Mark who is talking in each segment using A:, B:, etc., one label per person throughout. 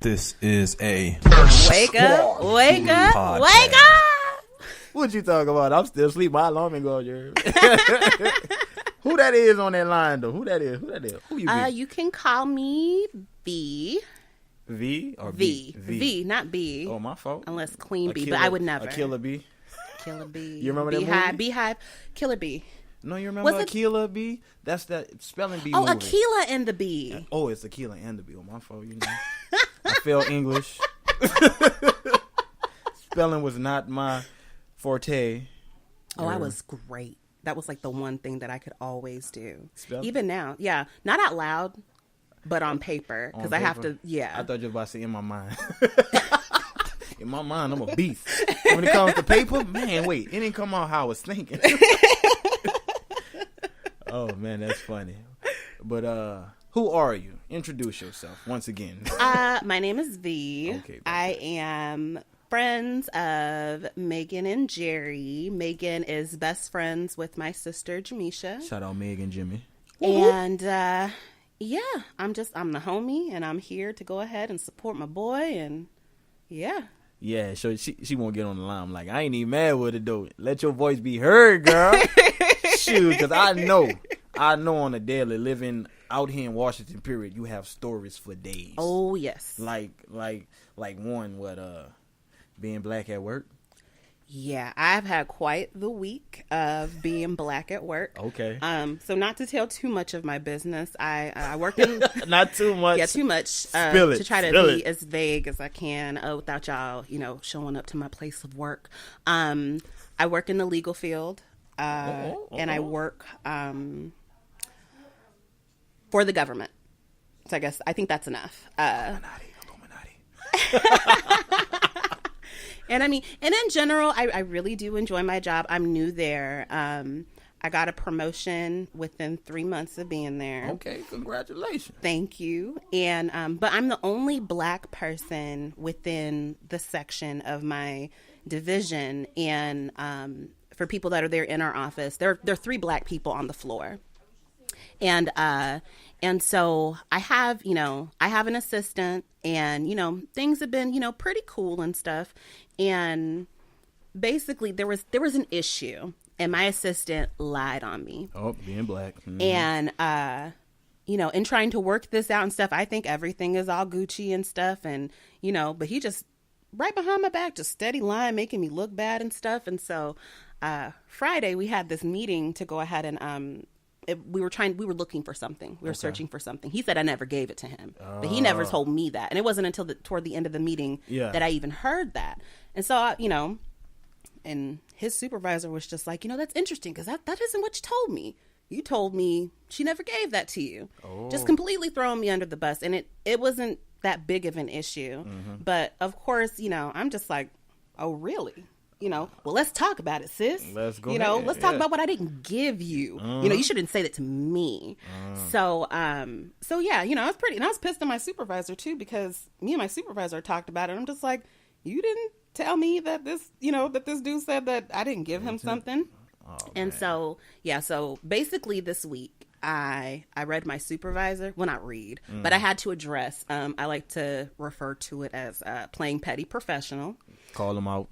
A: This is a
B: Wake up, wake up,
A: podcast.
B: wake up.
C: What you talking about? I'm still asleep. My alarm ain't going. Who that is on that line though? Who that is? Who you be?
B: You can call me B.
C: V or
B: V.
C: B?
B: V, not B.
C: Oh, my fault.
B: Unless Queen B, but I would never.
C: Akila B.
B: Killer B.
C: You remember that
B: Beehive,
C: movie?
B: Beehive, Killer B.
C: No, you remember
B: Was it-
C: Akila B? That's that spelling bee
B: Oh,
C: movie.
B: Aquila and the Bee.
C: Oh, it's Akila and the B. Oh, my fault. You know, I failed English. Spelling was not my forte.
B: Oh, I was great. That was like the one thing that I could always do.
C: Spell?
B: Even now. Yeah. Not out loud, but on paper. Because I have to, yeah.
C: I thought you were about to say in my mind. In my mind, I'm a beast. When it comes to paper, man, wait, it didn't come out how I was thinking. Oh man, that's funny. But who are you? Introduce yourself once again.
B: My name is V.
C: Okay,
B: I am friends of Megan and Jerry. Megan is best friends with my sister Jamisha.
C: Shout out Meg and Jimmy.
B: And yeah, I'm the homie, and I'm here to go ahead and support my boy. And yeah.
C: Yeah, so she won't get on the line. I'm like, I ain't even mad with it though. Let your voice be heard, girl. Shoot, because I know on a daily living out here in Washington, period, you have stories for days.
B: Oh yes.
C: Like one, what being black at work.
B: Yeah, I've had quite the week of being black at work.
C: Okay.
B: So not to tell too much of my business, I work in
C: Not too much.
B: yeah, too much
C: Spill it,
B: to try to
C: spill
B: be
C: it.
B: as vague as I can without y'all, showing up to my place of work. I work in the legal field, and I work for the government. So I think that's enough.
C: Illuminati.
B: And and in general, I really do enjoy my job. I'm new there. I got a promotion within 3 months of being there.
C: Okay, congratulations.
B: Thank you. And but I'm the only black person within the section of my division. And for people that are there in our office, there are 3 black people on the floor. And so I have an assistant, and, things have been, pretty cool and stuff. And basically there was an issue, and my assistant lied on me.
C: Oh, being black. Mm-hmm.
B: And, in trying to work this out and stuff, I think everything is all Gucci and stuff. And, but he just right behind my back, just steady lying, making me look bad and stuff. And so, Friday we had this meeting to go ahead and, we were looking for something. We were searching for something. He said I never gave it to him, but he never told me that. And it wasn't until toward the end of the meeting that I even heard that. And so, and his supervisor was just like, that's interesting, because that isn't what you told me. You told me she never gave that to you. Just completely throwing me under the bus. And it wasn't that big of an issue. Mm-hmm. But of course, I'm just like, oh, really? Well, let's talk about it, sis.
C: Let's go.
B: Let's talk about what I didn't give you. You shouldn't say that to me. So yeah, I was and I was pissed at my supervisor too, because me and my supervisor talked about it. I'm just like, you didn't tell me that this dude said that I didn't give him something.
C: Oh,
B: And
C: man.
B: so, yeah, so basically this week I read my supervisor. Well, not read, but I had to address. I like to refer to it as playing petty professional.
C: Call them out.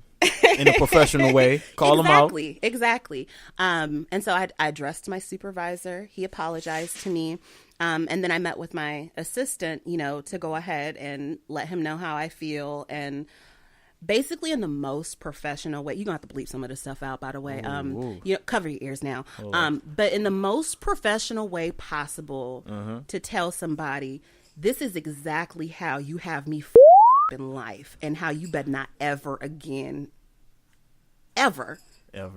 C: In a professional way. Call them out.
B: Exactly. And so I addressed my supervisor. He apologized to me. And then I met with my assistant, to go ahead and let him know how I feel. And basically in the most professional way. You're going to have to bleep some of this stuff out, by the way. Cover your ears now. But in the most professional way possible to tell somebody, this is exactly how you have me in life, and how you better not ever again ever
C: Like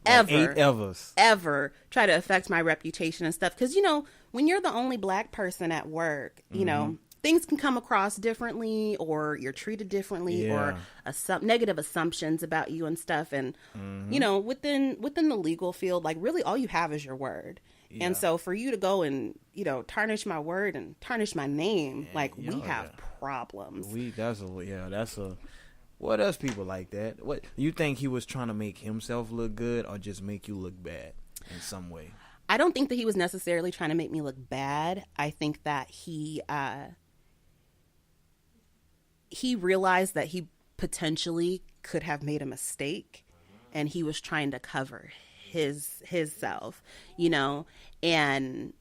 C: 8 evers
B: ever try to affect my reputation and stuff, because when you're the only black person at work, things can come across differently, or you're treated differently, or negative assumptions about you and stuff. And within the legal field, like, really all you have is your word. Yeah. And so for you to go and, tarnish my word and tarnish my name, we have problems.
C: What else people like that? What you think he was trying to make himself look good, or just make you look bad in some way?
B: I don't think that he was necessarily trying to make me look bad. I think that he realized that he potentially could have made a mistake, and he was trying to cover his self, and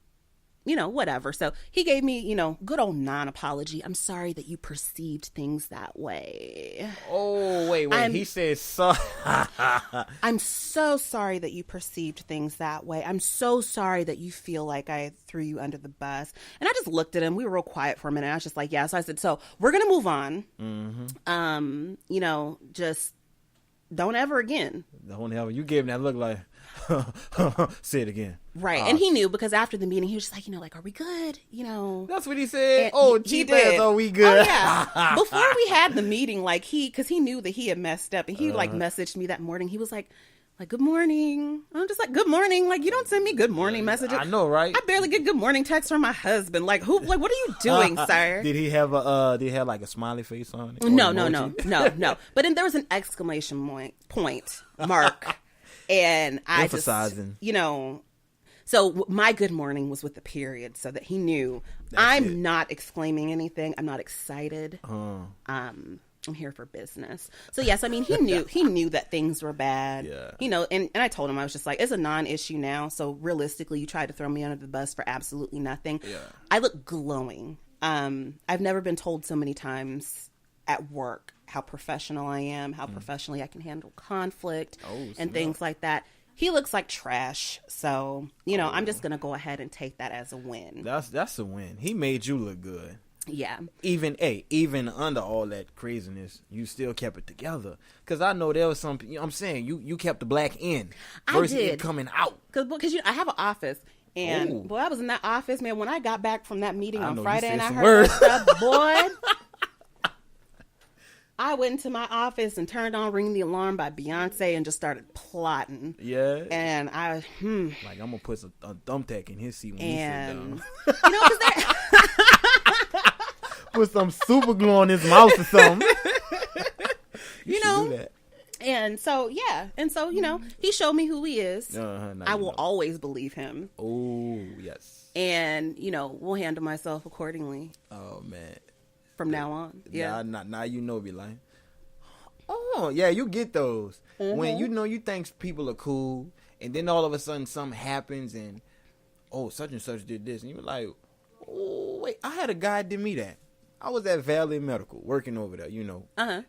B: whatever. So he gave me, good old non-apology. I'm sorry that you perceived things that way.
C: Oh, wait. He said so.
B: I'm so sorry that you perceived things that way. I'm so sorry that you feel like I threw you under the bus. And I just looked at him. We were real quiet for a minute. I was just like, yeah. So I said, so we're going to move on. Just don't ever again.
C: Don't ever. You gave him that look like, say it again.
B: Right. And he knew, because after the meeting, he was just like, are we good?
C: That's what he said.
B: And
C: cheap ass, are we good?
B: Oh, yeah. Before we had the meeting, because he knew that he had messed up, and he messaged me that morning. He was like, good morning. I'm just like, good morning. Like, you don't send me good morning messages.
C: I know, right?
B: I barely get good morning texts from my husband. Like, what are you doing, sir?
C: Did he have a smiley face on it?
B: No. But then there was an exclamation point mark. And I
C: emphasizing.
B: So my good morning was with the period, so that he knew I'm not exclaiming anything. I'm not excited. I'm here for business. So yes, I mean, he knew that things were bad.
C: Yeah.
B: And I told him, I was just like, it's a non-issue now. So realistically, you tried to throw me under the bus for absolutely nothing.
C: Yeah.
B: I look glowing. I've never been told so many times at work how professional I am, how professionally I can handle conflict and things like that. He looks like trash. So, I'm just going to go ahead and take that as a win.
C: That's a win. He made you look good.
B: Yeah.
C: Even under all that craziness, you still kept it together. Because I know there was some, I'm saying, you kept the black in versus it coming out.
B: Because I have an office. And, boy, I was in that office, man, when I got back from that meeting on Friday and I heard that stuff, boy. I went into my office and turned on Ring the Alarm by Beyonce and just started plotting.
C: Yeah.
B: And I,
C: like, I'm going to put a thumbtack in his seat when he sit down.
B: Because
C: put some super glue on his mouth or something. you
B: know. Do that. And so, yeah. And so, he showed me who he is. I will always believe him.
C: Oh, yes.
B: And, we'll handle myself accordingly.
C: Oh, man.
B: From now on. Yeah.
C: Now be like, oh, yeah, you get those. When you think people are cool, and then all of a sudden something happens, and, such and such did this. And you're like, oh, wait, I had a guy did me that. I was at Valley Medical working over there,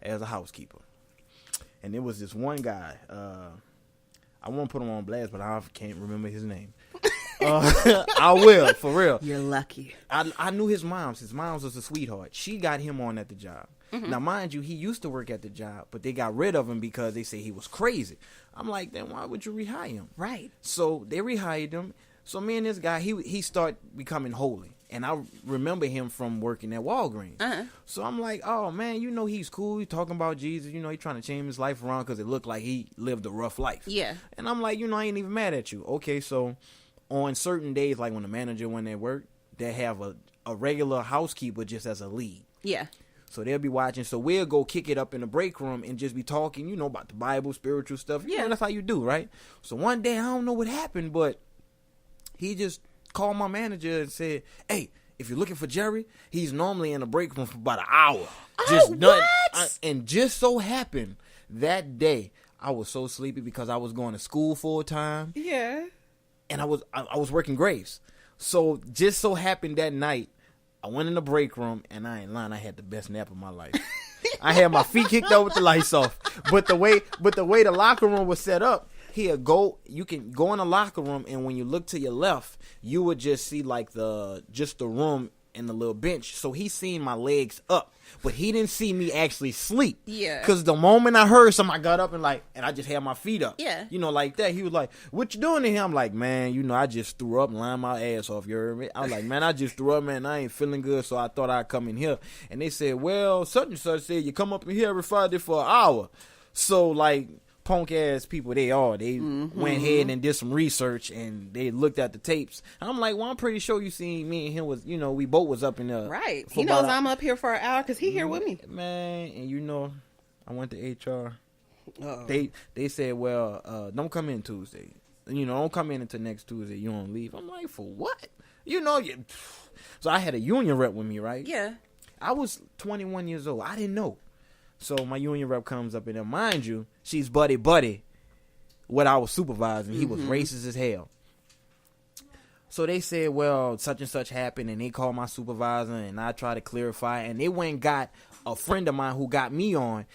C: as a housekeeper. And there was this one guy. I won't put him on blast, but I can't remember his name. I will, for real.
B: You're lucky.
C: I knew his moms. His moms was a sweetheart. She got him on at the job. Now, mind you, he used to work at the job, but they got rid of him because they say he was crazy. I'm like, then why would you rehire him?
B: Right.
C: So they rehired him. So me and this guy, he started becoming holy. And I remember him from working at Walgreens. So I'm like, oh, man, he's cool. He's talking about Jesus. He's trying to change his life around because it looked like he lived a rough life.
B: Yeah.
C: And I'm like, I ain't even mad at you. Okay, so on certain days, like when the manager, when they work, they have a regular housekeeper just as a lead.
B: Yeah.
C: So they'll be watching. So we'll go kick it up in the break room and just be talking, about the Bible, spiritual stuff. Yeah. That's how you do, right? So one day, I don't know what happened, but he just called my manager and said, hey, if you're looking for Jerry, he's normally in the break room for about an hour. And just so happened that day, I was so sleepy because I was going to school full time.
B: Yeah.
C: And I was working Graves. So just so happened that night, I went in the break room, and I ain't lying, I had the best nap of my life. I had my feet kicked up with the lights off. But the way the locker room was set up, you can go in the locker room, and when you look to your left, you would just see like the room and the little bench. So he seen my legs up, but he didn't see me actually sleep.
B: Yeah.
C: Because the moment I heard something, I got up and I just had my feet up.
B: Yeah.
C: Like that. He was like, what you doing in here? I'm like, man, I just threw up and lined my ass off. You heard me? I was like, man, I just threw up, man. I ain't feeling good, so I thought I'd come in here. And they said, well, such and such said you come up in here every Friday for an hour. So, like, punk ass people they went ahead and did some research and they looked at the tapes. I'm like, well, I'm pretty sure you seen me and him was, we both was up in there.
B: Right. He knows I'm up here for an hour because he here with me.
C: Man, and I went to HR. They said, well, don't come in Tuesday. Don't come in until next Tuesday. You don't leave. I'm like, for what? So I had a union rep with me, right?
B: Yeah.
C: I was 21 years old. I didn't know. So my union rep comes up in there. Mind you, she's buddy with our supervisor. He was racist as hell. So they said, well, such and such happened, and they called my supervisor, and I tried to clarify, and they went and got a friend of mine who got me on.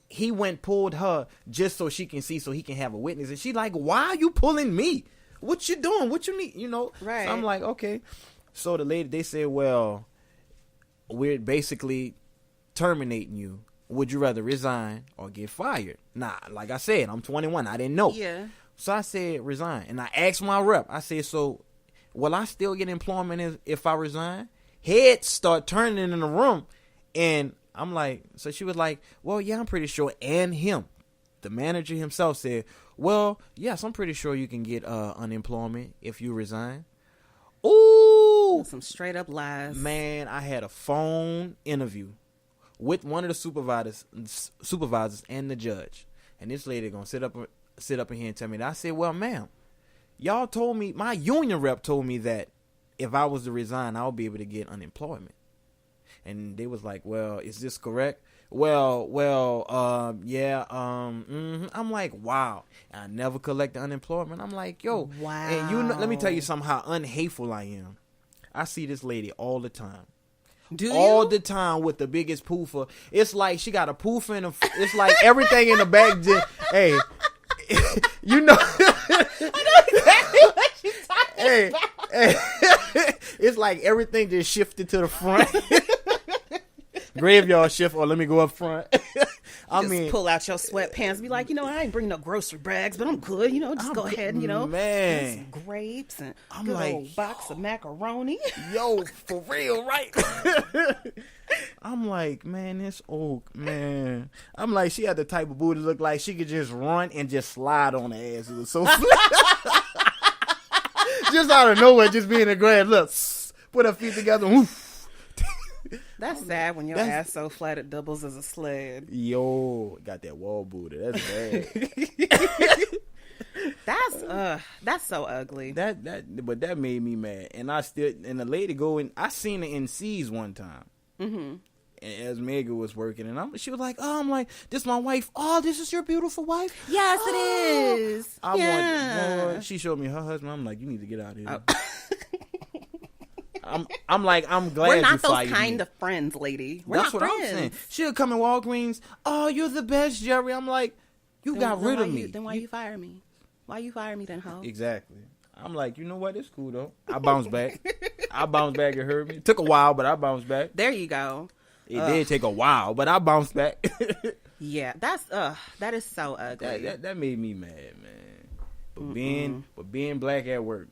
C: He went pulled her just so she can see, so he can have a witness. And she like, why are you pulling me? What you doing? What you need? You know?
B: Right.
C: So I'm like, okay. So the lady, they said, well, we're basically terminating you. Would you rather resign or get fired? Nah, like I said, I'm 21. I didn't know.
B: Yeah.
C: So I said resign. And I asked my rep. I said, so will I still get employment if I resign? Heads start turning in the room. And I'm like, so she was like, well, yeah, I'm pretty sure. And him, the manager himself said, well, yes, I'm pretty sure you can get unemployment if you resign. Ooh.
B: Some straight up lies.
C: Man, I had a phone interview with one of the supervisors and the judge. And this lady gonna sit up in here and tell me that. I said, well, ma'am, y'all told me, my union rep told me that if I was to resign, I'll be able to get unemployment. And they was like, well, is this correct? Yeah. I'm like, wow. And I never collected unemployment. I'm like, yo.
B: Wow.
C: And you know, let me tell you something, how unhateful I am. I see this lady all the time.
B: Do
C: all
B: you?
C: the time with the biggest poofer. It's like she got a poof in it's like everything in the back. Hey, you know.
B: I know exactly what you're talking about.
C: Hey, it's like everything just shifted to the front. Graveyard shift, or let me go up front. I mean,
B: pull out your sweatpants, be like, I ain't bringing no grocery bags, but I'm good. Just go ahead and
C: man,
B: get some grapes and
C: I'm
B: good
C: like,
B: old box of macaroni.
C: Yo, for real, right? I'm like, man, this old man. I'm like, she had the type of booty look like she could just run and just slide on her ass. It was so just out of nowhere, just being a grand look, put her feet together. Woof.
B: That's sad when your ass so flat it doubles as a sled.
C: Yo, got that wall booty. That's bad.
B: That's so ugly.
C: But that made me mad. And the lady I seen her in C's one time. Mm-hmm. And as Mega was working, and she was like, "Oh, I'm like, this is my wife. Oh, this is your beautiful wife.
B: Yes, it is.
C: She showed me her husband. I'm like, you need to get out of here. I'm like, I'm glad
B: we're not
C: you
B: those kind of friends, lady. We're
C: That's
B: not
C: what
B: friends.
C: I'm saying. She'll come in Walgreens. Oh, you're the best, Jerry. I'm like, got rid of me.
B: Then why you fire me? Why you fire me then, ho?
C: Exactly. I'm like, you know what? It's cool though. I bounced back. It hurt me. It took a while, but I bounced back.
B: There you go.
C: It did take a while, but I bounced back.
B: Yeah, that is so ugly.
C: That made me mad, man. But being black at work.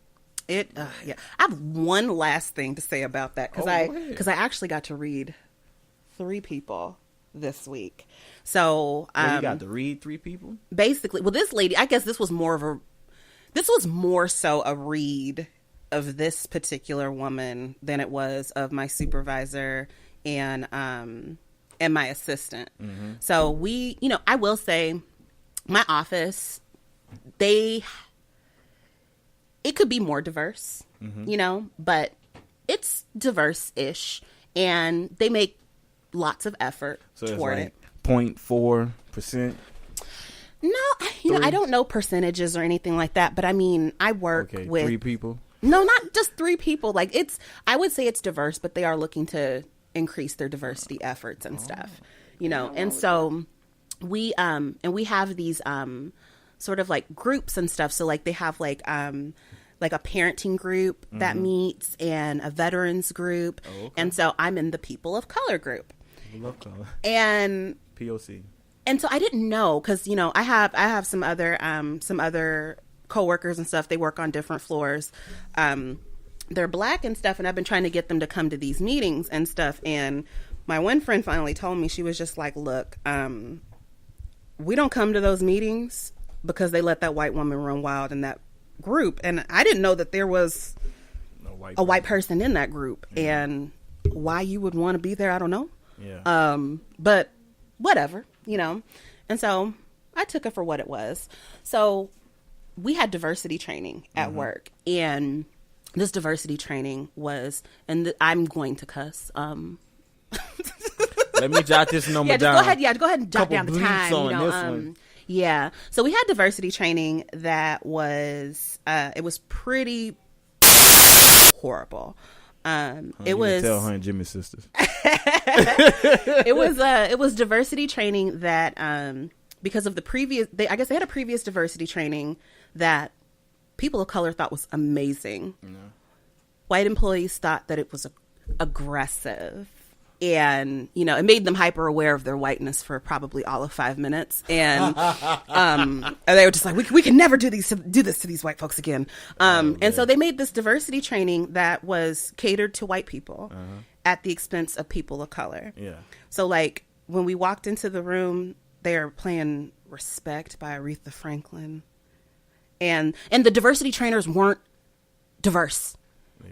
B: Yeah. I have one last thing to say about that because I actually got to read 3 people this week. So
C: you got to read 3 people?
B: Basically, well, this lady, I guess this was more so a read of this particular woman than it was of my supervisor and my assistant. Mm-hmm. So we, I will say my office, it could be more diverse, but it's diverse-ish, and they make lots of effort toward it.
C: 0.4%?
B: No, I don't know percentages or anything like that, but I mean, I work with
C: 3 people.
B: No, not just 3 people. Like I would say it's diverse, but they are looking to increase their diversity efforts and stuff, and so we have these sort of like groups and stuff. So like they have like a parenting group that meets and a veterans group. Oh, okay. And so I'm in the people of color group.
C: People of color.
B: And
C: POC.
B: And so I didn't know because, I have some other coworkers and stuff. They work on different floors. They're black and stuff. And I've been trying to get them to come to these meetings and stuff. And my one friend finally told me, she was just like, look, we don't come to those meetings because they let that white woman run wild in that group. And I didn't know that there was a white person in that group. Yeah. And why you would want to be there, I don't know. Yeah. But whatever, And so I took it for what it was. So we had diversity training at work. And this diversity training was, and I'm going to cuss,
C: Let me jot this number
B: Yeah, just
C: down.
B: go ahead. Yeah, go ahead and jot
C: Couple
B: down the
C: bleeps
B: time.
C: on
B: You know,
C: this one.
B: yeah. So we had diversity training that was it was pretty horrible. It was
C: tell her and Jimmy's sisters.
B: it was diversity training that because of the previous I guess they had a previous diversity training that people of color thought was amazing.
C: Yeah.
B: White employees thought that it was aggressive, and you know, it made them hyper aware of their whiteness for probably all of 5 minutes, and they were just like, we can never do this to these white folks again. And so they made this diversity training that was catered to white people at the expense of people of color.
C: Yeah.
B: So like when we walked into the room, they were playing Respect by Aretha Franklin, and the diversity trainers weren't diverse.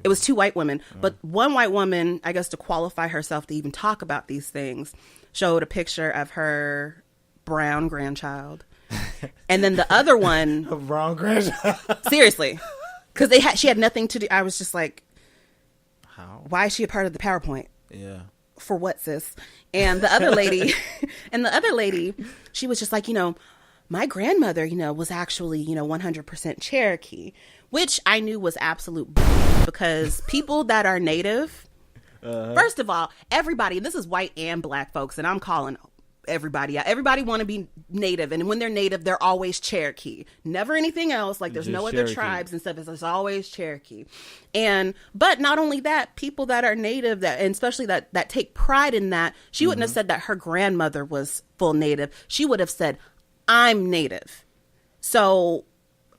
B: It was 2 white women, but one white woman, I guess to qualify herself to even talk about these things, showed a picture of her brown grandchild. And then the other one,
C: A brown grandchild.
B: seriously, because she had nothing to do. I was just like,
C: How?
B: why is she a part of the PowerPoint?
C: Yeah.
B: For what, sis? And the other lady, she was just like, you know, my grandmother, you know, was actually, you know, 100% Cherokee, which I knew was absolute because people that are native, first of all, everybody, this is white and black folks, and I'm calling everybody out. Everybody want to be native, and when they're native, they're always Cherokee. Never anything else. Like there's
C: Just
B: no other
C: Cherokee.
B: tribes and stuff. It's always Cherokee. But not only that, people that are native, and especially that take pride in that, she wouldn't have said that her grandmother was full native. She would have said, I'm native. So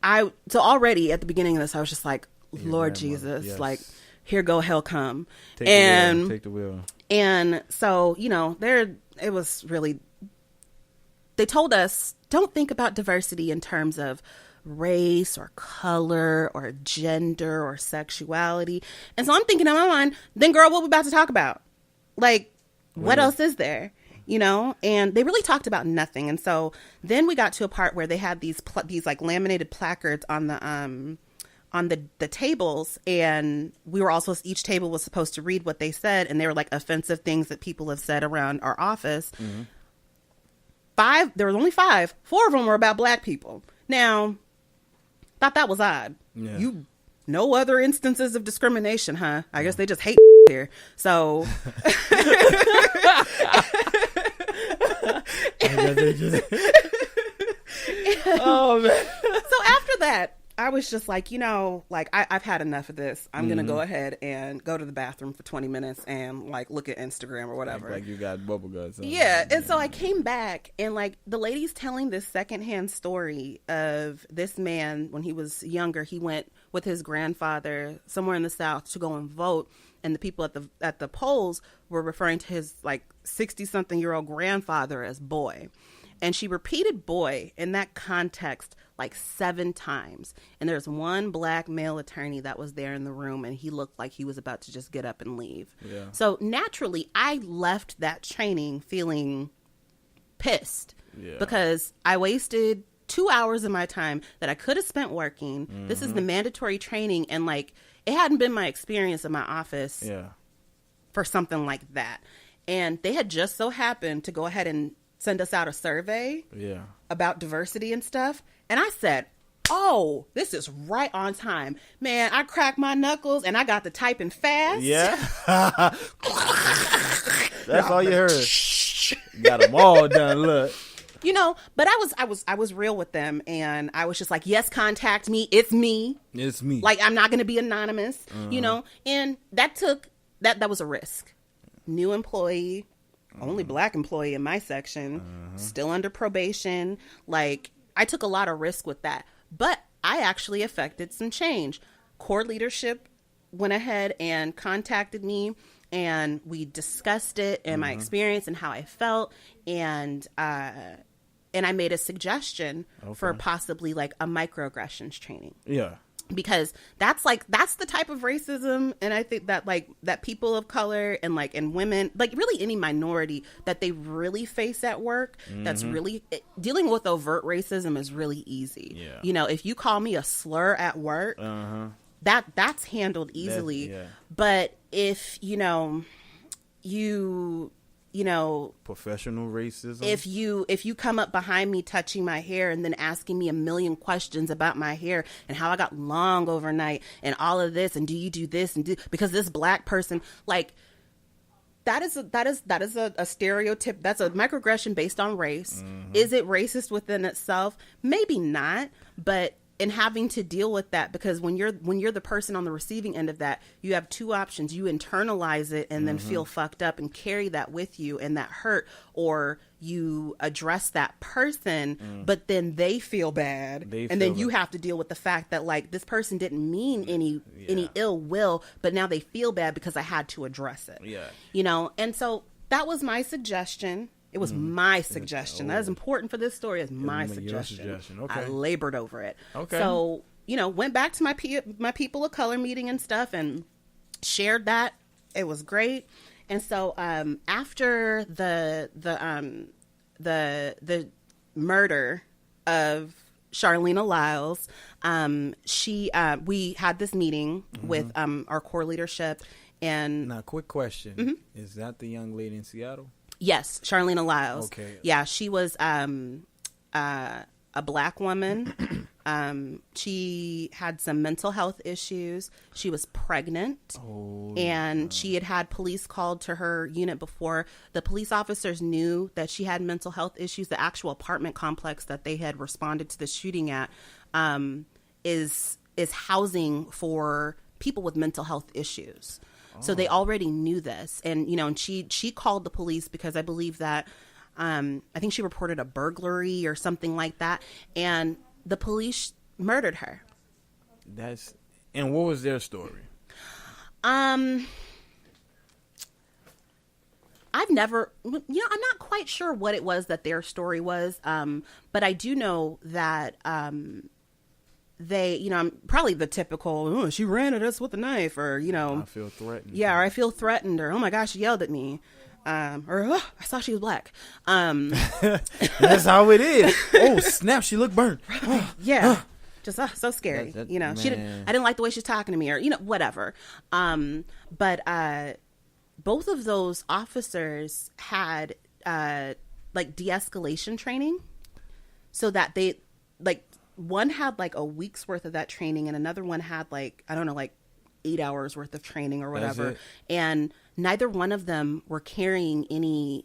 B: already at the beginning of this, I was just like, Lord Jesus,
C: yes.
B: like, here go hell come.
C: Take the wheel.
B: And so, you know, it was really, they told us, don't think about diversity in terms of race or color or gender or sexuality. And so I'm thinking in my mind, then girl, what we about to talk about? Like, what else is there? You know, and they really talked about nothing. And so then we got to a part where they had these like laminated placards on the tables, and we were also, each table was supposed to read what they said, and they were like offensive things that people have said around our office. There was only 5. 4 of them were about black people. Now, thought that was odd.
C: Yeah.
B: No other instances of discrimination, huh? I guess they just hate here. So
C: Oh man.
B: So after that, I was just like, you know, like I've had enough of this. I'm gonna go ahead and go to the bathroom for 20 minutes and like look at Instagram or whatever.
C: Like you got bubble guts.
B: Yeah. And so I came back, and like the lady's telling this secondhand story of this man when he was younger. He went with his grandfather somewhere in the South to go and vote, and the people at the polls were referring to his like 60-something-year-old grandfather as boy. And she repeated boy in that context like 7 times. And there's one black male attorney that was there in the room, and he looked like he was about to just get up and leave.
C: Yeah.
B: So naturally, I left that training feeling pissed because I wasted 2 hours of my time that I could have spent working. This is the mandatory training, and like it hadn't been my experience in my office for something like that. And they had just so happened to go ahead and send us out a survey about diversity and stuff. And I said, oh, this is right on time. Man, I cracked my knuckles and I got to typing fast.
C: Yeah. That's all you heard. Got them all done. Look.
B: You know, but I was real with them, and I was just like, yes, contact me. It's me.
C: It's me.
B: Like, I'm not going to be anonymous, you know, and that was a risk. New employee, only black employee in my section, still under probation. Like, I took a lot of risk with that, but I actually affected some change. Core leadership went ahead and contacted me, and we discussed it and my experience and how I felt, and I made a suggestion for possibly like a microaggressions training.
C: Yeah.
B: Because that's the type of racism, and I think that like that people of color and women, like really any minority, that they really face at work. That's really dealing with overt racism is really easy.
C: Yeah.
B: You know, if you call me a slur at work, that's handled easily. But if, you know,
C: professional racism.
B: If you come up behind me touching my hair and then asking me a million questions about my hair and how I got long overnight and all of this, and do you do this and do because this black person, like, that is a stereotype. That's a microaggression based on race. Is it racist within itself? Maybe not, but in having to deal with that, because when you're the person on the receiving end of that, you have two options. You internalize it and then feel fucked up and carry that with you and that hurt, or you address that person, but then they feel bad, and then you have to deal with the fact that, like, this person didn't mean any ill will, but now they feel bad because I had to address it. Yeah. And so that was my suggestion. It was my suggestion. That is important for this story. Is my suggestion. Okay. I labored over it. Okay. So, went back to my people of color meeting and stuff and shared that. It was great. And so, after the murder of Charlena Lyles, we had this meeting with our core leadership. And
C: now, quick question: is that the young lady in Seattle?
B: Yes, Charlena Lyles.
C: Okay.
B: Yeah, she was a black woman. She had some mental health issues. She was pregnant, and she had police called to her unit before. The police officers knew that she had mental health issues. The actual apartment complex that they had responded to the shooting at is housing for people with mental health issues. So they already knew this, and and she called the police because I believe that I think she reported a burglary or something like that, and the police murdered her.
C: And what was their story?
B: I've never, I'm not quite sure what it was that their story was, but I do know that they, I'm probably the typical, she ran at us with a knife, or, I
C: feel threatened.
B: Yeah, or I feel threatened, or, oh my gosh, she yelled at me. Or, I saw she was black.
C: That's how it is. Oh, snap, she looked burnt.
B: Yeah. Just so scary. I didn't like the way she's talking to me, or, whatever. But both of those officers had, de-escalation training, so that they, one had a week's worth of that training, and another one had 8 hours worth of training or whatever. And neither one of them were carrying any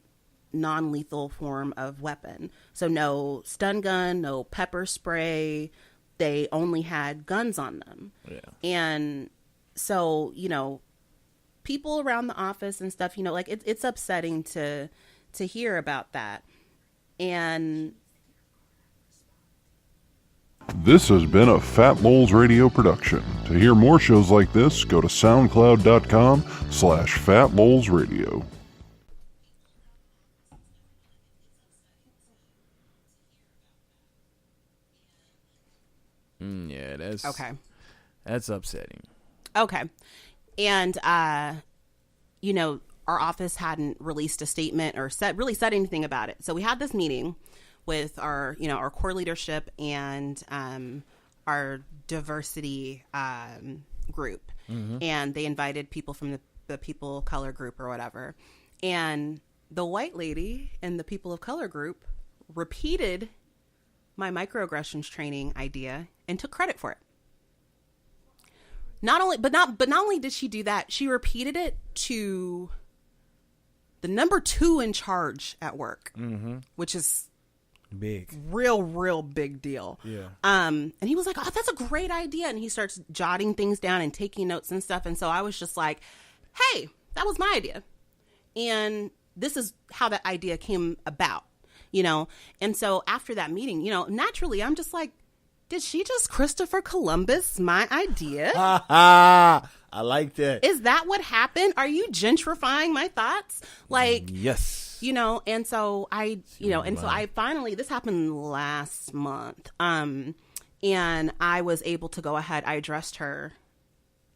B: non-lethal form of weapon. So no stun gun, no pepper spray. They only had guns on them. Yeah. And so, people around the office and stuff, it's upsetting to hear about that. And
A: this has been a Fat Moles Radio production. To hear more shows like this, go to soundcloud.com/fatmolesradio.
C: Yeah, that's
B: okay.
C: That's upsetting.
B: Okay. And our office hadn't released a statement or said anything about it. So we had this meeting with our core leadership and our diversity group. And they invited people from the people of color group or whatever. And the white lady in the people of color group repeated my microaggressions training idea and took credit for it. Not only did she do that, she repeated it to the number 2 in charge at work, which is
C: big,
B: real big deal.
C: Yeah.
B: And he was like, "Oh, that's a great idea." And he starts jotting things down and taking notes and stuff. And so I was just like, "Hey, that was my idea. And this is how that idea came about." And so after that meeting, naturally I'm just like, did she just Christopher Columbus my idea?
C: I like that.
B: Is that what happened? Are you gentrifying my thoughts?
C: Yes.
B: And so I finally, this happened last month. And I was able to go ahead. I addressed her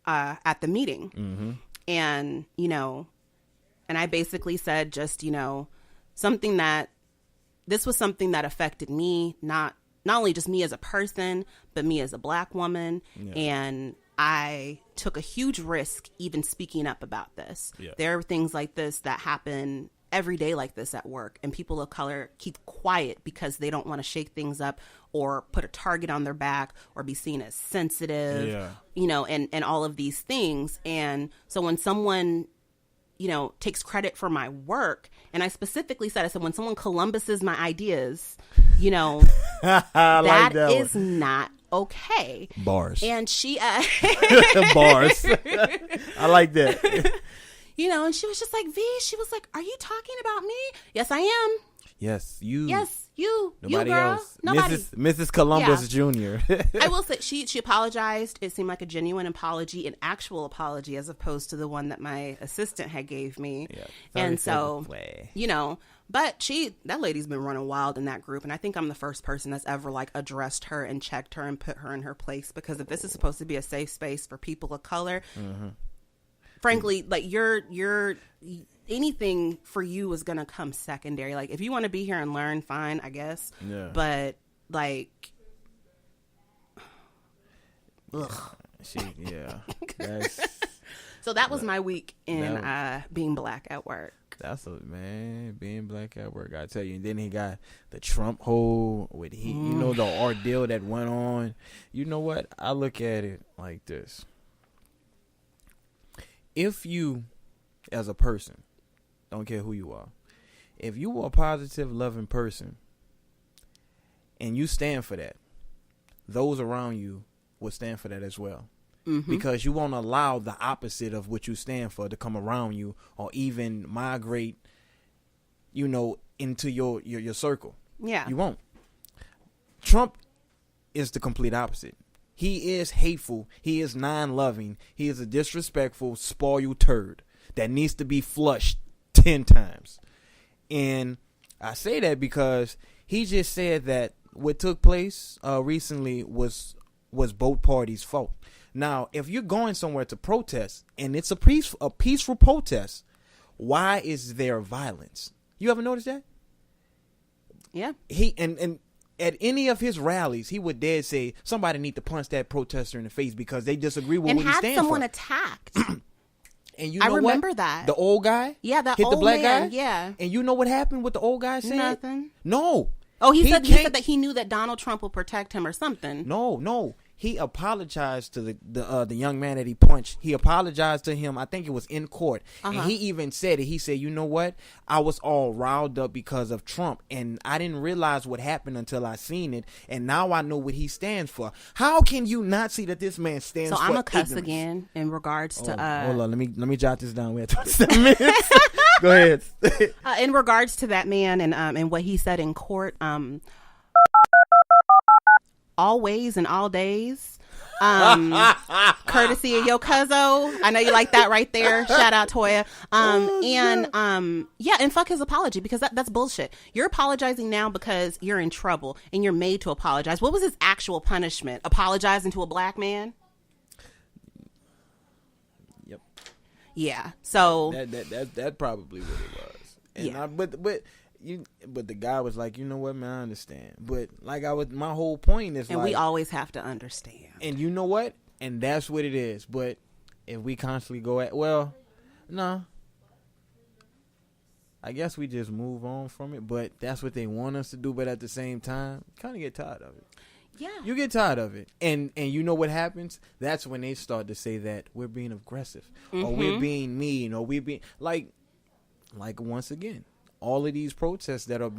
B: at the meeting. And, and I basically said just, something that this was something that affected me, not only just me as a person, but me as a black woman. Yeah. And, I took a huge risk even speaking up about this.
C: Yeah.
B: There are things like this that happen every day like this at work, and people of color keep quiet because they don't want to shake things up or put a target on their back or be seen as sensitive, and all of these things. And so when someone, takes credit for my work, and I specifically said, I said, when someone Columbuses my ideas, that is not okay.
C: Bars.
B: And she
C: Bars. I like that.
B: And she was just like, V, she was like, are you talking about me? Yes, I am.
C: Yes, you.
B: Yes, you.
C: Nobody
B: you, girl.
C: else.
B: Nobody.
C: Mrs. Columbus Jr.
B: I will say she apologized. It seemed like a genuine apology, an actual apology, as opposed to the one that my assistant had gave me. Yeah, and so, but that lady's been running wild in that group. And I think I'm the first person that's ever like addressed her and checked her and put her in her place, because if this is supposed to be a safe space for people of color, frankly, like you're anything for you is gonna come secondary. Like if you want to be here and learn, fine, I guess. Yeah. But like, ugh. So that was my week in being black at work.
C: That's being black at work, I tell you. And then he got the Trump hole with the ordeal that went on. You know what? I look at it like this. If you, as a person, don't care who you are, if you are a positive, loving person and you stand for that, those around you will stand for that as well. Mm-hmm. Because you won't allow the opposite of what you stand for to come around you or even migrate, into your circle. Yeah. You won't. Trump is the complete opposite. He is hateful. He is non-loving. He is a disrespectful, spoiled turd that needs to be flushed 10 times. And I say that because he just said that what took place recently was both parties' fault. Now, if you're going somewhere to protest and it's a peaceful protest, why is there violence? You ever notice that?
B: Yeah.
C: He and at any of his rallies, he would dare say somebody need to punch that protester in the face because they disagree with what he stands for. And had someone
B: attacked.
C: And I
B: remember that.
C: The old guy?
B: Yeah, that
C: hit
B: old
C: the black
B: man,
C: guy?
B: Yeah.
C: And you know what happened with the old guy said?
B: Nothing.
C: No.
B: Oh, he said that he knew that Donald Trump will protect him or something.
C: No. He apologized to the young man that he punched. He apologized to him. I think it was in court. And he even said it. He said, you know what? I was all riled up because of Trump. And I didn't realize what happened until I seen it. And now I know what he stands for. How can you not see that this man stands for
B: I'm a cuss
C: ignorance?
B: Again in regards to...
C: Hold on. Let me jot this down. We have 27 minutes. Go ahead.
B: In regards to that man and what he said in court... always and all days, courtesy of Yo Cuzzo. I know you like that right there. Shout out Toya. And fuck his apology, because that's bullshit. You're apologizing now because you're in trouble and you're made to apologize. What was his actual punishment? Apologizing to a black man?
C: Yep.
B: Yeah. So
C: that probably what it was. And yeah. But the guy was like, you know what, man, I understand. But my whole point is,
B: and we always have to understand.
C: And you know what? And that's what it is. But if we constantly go no, I guess we just move on from it. But that's what they want us to do. But at the same time, kind of get tired of it.
B: Yeah,
C: you get tired of it, and you know what happens? That's when they start to say that we're being aggressive, or we're being mean, or we're being like once again. All of these protests that are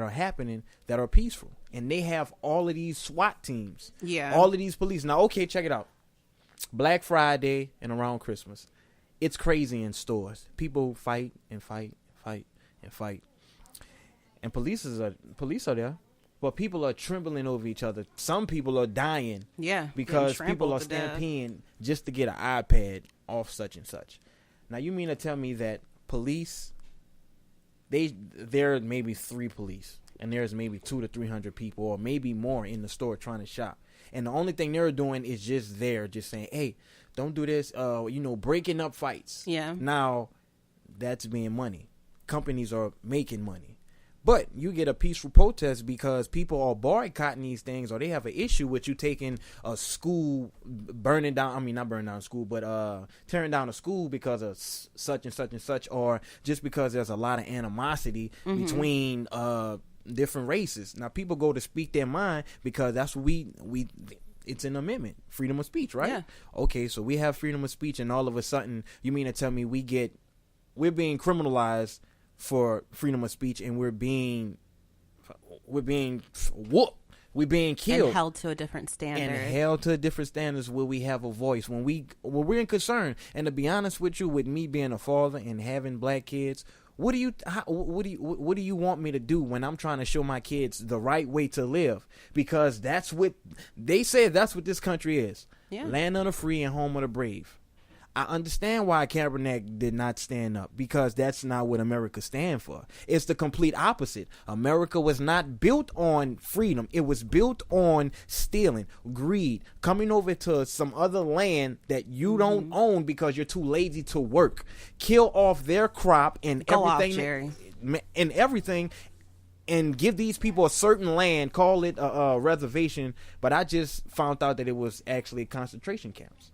C: happening that are peaceful, and they have all of these SWAT teams, all of these police. Now, okay, check it out. Black Friday and around Christmas, it's crazy in stores. People fight and fight, and police are there, but people are trembling over each other. Some people are dying, because people are stampeding just to get an iPad off such and such. Now, you mean to tell me that police? There are maybe 3 police, and there's maybe 200 to 300 people, or maybe more in the store trying to shop. And the only thing they're doing is just saying, "Hey, don't do this." Breaking up fights.
B: Yeah.
C: Now, that's being money. Companies are making money, But you get a peaceful protest because people are boycotting these things, or they have an issue with you taking a school, burning down. I mean, not burning down a school, but tearing down a school because of such and such and such, or just because there's a lot of animosity between different races. Now, people go to speak their mind because that's what we it's an amendment, freedom of speech, right?
B: Yeah.
C: Okay, so we have freedom of speech, and all of a sudden, you mean to tell me we're being criminalized for freedom of speech, and we're being whooped, we're being killed,
B: and held to a different standards
C: where we have a voice when we're in concern. And to be honest with you, with me being a father and having black kids, what do you want me to do when I'm trying to show my kids the right way to live? Because that's what they say, that's what this country is.
B: Yeah.
C: Land of the free and home of the brave. I understand why Kaepernick did not stand up, because that's not what America stands for. It's the complete opposite. America was not built on freedom. It was built on stealing, greed, coming over to some other land that you don't own because you're too lazy to work. Kill off their crop and
B: Go
C: everything.
B: off, Jerry.
C: And everything. And give these people a certain land, call it a reservation. But I just found out that it was actually concentration camps.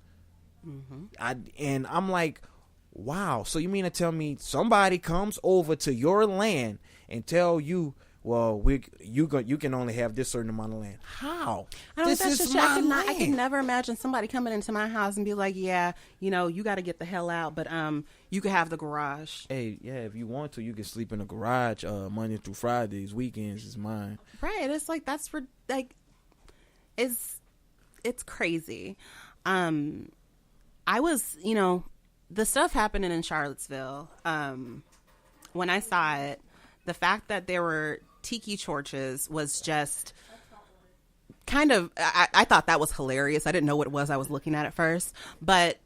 C: I'm like, wow. So you mean to tell me somebody comes over to your land and tell you, well, you can only have this certain amount of land? How? This is my land.
B: I can never imagine somebody coming into my house and be like, yeah, you got to get the hell out, but you can have the garage.
C: Hey, yeah, if you want to, you can sleep in the garage Monday through Fridays. Weekends is mine.
B: Right. It's like, that's for like, it's crazy. I was, the stuff happening in Charlottesville, when I saw it, the fact that there were tiki torches was just kind of, I thought that was hilarious. I didn't know what it was I was looking at first. But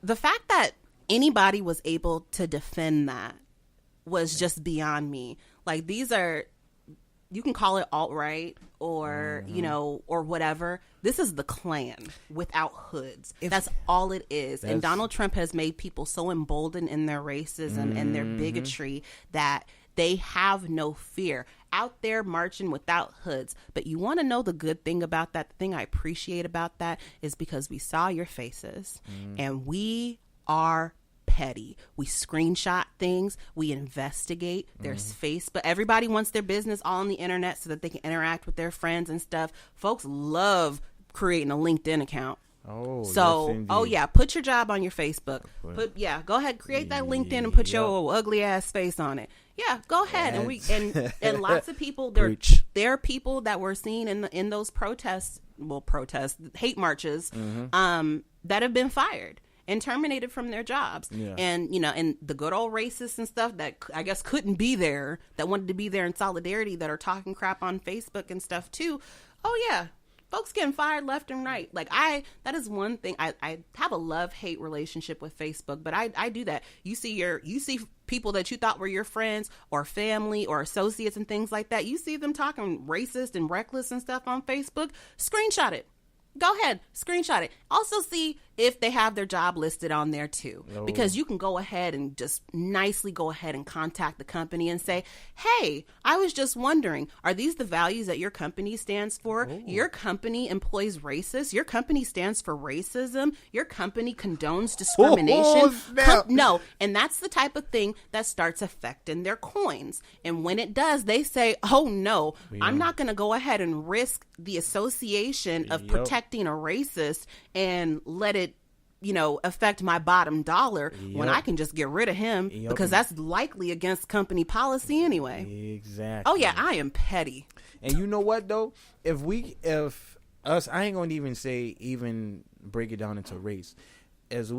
B: the fact that anybody was able to defend that was just beyond me. Like, these are, you can call it alt-right or, or whatever. This is the Klan without hoods. That's all it is. And Donald Trump has made people so emboldened in their racism and their bigotry that they have no fear. Out there marching without hoods. But you want to know the good thing about that? The thing I appreciate about that is because we saw your faces and we are petty. We screenshot things. We investigate. There's but everybody wants their business all on the internet so that they can interact with their friends and stuff. Folks love creating a LinkedIn account. Put your job on your Facebook. Go ahead, create that LinkedIn and put your ugly ass face on it. Yeah, go ahead. And lots of people, there are people that were seen in those hate marches, that have been fired and terminated from their jobs. Yeah. And, and the good old racists and stuff that I guess couldn't be there, that wanted to be there in solidarity, that are talking crap on Facebook and stuff too. Oh yeah. Folks getting fired left and right. Like that is one thing. I have a love-hate relationship with Facebook, but I do that. You see people that you thought were your friends or family or associates and things like that. You see them talking racist and reckless and stuff on Facebook. Screenshot it. Go ahead, screenshot it. Also see if they have their job listed on there too. Because you can go ahead and just nicely go ahead and contact the company and say, hey, I was just wondering, are these the values that your company stands for? Your company employs racists. Your company stands for racism. Your company condones discrimination. No. And that's the type of thing that starts affecting their coins. And when it does, they say, oh no, I'm not going to go ahead and risk the association of protecting a racist and let it affect my bottom dollar when I can just get rid of him because that's likely against company policy anyway.
C: Exactly.
B: Oh yeah, I am petty.
C: And you know what though? If us, I ain't gonna even break it down into race. As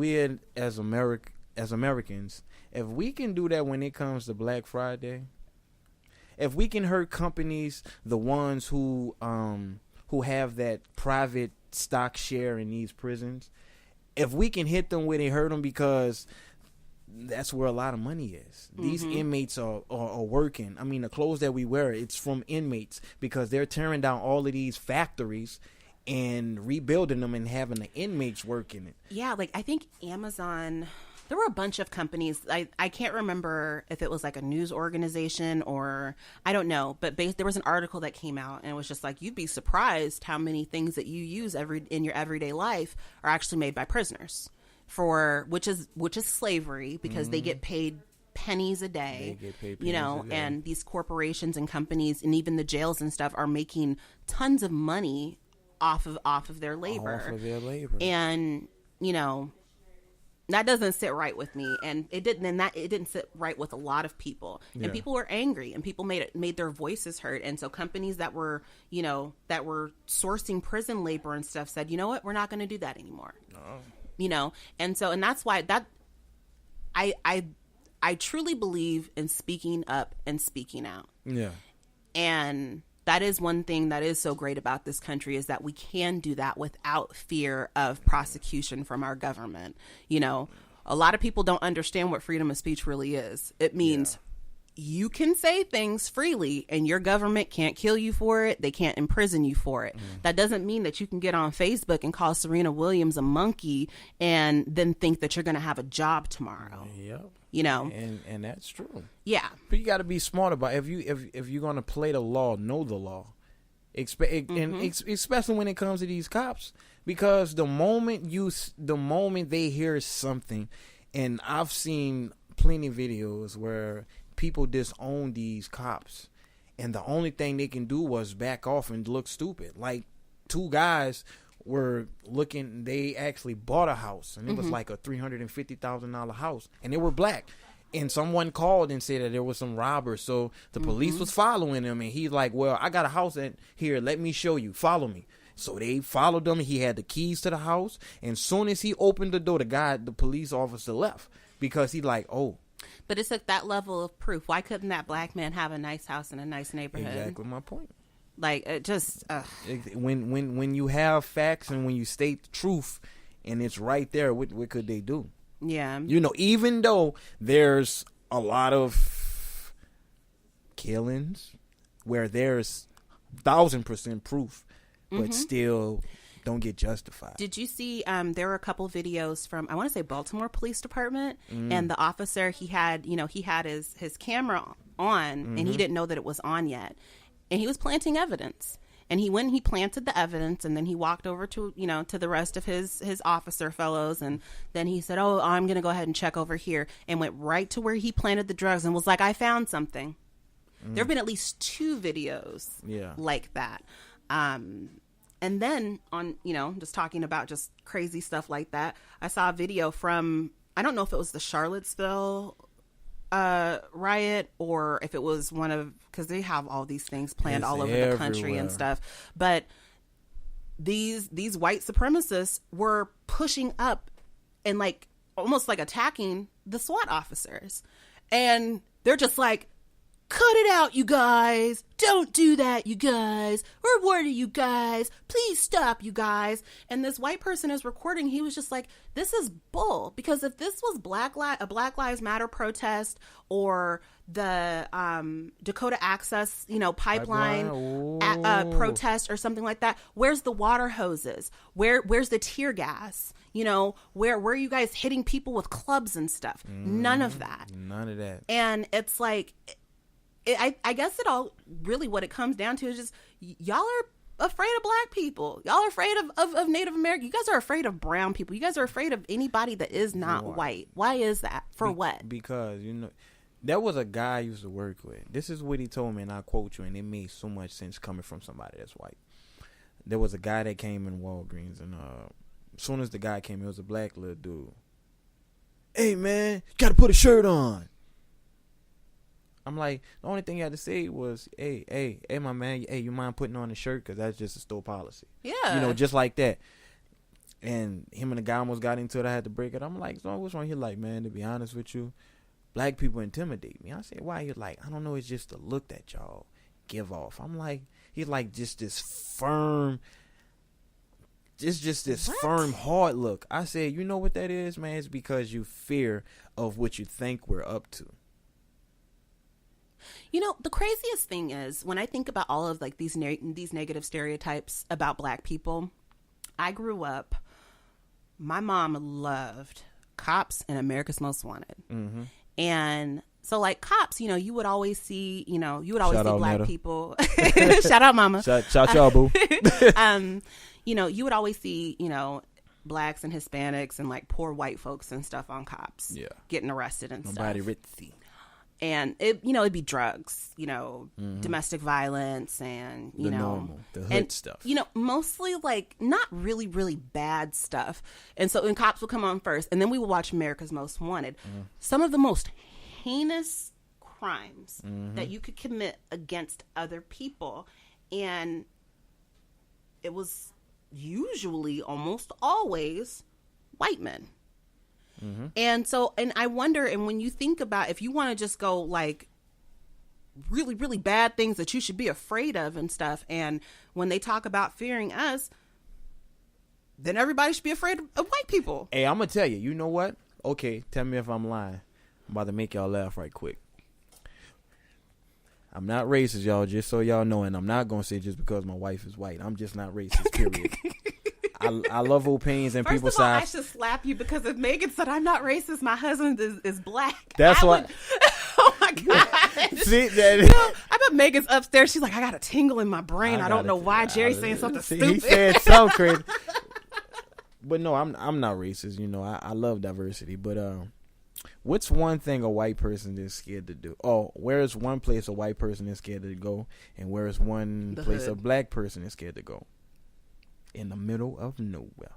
C: Americans, if we can do that when it comes to Black Friday, if we can hurt companies, the ones who have that private stock share in these prisons, if we can hit them where they hurt them, because that's where a lot of money is. These inmates are working. I mean, the clothes that we wear, it's from inmates because they're tearing down all of these factories and rebuilding them and having the inmates work in it.
B: Yeah, like I think Amazon There were a bunch of companies. I can't remember if it was like a news organization or I don't know, but there was an article that came out and it was just like, you'd be surprised how many things that you use in your everyday life are actually made by prisoners which is slavery, because they get paid pennies a day, and these corporations and companies and even the jails and stuff are making tons of money off of their labor. And that doesn't sit right with me, and it didn't sit right with a lot of people. And people were angry, and people made their voices heard. And so companies that were sourcing prison labor and stuff said, you know what, we're not going to do that anymore. And that's why I truly believe in speaking up and speaking out. Yeah. And that is one thing that is so great about this country, is that we can do that without fear of prosecution from our government. A lot of people don't understand what freedom of speech really is. It means you can say things freely and your government can't kill you for it. They can't imprison you for it. That doesn't mean that you can get on Facebook and call Serena Williams a monkey and then think that you're going to have a job tomorrow. Yep.
C: And that's true.
B: Yeah.
C: But you got to be smart about it. If you're going to play the law, know the law. And especially when it comes to these cops, because the moment they hear something, and I've seen plenty of videos where people disown these cops, and the only thing they can do was back off and look stupid. Like, two guys were looking, they actually bought a house, and it was like a $350,000 house, and they were black. And someone called and said that there was some robbers, so the police was following him, and he's like, well, I got a house here, let me show you, follow me. So they followed him, and he had the keys to the house, and soon as he opened the door, the police officer left, because he like, oh.
B: But it's at that level of proof. Why couldn't that black man have a nice house in a nice neighborhood?
C: Exactly my point.
B: Like, it just
C: when you have facts and when you state the truth and it's right there, what could they do?
B: Yeah.
C: Even though there's a lot of killings where there's 1,000% proof, but still don't get justified.
B: Did you see there were a couple videos from, I want to say, Baltimore Police Department, and the officer, he had his camera on, and he didn't know that it was on yet, and he was planting evidence. And he planted the evidence, and then he walked over to the rest of his officer fellows, and then he said, oh, I'm going to go ahead and check over here, and went right to where he planted the drugs and was like, I found something. There have been at least 2 videos like that. And then on, just talking about just crazy stuff like that, I saw a video from, I don't know if it was the Charlottesville riot or if it was one of, because they have all these things planned all over the country and stuff. But these white supremacists were pushing up and like almost like attacking the SWAT officers. And they're just like, cut it out, you guys. Don't do that, you guys. We're warning you guys. Please stop, you guys. And this white person is recording. He was just like, this is bull. Because if this was a Black Lives Matter protest or the Dakota Access, pipeline protest or something like that, where's the water hoses? Where's the tear gas? Where are you guys hitting people with clubs and stuff? None of that.
C: None of that.
B: And it's like, I guess it all really what it comes down to is just y'all are afraid of black people. Y'all are afraid of Native American. You guys are afraid of brown people. You guys are afraid of anybody that is not white. Why is that? For what?
C: Because, there was a guy I used to work with. This is what he told me, and I quote you, and it made so much sense coming from somebody that's white. There was a guy that came in Walgreens, and as soon as the guy came, it was a black little dude. Hey, man, you got to put a shirt on. I'm like, the only thing you had to say was, hey, my man, hey, you mind putting on a shirt? Because that's just a store policy.
B: Yeah.
C: Just like that. And him and the guy almost got into it. I had to break it. I'm like, so what's wrong? He's like, man, to be honest with you, black people intimidate me. I said, why? He's like, I don't know. It's just the look that y'all give off. I'm like, he's like just this firm, just this firm, hard look. I said, you know what that is, man? It's because you fear of what you think we're up to.
B: The craziest thing is when I think about all of like these negative stereotypes about black people, I grew up, my mom loved Cops and America's Most Wanted.
C: Mm-hmm.
B: And so like Cops, you would always see,
C: Shout out
B: black
C: Netta.
B: people. Shout out mama.
C: Shout y'all, boo.
B: You would always see, blacks and Hispanics and like poor white folks and stuff on Cops.
C: Yeah.
B: Getting arrested and
C: Nobody
B: stuff.
C: ritzy.
B: And it'd be drugs, domestic violence and,
C: The normal, the hood
B: and,
C: stuff.
B: Mostly like not really, really bad stuff. And so, Cops would come on first, and then we would watch America's Most Wanted. Some of the most heinous crimes that you could commit against other people. And it was usually, almost always, white men. And so, and I wonder, and when you think about, if you want to just go like really, really bad things that you should be afraid of and stuff, and when they talk about fearing us, then everybody should be afraid of white people.
C: Hey, I'm going to tell you, you know what? Okay, tell me if I'm lying. I'm about to make y'all laugh right quick. I'm not racist, y'all, just so y'all know, and I'm not going to say just because my wife is white. I'm just not racist, period. I love opinions and people's sides.
B: I should slap you because if Megan said I'm not racist, my husband is black.
C: That's why.
B: Oh my god!
C: See that?
B: I bet Megan's upstairs. She's like, I got a tingle in my brain. I don't know why Jerry's saying something stupid.
C: He said something crazy. But no, I'm not racist. I love diversity. But what's one thing a white person is scared to do? Oh, where is one place a white person is scared to go, and where is one place a black person is scared to go? In the middle of nowhere.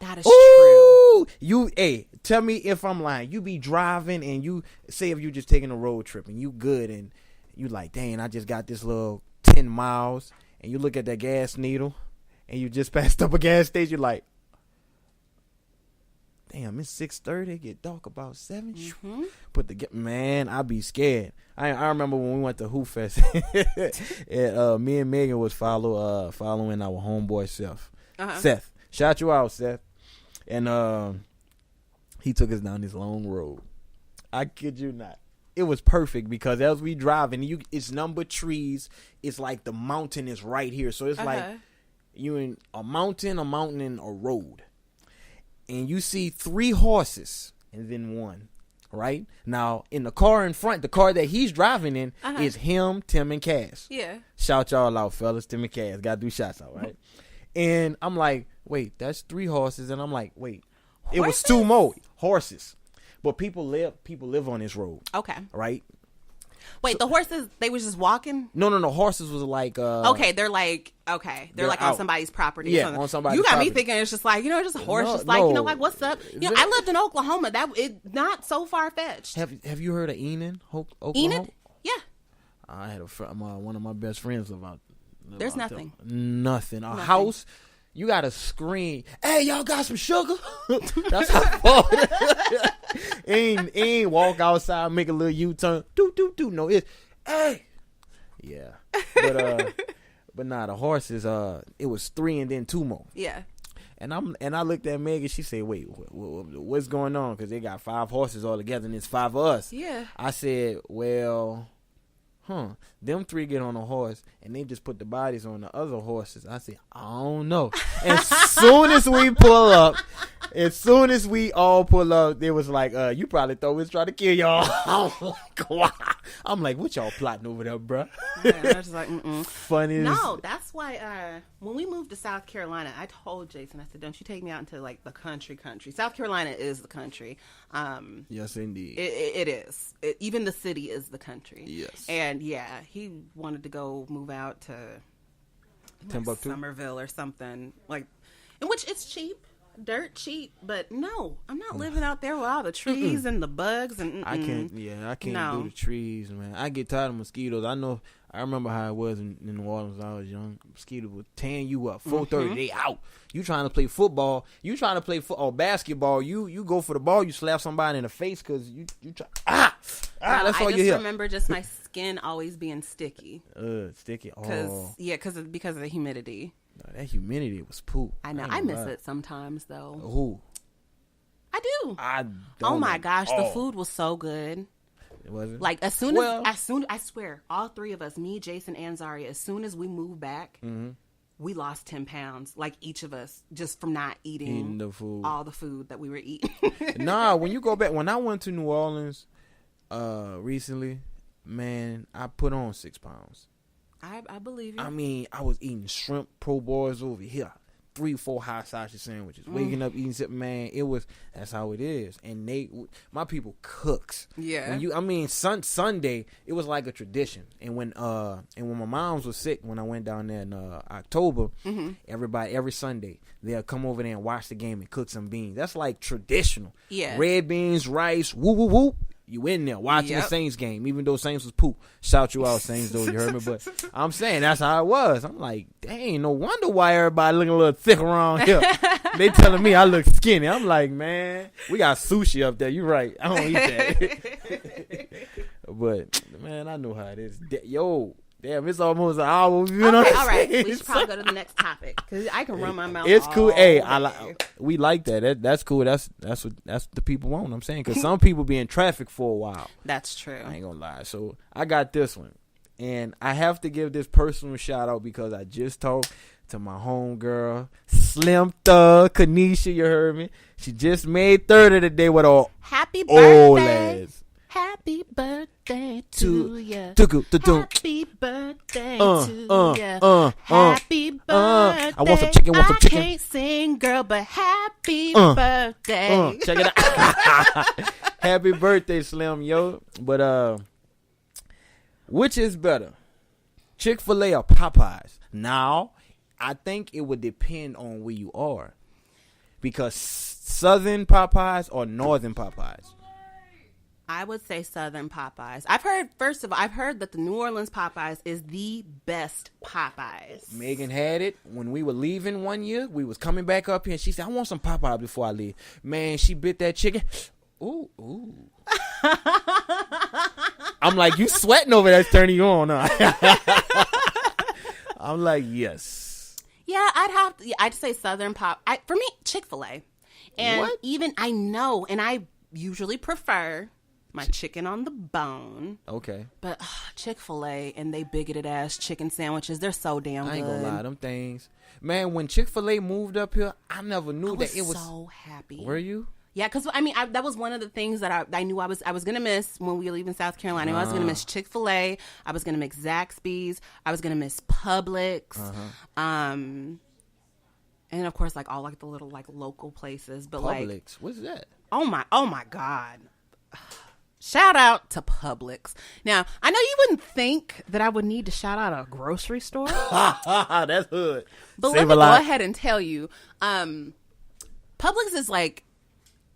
B: That is true.
C: Hey, tell me if I'm lying. You be driving and you say if you just taking a road trip and you good and you like, dang, I just got this little 10 miles, and you look at that gas needle and you just passed up a gas station, you're like, damn, it's 6:30. It get dark about 7. Man, I be scared. I remember when we went to Who Fest, and me and Megan was following our homeboy Seth. Seth, shout you out, Seth. And he took us down this long road. I kid you not. It was perfect because as we driving, it's number trees. It's like the mountain is right here, so it's like you in a mountain, and a road. And you see 3 horses and then one, right? Now, in the car in front, the car that he's driving in is him, Tim, and Cass.
B: Yeah.
C: Shout y'all out, fellas. Tim and Cass. Got to do shots out, right? And I'm like, wait, that's 3 horses. And I'm like, wait,
B: horses?
C: It was 2 more horses. But people live on this road.
B: Okay.
C: Right?
B: Wait, the horses, they was just walking?
C: No. Horses was like...
B: they're like on
C: out.
B: somebody's property.
C: Yeah, on somebody's
B: You got
C: property.
B: me thinking it's just like, just a horse,
C: No,
B: just like,
C: no.
B: like, what's up? I lived in Oklahoma. Not so far-fetched.
C: Have you heard of Enid, Oklahoma?
B: Enid? Yeah.
C: I had one of my best friends live out
B: There's
C: there.
B: nothing.
C: Nothing. A house... You gotta scream, hey, y'all got some sugar? That's how far. ain't walk outside, make a little U-turn. Do. No, it's, hey. Yeah. But nah, the horses, it was 3 and then 2 more.
B: Yeah.
C: And I looked at Meg and she said, wait, what's going on? Because they got 5 horses all together and it's 5 of us.
B: Yeah.
C: I said, well... them 3 get on a horse and they just put the bodies on the other horses. I said, I don't know. As soon as we all pull up, they was like, you probably thought we was trying to kill y'all. I'm like, what y'all plotting over there, bro?
B: Yeah, I was just like,
C: Funny.
B: No, that's why when we moved to South Carolina, I told Jason, I said, don't you take me out into like the country. South Carolina is the country.
C: Yes, indeed.
B: It is. Even the city is the country.
C: Yes.
B: And yeah, he wanted to go move out to
C: Timbuktu?
B: Somerville or something like, in which it's cheap. Dirt cheap, but no, I'm not living out there with all the trees and the bugs and
C: I can't do the trees, man. I get tired of mosquitoes. I remember how it was in New Orleans when I was young. Mosquitoes would tan you up. 4:30, they out. You trying to play football? You trying to play basketball? You go for the ball. You slap somebody in the face because you try. That's all you hear.
B: I just remember just my skin always being sticky.
C: Sticky.
B: Because of the humidity.
C: No, that humidity was poop.
B: I know. I miss it sometimes though.
C: Who?
B: I do.
C: I don't.
B: Oh my gosh, the food was so good.
C: Was it?
B: Like as soon I swear, all 3 of us, me, Jason, and Zaria, as soon as we moved back, we lost 10 pounds, like each of us, just from not eating
C: the food,
B: all the food that we were eating.
C: Nah, when you go back, when I went to New Orleans recently, man, I put on 6 pounds.
B: I believe you.
C: I mean, I was eating shrimp po' boys over here, 3-4 hot sausage sandwiches, waking up eating something, man. That's how it is. And my people cooks.
B: Yeah.
C: Sunday, it was like a tradition. And when my mom was sick, when I went down there in October, everybody every Sunday they'll come over there and watch the game and cook some beans. That's like traditional.
B: Yeah.
C: Red beans, rice, woo woo woo. You in there watching the Saints game, even though Saints was poop. Shout you out, Saints, though, you heard me. But I'm saying that's how it was. I'm like, dang, no wonder why everybody looking a little thick around here. They telling me I look skinny. I'm like, man, we got sushi up there. You right. I don't eat that. But, man, I know how it is. Yo, damn, it's almost an hour. You know what I'm
B: all right.
C: saying?
B: We should probably go to the next topic because I can run my mouth.
C: It's cool. Hey,
B: day.
C: We like that. That's cool. That's what the people want. I'm saying, because some people be in traffic for a while.
B: That's true.
C: I ain't gonna lie. So I got this one, and I have to give this personal shout out because I just talked to my homegirl, Slim Thug Kanisha. You heard me. She just made 30 today with her
B: happy birthday.
C: old ass.
B: Happy birthday to you.
C: Happy
B: birthday to you. Happy birthday.
C: I want some chicken.
B: I can't sing, girl, but happy birthday.
C: Check it out. Happy birthday, Slim, yo. But which is better, Chick-fil-A or Popeyes? Now, I think it would depend on where you are, because Southern Popeyes or Northern Popeyes.
B: I would say Southern Popeyes. I've heard that the New Orleans Popeyes is the best Popeyes.
C: Megan had it when we were leaving one year. We was coming back up here, and she said, I want some Popeyes before I leave. Man, she bit that chicken. Ooh. I'm like, you sweating over there, turning you on, huh? I'm like, yes.
B: Yeah, I'd say Southern for me, Chick-fil-A. And
C: what?
B: even I know, and I usually prefer my chicken on the bone.
C: Okay.
B: But Chick-fil-A and they bigoted ass chicken sandwiches, they're so damn good.
C: I ain't gonna lie, them things. Man, when Chick-fil-A moved up here, I never knew that it was
B: so happy.
C: Were you?
B: Yeah, because that was one of the things that I knew I was gonna miss when we were leaving South Carolina. I was gonna miss Chick-fil-A. I was gonna miss Zaxby's. I was gonna miss Publix. And of course, like all like the little like local places. But
C: Publix, what's that?
B: Oh my God. Shout out to Publix. Now, I know you wouldn't think that I would need to shout out a grocery store.
C: That's hood.
B: But let me go ahead and tell you, Publix is like,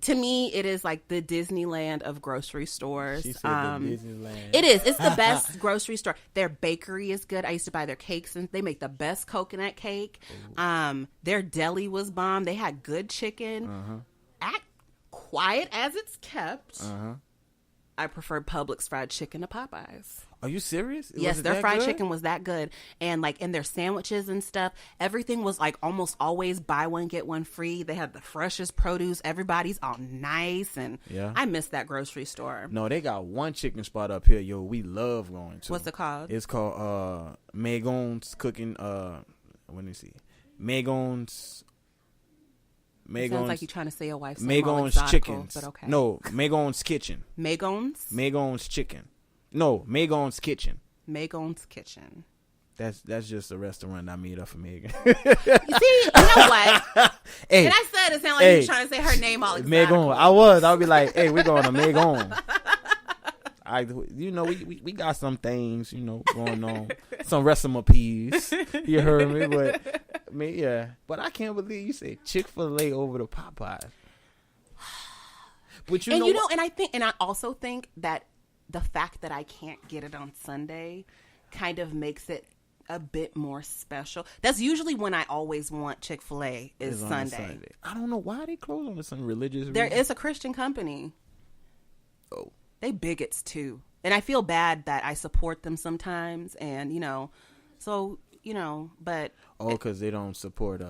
B: to me, it is like the Disneyland of grocery stores.
C: She said the Disneyland.
B: It is. It's the best grocery store. Their bakery is good. I used to buy their cakes, and they make the best coconut cake. Their deli was bomb. They had good chicken. Act quiet as it's kept. I prefer Publix fried chicken to Popeyes.
C: Are you serious?
B: Yes, their fried chicken was that good. And like in their sandwiches and stuff, everything was like almost always buy one, get one free. They had the freshest produce. Everybody's all nice. And I miss that grocery store.
C: No, they got one chicken spot up here, yo, we love going to.
B: What's it called?
C: It's called Megon's Cooking. Let me see. Megon's.
B: Sounds like you're trying to say your wife's
C: Megon's Chickens.
B: But okay.
C: No, Megon's Kitchen.
B: Megon's
C: Chicken. No, Megon's Kitchen.
B: Megon's Kitchen.
C: That's just a restaurant I made up for Megan.
B: You see, you know what?
C: Hey,
B: and I said it sounded like you were trying to say her name all exotic.
C: Megon. I'll be like, hey, we're going to Megon. We got some things, going on. Some recipes. You heard me, but But I can't believe you said Chick-fil-A over the Popeyes. But
B: and I also think that the fact that I can't get it on Sunday kind of makes it a bit more special. That's usually when I always want Chick-fil-A is Sunday.
C: I don't know why they close on some religious reason.
B: There is a Christian company.
C: Oh.
B: They bigots too. And I feel bad that I support them sometimes and, but
C: because they don't support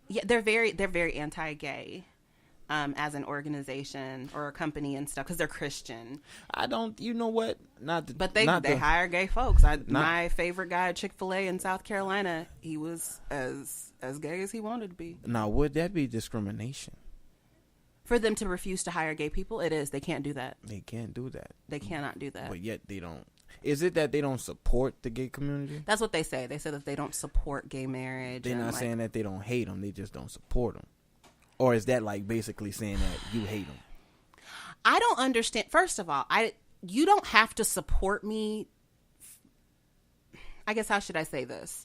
B: yeah, they're very anti-gay. as an organization or a company and stuff because they're Christian.
C: I don't. You know what?
B: But they hire gay folks. My favorite guy at Chick-fil-A in South Carolina, he was as gay as he wanted to be.
C: Now, would that be discrimination?
B: For them to refuse to hire gay people, it is. They can't do that.
C: They can't do that.
B: They cannot do that.
C: But yet they don't. Is it that they don't support the gay community?
B: That's what they say. They say that they don't support gay marriage.
C: They're not saying that they don't hate them. They just don't support them. Or is that like basically saying that you hate them?
B: I don't understand. First of all, you don't have to support me. I guess, how should I say this?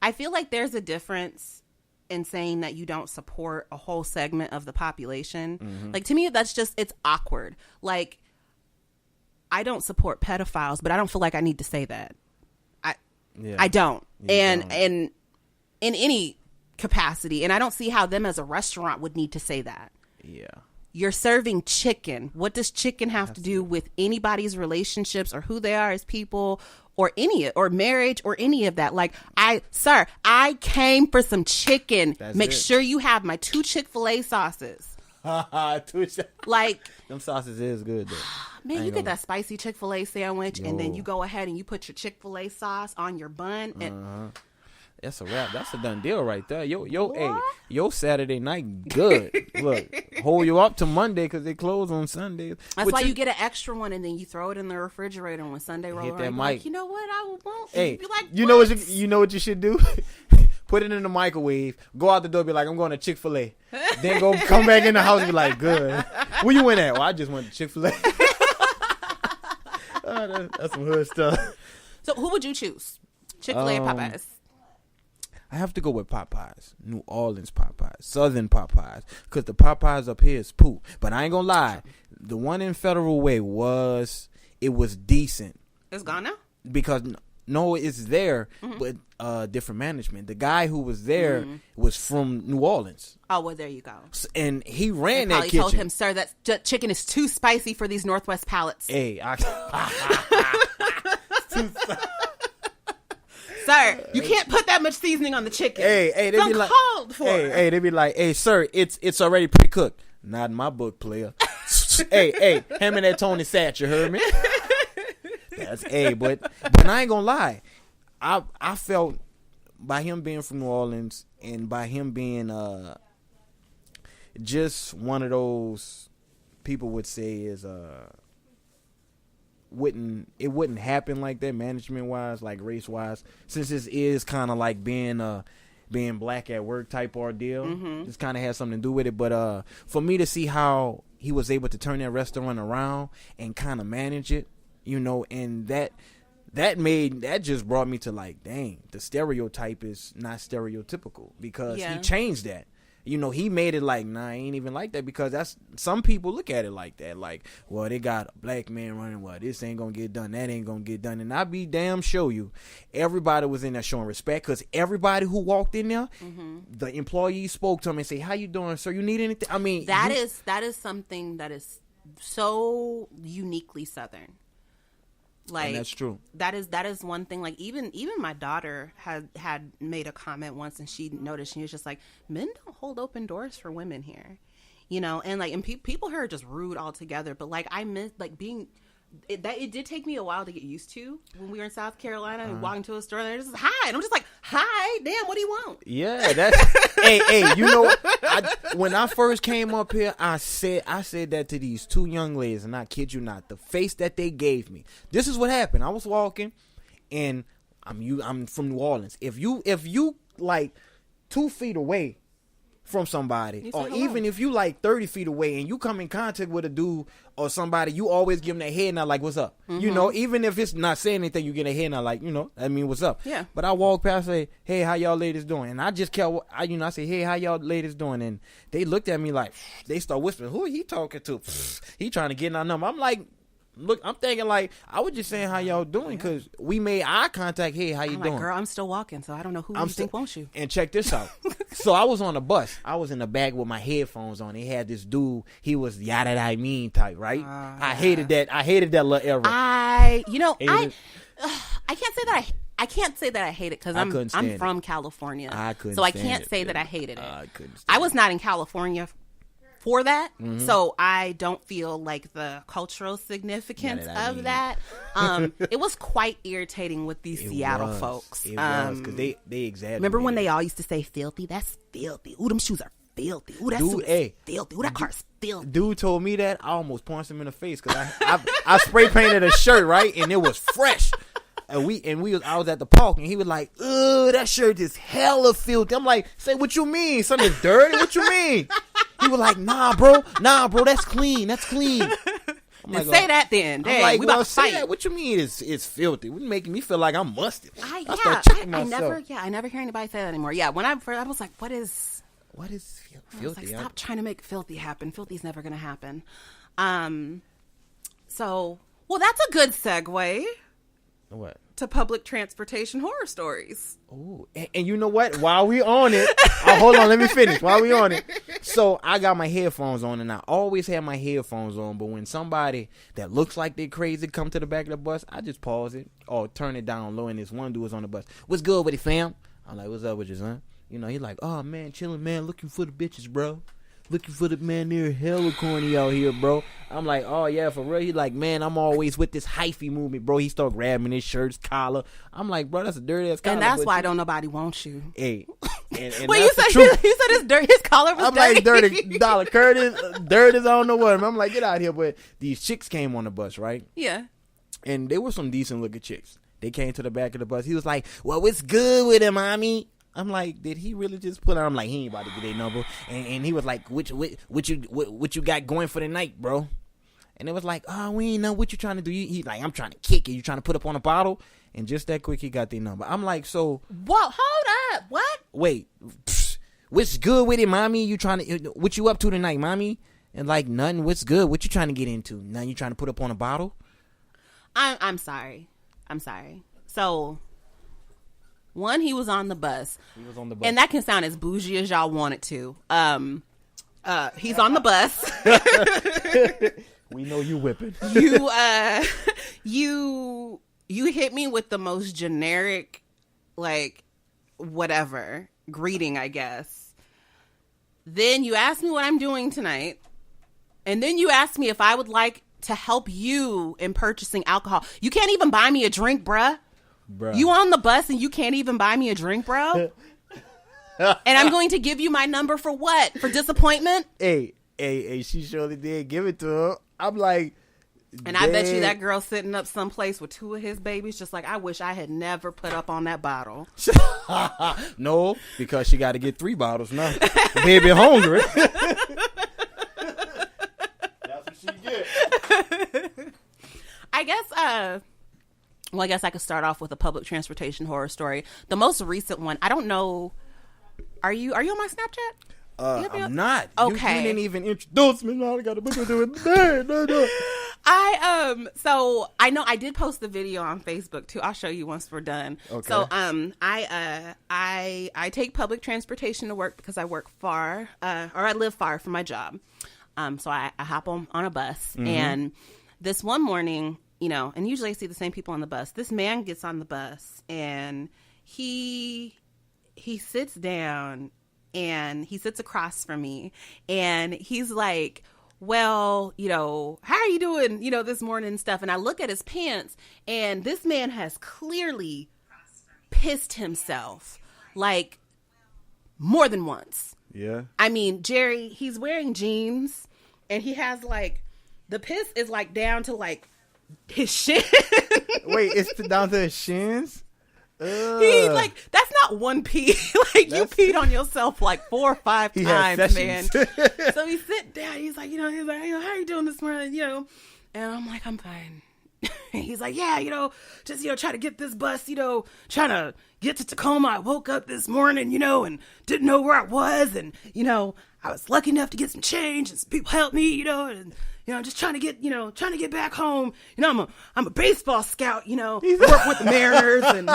B: I feel like there's a difference in saying that you don't support a whole segment of the population. Mm-hmm. Like, to me, it's awkward. Like, I don't support pedophiles, but I don't feel like I need to say that. I don't. And in any capacity, and I don't see how them as a restaurant would need to say that.
C: Yeah.
B: You're serving chicken. What does chicken have to do with anybody's relationships or who they are as people or marriage or any of that? Like, sir, I came for some chicken. Make sure you have my 2 Chick-fil-A sauces. Like,
C: them sauces is good though.
B: Man, you get that spicy Chick-fil-A sandwich, and then you go ahead and you put your Chick-fil-A sauce on your bun. And
C: that's a wrap. That's a done deal right there. Yo, Saturday night good. Look, hold you up to Monday because they close on Sundays.
B: That's why you get an extra one, and then you throw it in the refrigerator. And when Sunday rolls around, you're like, you know what? I won't.
C: Hey,
B: be like,
C: you know what you should do? Put it in the microwave. Go out the door. Be like, I'm going to Chick-fil-A. Then come back in the house and be like, good. Where you went at? Well, I just went to Chick-fil-A. That's some hood stuff.
B: So who would you choose? Chick-fil-A or Popeyes?
C: I have to go with Popeyes. New Orleans Popeyes. Southern Popeyes. Because the Popeyes up here is poop. But I ain't going to lie. The one in Federal Way was decent.
B: It's gone now?
C: Because, no, it's there, but different management. The guy who was there was from New Orleans.
B: Oh, well, there you go.
C: And he ran that kitchen.
B: He told him, sir, that chicken is too spicy for these Northwest palates.
C: Hey,
B: sir, you can't put that much seasoning on the chicken.
C: Hey, they be like, hey, they be like, hey, sir, it's already pre-cooked. Not in my book, player. hey, hand me that Tony Satch, you heard me? That's but I ain't gonna lie. I felt by him being from New Orleans and by him being just one of those people would say is wouldn't happen like that management wise, like race wise, since this is kind of like being black at work type ordeal. This kind of has something to do with it. But for me to see how he was able to turn that restaurant around and kind of manage it, and that just brought me to like, dang, the stereotype is not stereotypical because he changed that. He made it like, nah, I ain't even like that, because that's, some people look at it like that. Like, well, they got a black man running, well, this ain't gonna get done, that ain't gonna get done. And I be damn show you, everybody was in there showing respect, because everybody who walked in there, the employees spoke to him and say, how you doing, sir? You need anything? I mean,
B: that is something that is so uniquely Southern. Like,
C: and that's true.
B: That is one thing. Like, even my daughter had made a comment once, and she noticed, she was just like, men don't hold open doors for women here, and like, and people here are just rude altogether. But like, I miss like being. It did take me a while to get used to when we were in South Carolina and walking to a store and they're just hi, and I'm just like, hi, damn, what do you want?
C: Yeah, that's hey, when I first came up here, I said that to these 2 young ladies, and I kid you not, the face that they gave me. This is what happened. I was walking, and I'm from New Orleans. If you like 2 feet away from somebody, or even if you like 30 feet away and you come in contact with a dude or somebody, you always give them that head nod like, what's up? Even if it's not saying anything, you get a head nod like, I mean, what's up?
B: Yeah.
C: But I walk past and say, hey, how y'all ladies doing? And I just kept, I say, hey, how y'all ladies doing? And they looked at me like, they start whispering, who are he talking to? He trying to get in our number. I'm like, look, I'm thinking like, I was just saying how y'all doing, because we made eye contact. Hey, how you doing?
B: Like, girl, I'm still walking, so I don't know who you think wants you.
C: And check this out. So I was on a bus. I was in the back with my headphones on. They had this dude. He was yada I mean type, right? I hated that. I hated that little era.
B: I can't say that I hate it, because I'm from California.
C: I couldn't.
B: So I can't say that I hated it.
C: I couldn't.
B: I was not in California for that. So I don't feel like the cultural significance of that. It was quite irritating with these Seattle folks.
C: It was, because they exaggerated.
B: Remember when they all used to say filthy? That's filthy. Ooh, them shoes are filthy. Ooh, that suit is filthy. Ooh, that car's filthy.
C: Dude told me that. I almost punched him in the face because I spray painted a shirt, right? And it was fresh. And I was at the park, and he was like, "Ugh, that shirt is hella filthy." I'm like, "Say what you mean? Something's dirty? What you mean?" He was like, Nah, bro, that's clean. I'm like,
B: say that then. Dang,
C: like,
B: we about to fight.
C: That. What you mean? It's filthy. It's making me feel like I'm musty.
B: I never hear anybody say that anymore. Yeah, when I was like, "What is
C: filthy?"
B: I was like, "Stop trying to make filthy happen. Filthy's never gonna happen." So, well, that's a good segue.
C: What?
B: To public transportation horror stories.
C: Oh, and you know what? While we on it, hold on, let me finish. While we on it, so I got my headphones on, and I always have my headphones on. But when somebody that looks like they're crazy come to the back of the bus, I just pause it or turn it down low. And this one dude was on the bus. "What's good with it, fam?" I'm like, "What's up with you, son?" You know, he's like, "Oh man, chilling, man. Looking for the bitches, bro. Looking for the man. They're hella corny out here, bro." I'm like, "Oh yeah, for real." He's like, "Man, I'm always with this hyphy movement, bro." He started grabbing his shirt's collar. I'm like, "Bro, that's a dirty ass collar."
B: And that's why don't nobody want you.
C: Hey, and
B: well, you said his dirty. His collar was dirty.
C: I'm like, dirty Dollar Curtis, dirty as I don't know what. I'm like, get out of here. But these chicks came on the bus, right?
B: Yeah.
C: And they were some decent looking chicks. They came to the back of the bus. He was like, "Well, what's good with him, mommy?" I'm like, did he really just put on? I'm like, he ain't about to get their number. And he was like, what you got going for the night, bro? And it was like, "Oh, we ain't know what you trying to do." He's like, "I'm trying to kick it. You trying to put up on a bottle?" And just that quick, he got their number. I'm like, so.
B: Whoa, hold up. What?
C: Wait. What's good with it, mommy? You trying to, what you up to tonight, mommy? And like, nothing. What's good? What you trying to get into? Nothing. You trying to put up on a bottle?
B: I'm sorry. So. One, he was on the bus. And that can sound as bougie as y'all want it to. He's on the bus.
C: We know you whipping.
B: You hit me with the most generic, like, whatever, greeting, I guess. Then you asked me what I'm doing tonight. And then you asked me if I would like to help you in purchasing alcohol. You can't even buy me a drink, bruh. You on the bus and you can't even buy me a drink, bro? And I'm going to give you my number for what? For disappointment?
C: Hey, she surely did give it to her. I'm like,
B: and I bet you that girl sitting up someplace with two of his babies, just like, I wish I had never put up on that bottle.
C: No, because she got to get 3 bottles now. Baby hungry. That's what she get.
B: I guess, well, I guess I could start off with a public transportation horror story. The most recent one, I don't know. Are you on my Snapchat?
C: I'm not.
B: Okay.
C: You didn't even introduce me. No, I got to do it today. No.
B: So I know I did post the video on Facebook too. I'll show you once we're done.
C: Okay.
B: So, I take public transportation to work because I work far, or I live far from my job. So I hop on a bus, and this one morning, you know, and usually I see the same people on the bus. This man gets on the bus and he sits down and he sits across from me and he's like, "Well, you know, how are you doing, you know, this morning and stuff?" And I look at his pants and this man has clearly pissed himself like more than once.
C: Yeah.
B: I mean, Jerry, he's wearing jeans and he has like, the piss is like down to like his shin.
C: Wait, it's down to his shins?
B: He like, that's not one pee. Like, you peed on yourself like 4 or 5 times, man. So he sit down. He's like, how are you doing this morning? You know, and I'm like, I'm fine. He's like, yeah, just, try to get this bus, trying to get to Tacoma. I woke up this morning, and didn't know where I was. And, I was lucky enough to get some change and some people helped me, and, just trying to get back home. I'm a baseball scout, work with the Mariners. And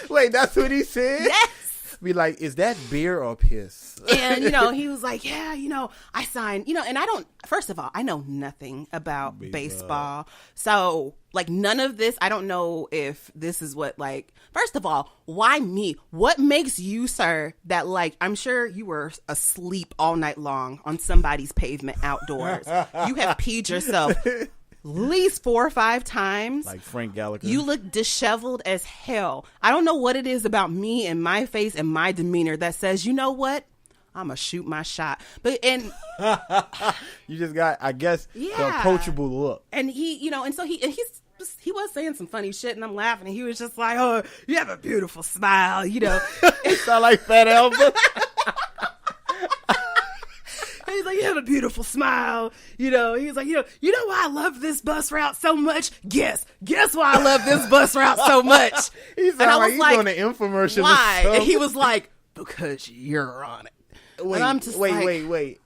C: wait, that's what he said?
B: Yes.
C: Be like, is that beer or piss?
B: And, he was like, yeah, I signed, and first of all, I know nothing about baseball. So, like, none of this, I don't know if this is what, like, first of all, why me? What makes you, sir, that, like, I'm sure you were asleep all night long on somebody's pavement outdoors. You have peed yourself at least 4 or 5 times.
C: Like Frank Gallagher.
B: You look disheveled as hell. I don't know what it is about me and my face and my demeanor that says, you know what? I'm going to shoot my shot. And
C: you just got, I guess, the approachable look.
B: And he was saying some funny shit, and I'm laughing, and he was just like, oh, you have a beautiful smile,
C: It sound like Fat Albert.
B: He's like, you have a beautiful smile. He's like, you know why I love this bus route so much? Guess why I love this bus route so much?
C: He sounded like he's on an infomercial.
B: Why? And he was like, because you're on it.
C: Wait,
B: and I'm just
C: wait.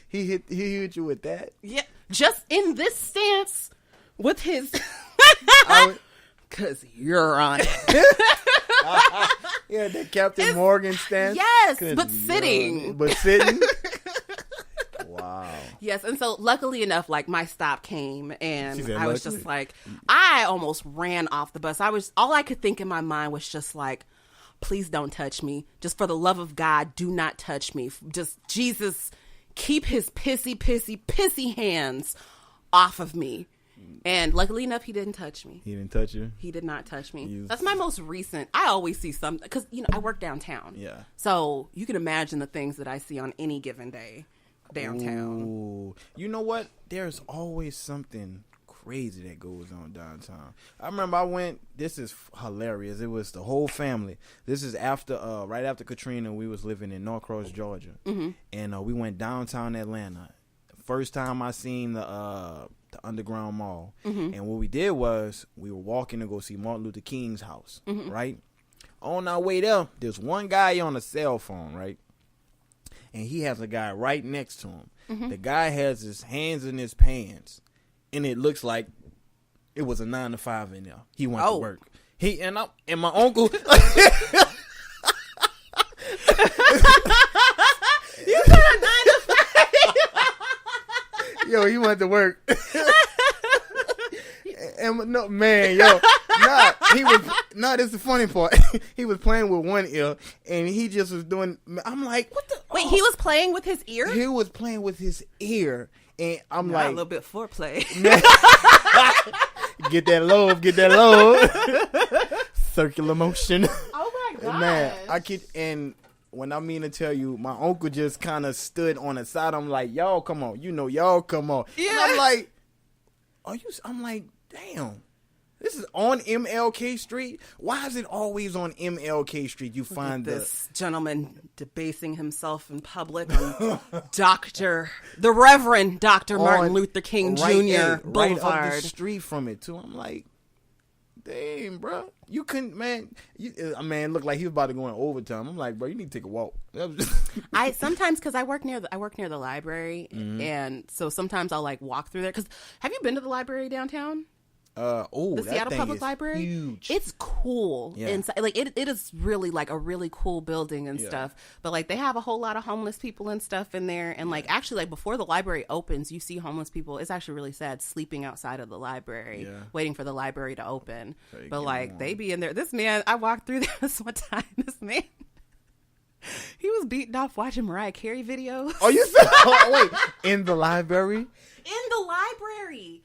C: He hit you with that?
B: Yeah, just in this stance with his, because you're on it.
C: Yeah, the Captain Morgan stance.
B: Yes, but sitting.
C: Wow.
B: Yes, and so luckily enough, like, my stop came, and I was just like, I almost ran off the bus. All I could think in my mind was just like, please don't touch me. Just for the love of God, do not touch me. Just, Jesus, keep his pissy hands off of me. And luckily enough, he didn't touch me.
C: He didn't touch you?
B: He did not touch me. That's my most recent. I always see something, because, I work downtown.
C: Yeah.
B: So you can imagine the things that I see on any given day downtown.
C: Ooh. You know what? There's always something crazy that goes on downtown. I remember this is hilarious. It was the whole family. This is right after Katrina. We was living in Norcross, Georgia. Mm-hmm. And we went downtown Atlanta. First time I seen the Underground Mall. Mm-hmm. And what we did was we were walking to go see Martin Luther King's house, mm-hmm. right? On our way there, there's one guy on a cell phone, right? And he has a guy right next to him. Mm-hmm. The guy has his hands in his pants, and it looks like it was a 9 to 5 in there. He went to work. And my uncle.
B: You said a 9 to 5.
C: Yo, he went to work. And no, man, this is the funny part. He was playing with one ear, and he just was doing. I'm like, what the?
B: Wait, he was playing with his ear?
C: He was playing with his ear, and I'm like,
B: a little bit foreplay.
C: Get that lobe. Circular motion.
B: Oh my god,
C: man! And when I mean to tell you, my uncle just kind of stood on the side. I'm like, y'all come on, y'all come on.
B: Yeah.
C: And I'm like, I'm like, damn. This is on MLK Street. Why is it always on MLK Street? You find
B: this gentleman debasing himself in public on the Reverend Dr. Martin Luther King Jr. Boulevard.
C: Right up the street from it, too. I'm like, damn, bro. You couldn't, man. Man, looked like he was about to go in overtime. I'm like, bro, you need to take a walk.
B: I sometimes, because I work near the library, mm-hmm. and so sometimes I'll like walk through there. Because have you been to the library downtown?
C: The
B: Seattle Public Library.
C: Huge.
B: It's cool.
C: Yeah.
B: Inside, like it is really like a really cool building and stuff. But like they have a whole lot of homeless people and stuff in there. And like actually, like before the library opens, you see homeless people. It's actually really sad sleeping outside of the library, waiting for the library to open. But like they be in there. This man, I walked through this one time. This man. He was beaten off watching Mariah Carey videos.
C: Oh, you said? Oh, wait, in the library?
B: In the library.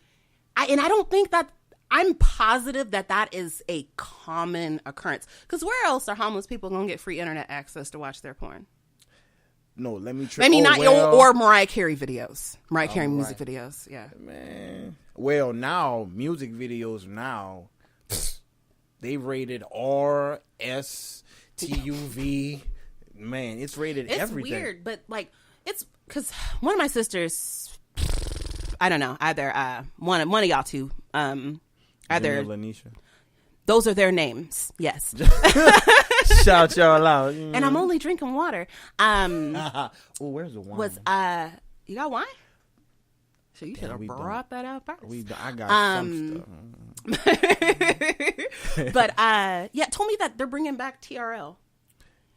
B: I don't think that. I'm positive that is a common occurrence. Because where else are homeless people going to get free internet access to watch their porn?
C: No, let me try.
B: I mean, or Mariah Carey videos. Mariah Carey music videos, yeah.
C: Man. Well, now, music videos now, they rated R, S, TUV. Man, it's rated everything. It's weird,
B: but like, it's because one of my sisters, I don't know, either one of y'all two, either
C: Lanisha.
B: Those are their names. Yes.
C: Shout y'all out.
B: And I'm only drinking water.
C: Oh, where's the wine?
B: You got wine? So you should have brought that out first.
C: I got some stuff.
B: But yeah, told me that they're bringing back TRL.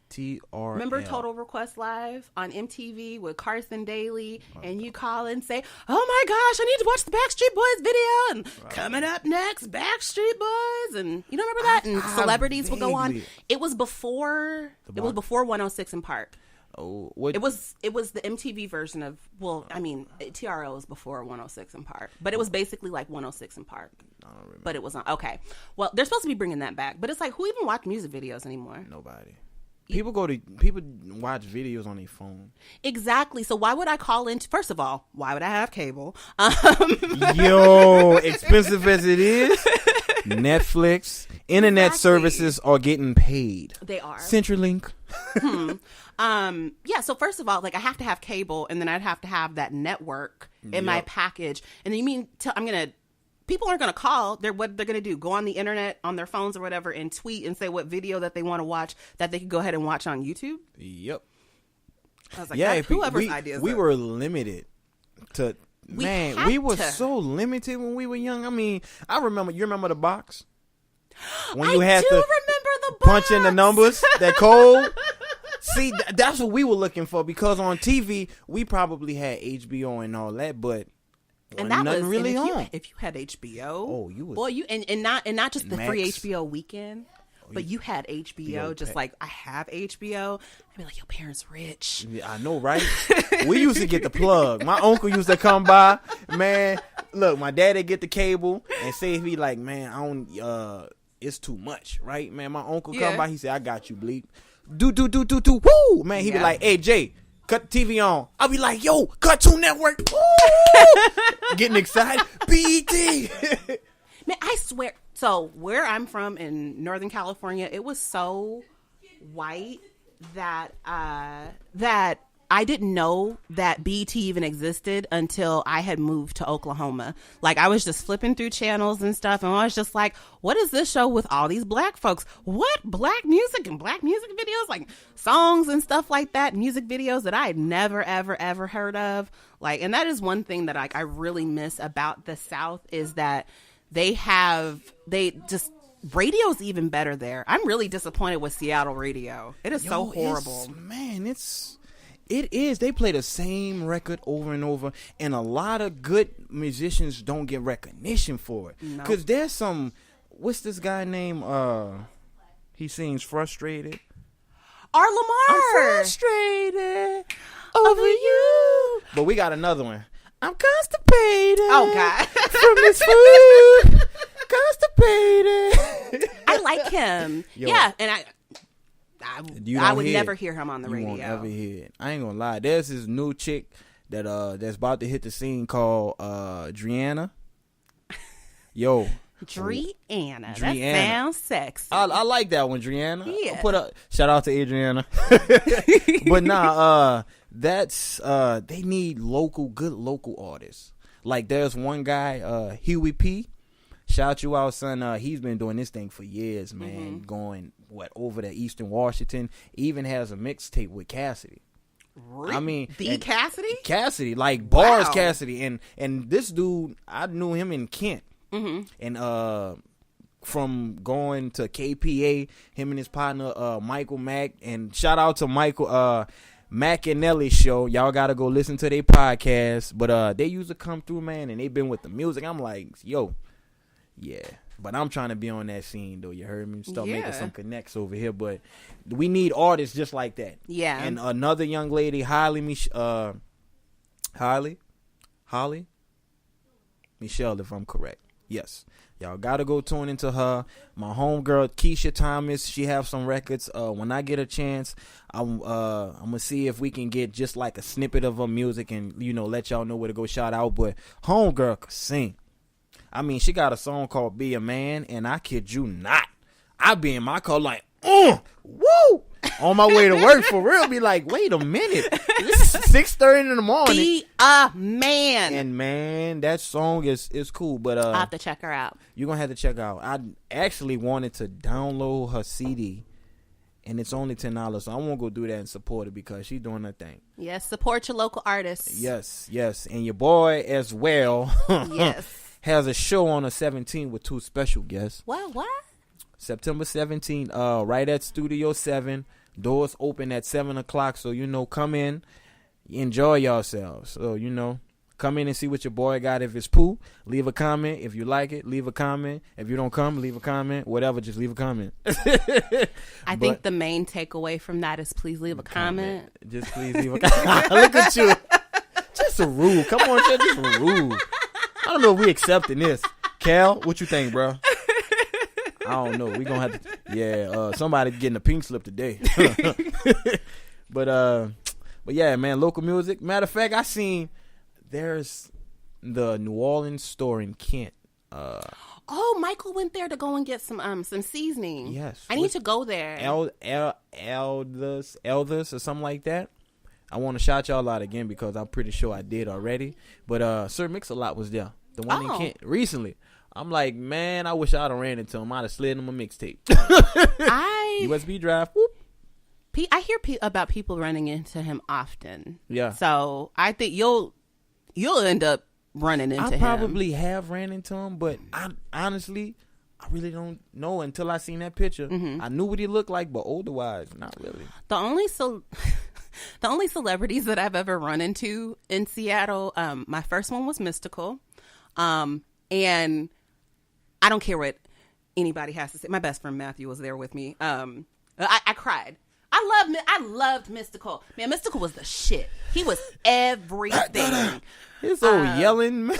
C: TRL.
B: Remember Total Request Live on MTV with Carson Daly, and you call and say, "Oh my gosh, I need to watch the Backstreet Boys video," and coming up next, Backstreet Boys, and you don't remember that? And celebrities would go on. It was before. It was before 106 in Park.
C: Oh, what?
B: It was the MTV version of. Well, I mean, TRL was before 106 in Park, but it was basically like 106 in Park.
C: I don't remember.
B: But it was on. Okay, well, they're supposed to be bringing that back, but it's like, who even watch music videos anymore?
C: Nobody. People watch videos on their phone.
B: Exactly. So why would I call in? First of all, why would I have cable?
C: Yo, expensive as it is, Netflix, internet services are getting paid.
B: They are.
C: CenturyLink.
B: Yeah. So first of all, like I have to have cable, and then I'd have to have that network in my package. And then you mean people aren't going to call. What they're going to do, go on the internet on their phones or whatever and tweet and say what video that they want to watch that they can go ahead and watch on YouTube.
C: Yep.
B: I was like, whoever's ideas.
C: We were limited to, we were so limited when we were young. I mean, you remember the box? When you had to
B: remember the box.
C: Punch in the numbers, that code. See, that's what we were looking for, because on TV, we probably had HBO and all that, but
B: and that
C: nothing
B: was
C: really on.
B: If you had HBO,
C: you was,
B: boy, and not just the
C: Max.
B: free HBO weekend, but you had HBO. Just like I have HBO. I'd be like, your parents rich.
C: Yeah, I know, right? We used to get the plug. My uncle used to come by. Man, look, my dad'd get the cable and say if he like, man, I don't. It's too much, right? Man, my uncle come by. He said, I got you, bleep. Do. Woo, man. He be like, hey, Jay. Cut the TV on. I'll be like, yo, Cartoon Network. Getting excited. BET.
B: Man, I swear. So where I'm from in Northern California, it was so white that I didn't know that BET even existed until I had moved to Oklahoma. Like I was just flipping through channels and stuff, and I was just like, what is this show with all these black folks? What? Black music and black music videos, like songs and stuff like that, music videos that I had never, ever, ever heard of. Like, and that is one thing that I really miss about the South, is that radio's even better there. I'm really disappointed with Seattle radio. It is so horrible.
C: It is. They play the same record over and over, and a lot of good musicians don't get recognition for it. Because there's some, what's this guy named? He sings Frustrated.
B: R. Lamar.
C: I'm frustrated over you. But we got another one. I'm constipated.
B: Oh, God.
C: From this food. Constipated.
B: I like him.
C: Yo.
B: Yeah, and I would never hear him on the radio.
C: You won't ever hear it. I ain't gonna lie. There's this new chick that's about to hit the scene called Drianna. Yo.
B: Drianna. That sounds sexy.
C: I like that one, Drianna.
B: Yeah.
C: Shout out to Adriana. But that's they need good local artists. Like there's one guy, Huey P. Shout you out, son. He's been doing this thing for years, man. Going over to Eastern Washington. Even has a mixtape with Cassidy.
B: Really?
C: I mean,
B: Cassidy,
C: like bars Cassidy, and this dude, I knew him in Kent, and from going to KPA, him and his partner Michael Mack, and shout out to Michael Mack and Nelly show. Y'all gotta go listen to their podcast. But they used to come through, man, and they've been with the music. I'm like, yo. Yeah, but I'm trying to be on that scene, though. You heard me? Start making some connects over here. But we need artists just like that.
B: Yeah.
C: And another young lady, Holly Michelle, if I'm correct. Yes. Y'all got to go tune into her. My homegirl, Keisha Thomas, she have some records. When I get a chance, I'm going to see if we can get just like a snippet of her music and, let y'all know where to go shout out. But homegirl can sing. I mean, she got a song called Be a Man, and I kid you not. I be in my car like, woo! On my way to work, for real. Be like, wait a minute. This is 6:30 in the morning.
B: Be a man.
C: And, man, that song is cool. But
B: I'll have to check her out.
C: You're going to have to check her out. I actually wanted to download her CD, and it's only $10, so I won't go do that and support her because she's doing her thing.
B: Yes, support your local artists.
C: Yes. And your boy as well.
B: Yes.
C: Has a show on the 17th with 2 special guests.
B: What?
C: September 17th, right at Studio 7. Doors open at 7 o'clock. So, come in, enjoy yourselves. So, come in and see what your boy got. If it's poo, leave a comment. If you like it, leave a comment. If you don't come, leave a comment. Whatever, just leave a comment.
B: I think the main takeaway from that is please leave a comment.
C: Just please leave a comment. Look at you. Just a rule. Come on, just a rule. I don't know if we accepting this. Cal, what you think, bro? I don't know. We gonna have to. Yeah, somebody getting a pink slip today. But yeah, man, local music. Matter of fact, I seen there's the New Orleans store in Kent.
B: Oh, Michael went there to go and get some seasoning.
C: Yes,
B: I need to go there.
C: Elders or something like that. I want to shout y'all out again because I'm pretty sure I did already. But Sir Mix-a-Lot was there, the one in Kent recently. I'm like, man, I wish I'd have ran into him. I'd have slid him a mixtape. USB drive. Whoop.
B: I hear about people running into him often.
C: Yeah.
B: So I think you'll end up running into him.
C: I probably have ran into him, but I really don't know until I seen that picture. Mm-hmm. I knew what he looked like, but older-wise, not really.
B: The only celebrities that I've ever run into in Seattle, my first one was Mystical. And I don't care what anybody has to say. My best friend Matthew was there with me. I cried. I loved Mystical. Man, Mystical was the shit. He was everything.
C: His old yelling.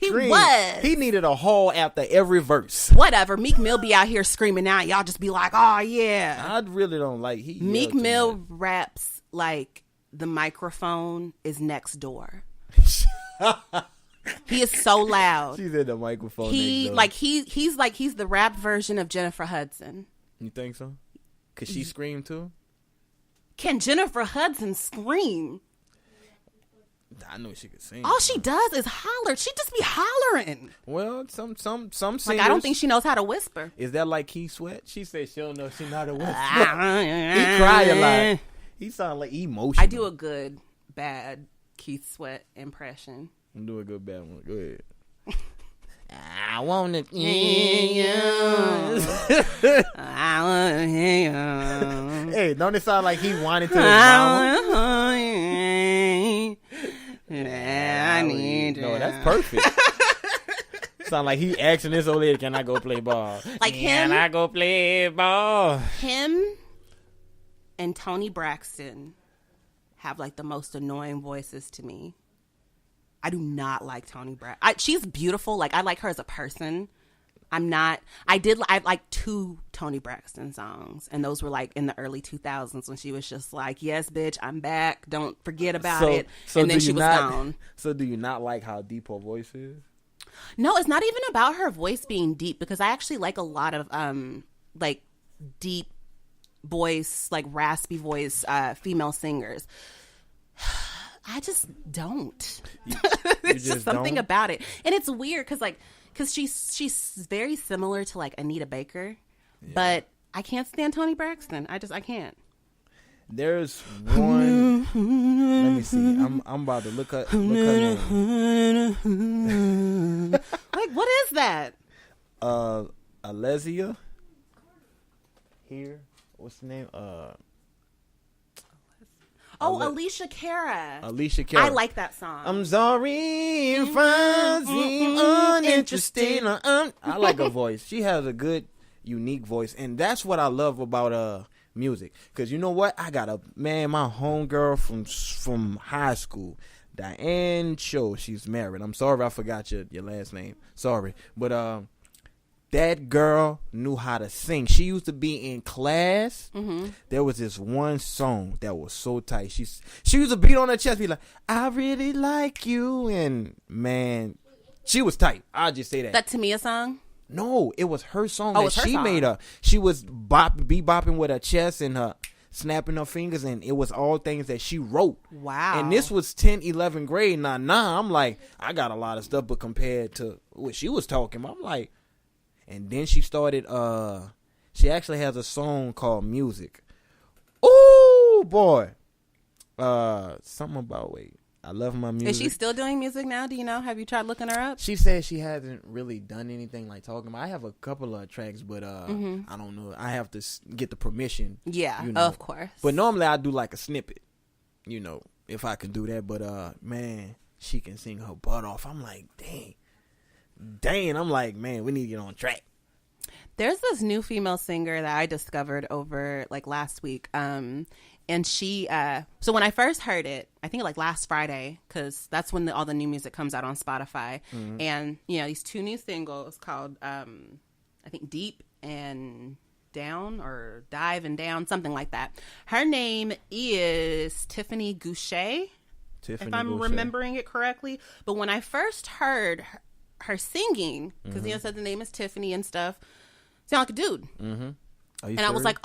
B: He was.
C: He needed a haul after every verse.
B: Whatever. Meek Mill be out here screaming out. Y'all just be like, oh, yeah.
C: I really don't like.
B: Meek Mill raps like the microphone is next door. He is so loud.
C: She's in the microphone.
B: He's the rap version of Jennifer Hudson.
C: You think so? Could she scream too?
B: Can Jennifer Hudson scream?
C: I know she could sing.
B: All she does is holler. She just be hollering.
C: Well, some singers.
B: Like, I don't think she knows how to whisper.
C: Is that like Keith Sweat? She said she don't know she know how to whisper. He cry a lot. He sound like emotional.
B: I do a good bad Keith Sweat impression.
C: I'm doing a good bad one. Go ahead. I want to hear you.
B: I want to hear you.
C: Hey, don't it sound like he wanted to his mama?
B: I need you.
C: No, that's perfect. Sound like he asking this old lady, can I go play ball?
B: Like him?
C: Can I go play ball?
B: Him and Toni Braxton have like the most annoying voices to me. I do not like Toni Braxton. She's beautiful. Like, I like her as a person. I like 2 Toni Braxton songs, and those were like in the early 2000s when she was just like, yes, bitch, I'm back. Don't forget about it. And then she was gone.
C: So do you not like how deep her voice is?
B: No, it's not even about her voice being deep, because I actually like a lot of like deep voice, like raspy voice female singers. I just don't. It's just something about it. And it's weird because she's very similar to like Anita Baker, but I can't stand Toni Braxton. I can't.
C: There's one. Let me see. I'm about to look her name.
B: Like, what is that?
C: Alesia. Here. What's the name?
B: Alicia Cara.
C: Alicia Cara.
B: I like that song.
C: I'm sorry if I seem uninterested. I like her voice. She has a good, unique voice. And that's what I love about music. Because you know what? I got my homegirl from high school, Diane Cho. She's married. I'm sorry I forgot your last name. Sorry. But that girl knew how to sing. She used to be in class. Mm-hmm. There was this one song that was so tight. She used to beat on her chest, be like, I really like you. And man, she was tight. I'll just say that.
B: That Tamia song?
C: No, it was her song that she made up. She was bebopping with her chest and her snapping her fingers, and it was all things that she wrote.
B: Wow.
C: And this was 10th, 11th grade. Now I'm like, I got a lot of stuff, but compared to what she was talking about, I'm like, and then she started, she actually has a song called Music. Oh, boy. Something about, wait. I love my music.
B: Is she still doing music now? Do you know? Have you tried looking her up?
C: She says she hasn't really done anything like talking about. I have a couple of tracks, but I don't know. I have to get the permission.
B: Yeah,
C: you know.
B: of course.
C: But normally I do like a snippet, you know, if I can do that. But man, she can sing her butt off. I'm like, dang. I'm like, man, we need to get on track.
B: There's this new female singer that I discovered over like last week. And she, so when I first heard it, I think like last Friday, because that's when all the new music comes out on Spotify. Mm-hmm. And, you know, these 2 new singles called, I think Deep and Down, or Dive and Down, something like that. Her name is Tiffany Goucher, if I'm remembering it correctly. But when I first heard her singing, because, you know, said the name is Tiffany and stuff, sound like a dude. Mm-hmm. And I was like,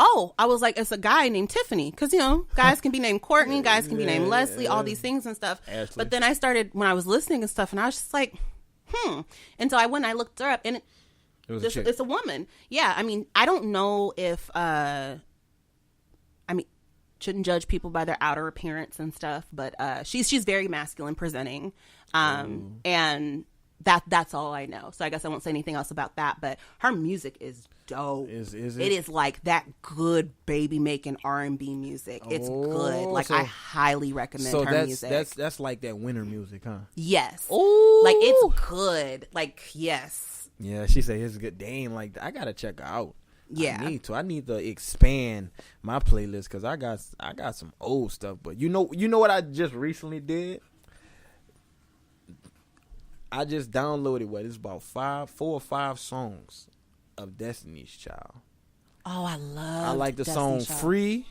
B: it's a guy named Tiffany. Because, you know, guys can be named Courtney, guys can be named Leslie, all these things and stuff. Ashley. But then I started, when I was listening and stuff, and I was just like, And so I went and I looked her up, and it's a woman. Yeah, I mean, I don't know if, shouldn't judge people by their outer appearance and stuff, but she's very masculine presenting. And that's all I know. So I guess I won't say anything else about that, but her music is dope. Is it? It is like that good baby making R&B music. It's good. Like, I highly recommend her music.
C: That's like that winter music, huh?
B: Yes. Oh, like, it's good. Like, yes.
C: Yeah, she said it's good. Dang, like, I gotta check her out.
B: Yeah,
C: I need to expand my playlist because I got some old stuff. But you know what I just recently did? I just downloaded it's about 4 or 5 songs of Destiny's Child.
B: Oh, I
C: like the
B: Destiny's
C: song
B: Child.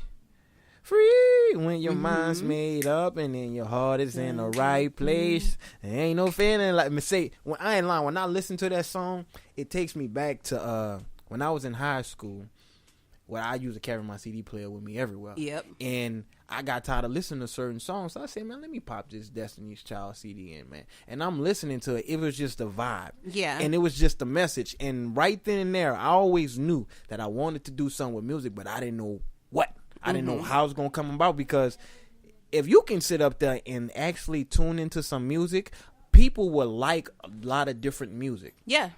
C: Free when your mind's made up and then your heart is in the right place. There ain't no feeling like me. Say, when I ain't lying, when I listen to that song, it takes me back to when I was in high school, where I used to carry my CD player with me everywhere.
B: Yep.
C: And I got tired of listening to certain songs. So I said, man, let me pop this Destiny's Child CD in, man. And I'm listening to it. It was just a vibe.
B: Yeah.
C: And it was just a message. And right then and there, I always knew that I wanted to do something with music, but I didn't know what. I didn't know how it was going to come about, because if you can sit up there and actually tune into some music, people will like a lot of different music.
B: Yeah.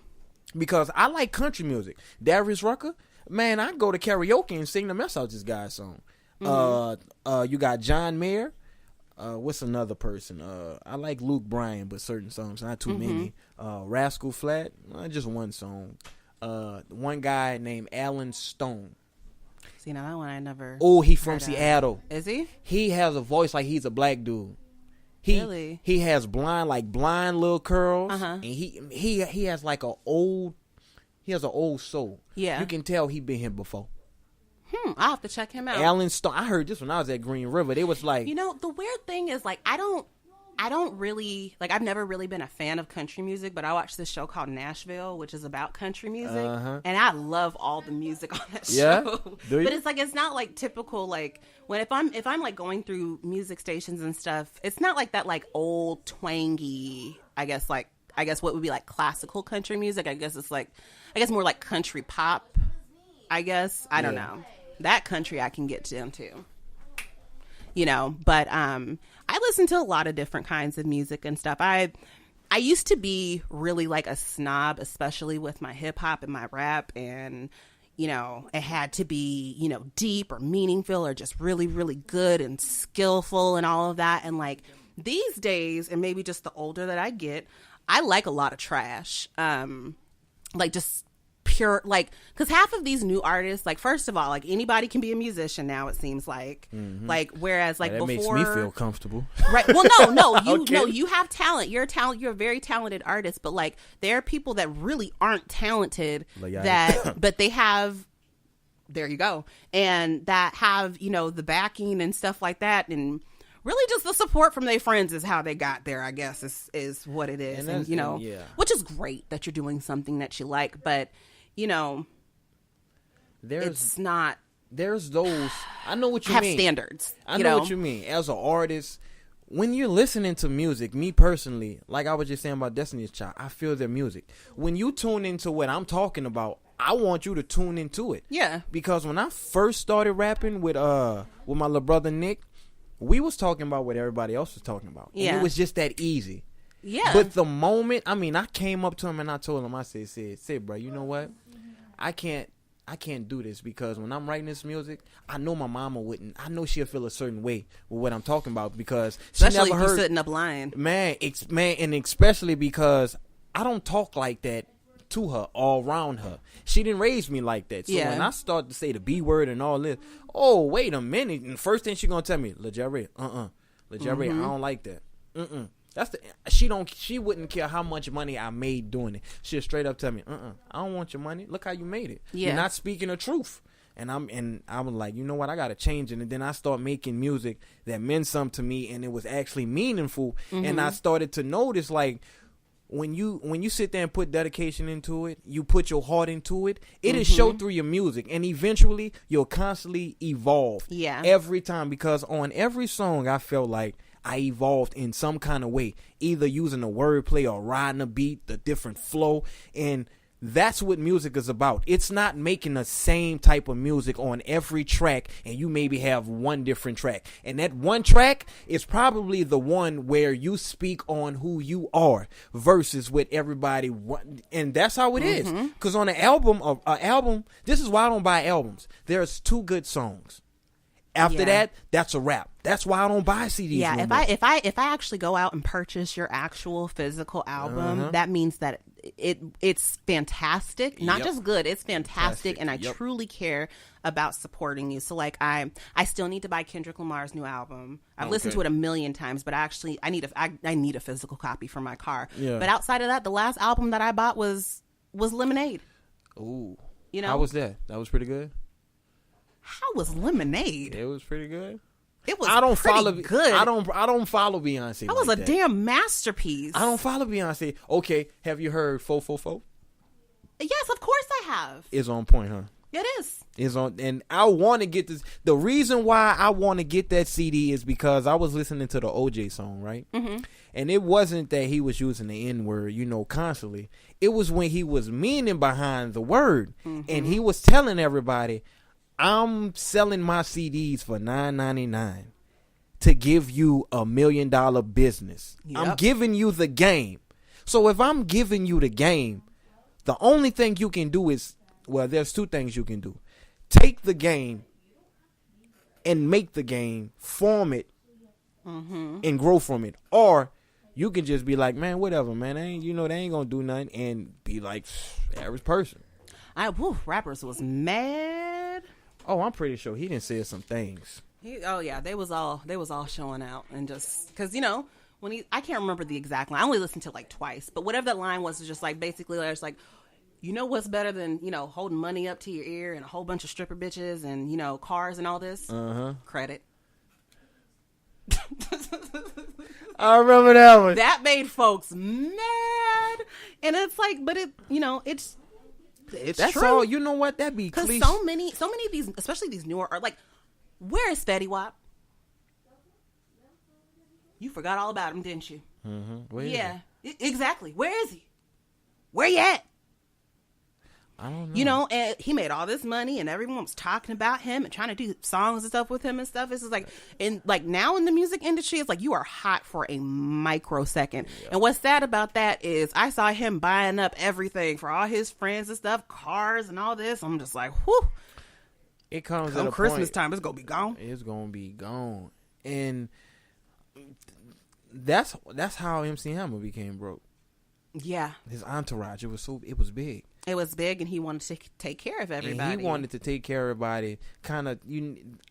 C: Because I like country music. Darius Rucker, man, I go to karaoke and sing the mess out this guy's song. You got John Mayer. What's another person? I like Luke Bryan, but certain songs, not too many. Rascal Flat, just one song. One guy named Alan Stone.
B: See, now that one I never.
C: Oh, he from Seattle.
B: Is he?
C: He has a voice like he's a black dude.
B: Really?
C: He has blind little curls, and he has like an old soul.
B: Yeah,
C: you can tell he been here before.
B: I'll have to check him out.
C: Alan Stone. I heard this when I was at Green River. They was like,
B: you know, the weird thing is, like, I don't really, like, I've never really been a fan of country music, but I watched this show called Nashville, which is about country music, and I love all the music on that show. But it's like, it's not like typical, like, if I'm like going through music stations and stuff, it's not like that, like, old twangy, I guess what would be like classical country music. I guess more like country pop, I guess. I don't know. That country I can get into. You know, but I listen to a lot of different kinds of music and stuff. I used to be really like a snob, especially with my hip hop and my rap, and you know, it had to be, you know, deep or meaningful or just really, really good and skillful and all of that. And like these days, and maybe just the older that I get, I like a lot of trash. Like just pure, like, because half of these new artists, like, first of all, like, anybody can be a musician now, it seems like. Like, whereas, like,
C: that
B: before,
C: makes me feel comfortable.
B: Right. Well, no, you have talent. You're a very talented artist, but like, there are people that really aren't talented but they have, there you go, and that have, you know, the backing and stuff like that, and really just the support from their friends is how they got there, I guess, is what it is. And you know, which is great that you're doing something that you like, but you know, it's not.
C: There's those. I know what you
B: have
C: mean.
B: Standards.
C: I know what you mean. As an artist, when you're listening to music, me personally, like I was just saying about Destiny's Child, I feel their music. When you tune into what I'm talking about, I want you to tune into it.
B: Yeah.
C: Because when I first started rapping with my little brother Nick, we was talking about what everybody else was talking about. And it was just that easy.
B: Yeah.
C: But the moment, I mean, I came up to him and I told him, I said, bro, you know what? I can't do this because when I'm writing this music, I know my mama wouldn't. I know she'll feel a certain way with what I'm talking about because she
B: especially
C: never
B: if
C: heard.
B: you sitting up lying.
C: Man, and especially because I don't talk like that to her, all around her. She didn't raise me like that. So when I start to say the B word and all this, oh, wait a minute. And the first thing she gonna tell me, LeJerry, LeJerry, I don't like that. That's she wouldn't care how much money I made doing it. She'll straight up tell me, I don't want your money. Look how you made it. You're not speaking the truth. And I was like, you know what, I gotta change it. And then I start making music that meant something to me and it was actually meaningful. And I started to notice, like, when you sit there and put dedication into it, you put your heart into it, it is show through your music. And eventually you'll constantly evolve. Yeah. Every time, because on every song I felt like I evolved in some kind of way, either using a wordplay or riding a beat, the different flow. And that's what music is about. It's not making the same type of music on every track and you maybe have one different track. And that one track is probably the one where you speak on who you are versus with everybody. And that's how it is. Because on an album, this is why I don't buy albums. There's 2 good songs. After that, that's a wrap. That's why I don't buy CDs.
B: Yeah, if I actually go out and purchase your actual physical album, that means that it's fantastic. Not just good, it's fantastic, and I truly care about supporting you. So like I still need to buy Kendrick Lamar's new album. I've listened to it a million times, but I need a physical copy for my car. Yeah. But outside of that, the last album that I bought was Lemonade.
C: Ooh.
B: You know?
C: How was that? That was pretty good.
B: How was Lemonade?
C: It was pretty good.
B: It was pretty good.
C: I don't follow Beyonce.
B: That was like a damn masterpiece.
C: I don't follow Beyonce. Okay, have you heard 444?
B: Yes, of course I have.
C: It's on point, huh?
B: It is.
C: It's on, and I want to get this. The reason why I want to get that CD is because I was listening to the OJ song, right? And it wasn't that he was using the N word, constantly. It was when he was meaning behind the word, and he was telling everybody, I'm selling my CDs for $9.99 to give you $1 million business. Yep. I'm giving you the game. So if I'm giving you the game, the only thing you can do is, well, there's 2 things you can do. Take the game and make the game, form it, and grow from it. Or you can just be like, man, whatever, man. They ain't going to do nothing, and be like, average person.
B: Rappers was mad.
C: Oh, I'm pretty sure he didn't say some things.
B: They was all showing out, and just because when I can't remember the exact line. I only listened to it like twice, but whatever that line was just like basically it's like, what's better than holding money up to your ear and a whole bunch of stripper bitches and cars and all this credit.
C: I remember that one.
B: That made folks mad, and it's like, but it's
C: that's
B: true.
C: all. You know what? That be cliche.
B: Because so many of these, especially these newer, are like, where is Fetty Wap? You forgot all about him, didn't you?
C: Where
B: exactly. Where is he? Where you at?
C: I don't know.
B: And he made all this money, and everyone was talking about him and trying to do songs and stuff with him and stuff. It's just like, and like now in the music industry, it's like you are hot for a microsecond. Yeah. And what's sad about that is I saw him buying up everything for all his friends and stuff, cars and all this. I'm just like, whew.
C: It comes at a
B: Christmas
C: point,
B: time, it's gonna be gone.
C: It's gonna be gone, and that's how MC Hammer became broke.
B: Yeah,
C: his entourage. It was big.
B: It was big, and he wanted to take care of everybody.
C: And he wanted to take care of everybody.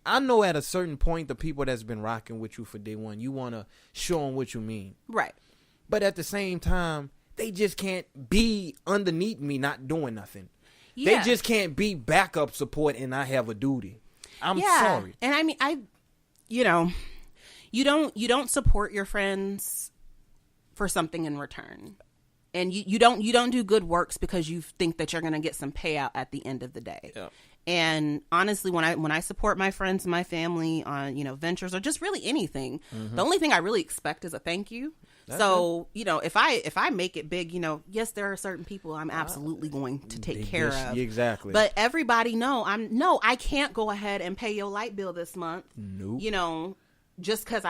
C: I know at a certain point, the people that's been rocking with you for day one, you want to show them what you mean. Right. But at the same time, they just can't be underneath me not doing nothing. Yeah. They just can't be backup support and I have a duty. I'm sorry.
B: And I mean, you don't support your friends for something in return. And you don't do good works because you think that you're going to get some payout at the end of the day. Yep. And honestly, when I support my friends and my family on, ventures or just really anything, the only thing I really expect is a thank you. That's if I make it big, yes, there are certain people I'm absolutely going to take care of.
C: Exactly.
B: But everybody I can't go ahead and pay your light bill this month.
C: Nope.
B: just because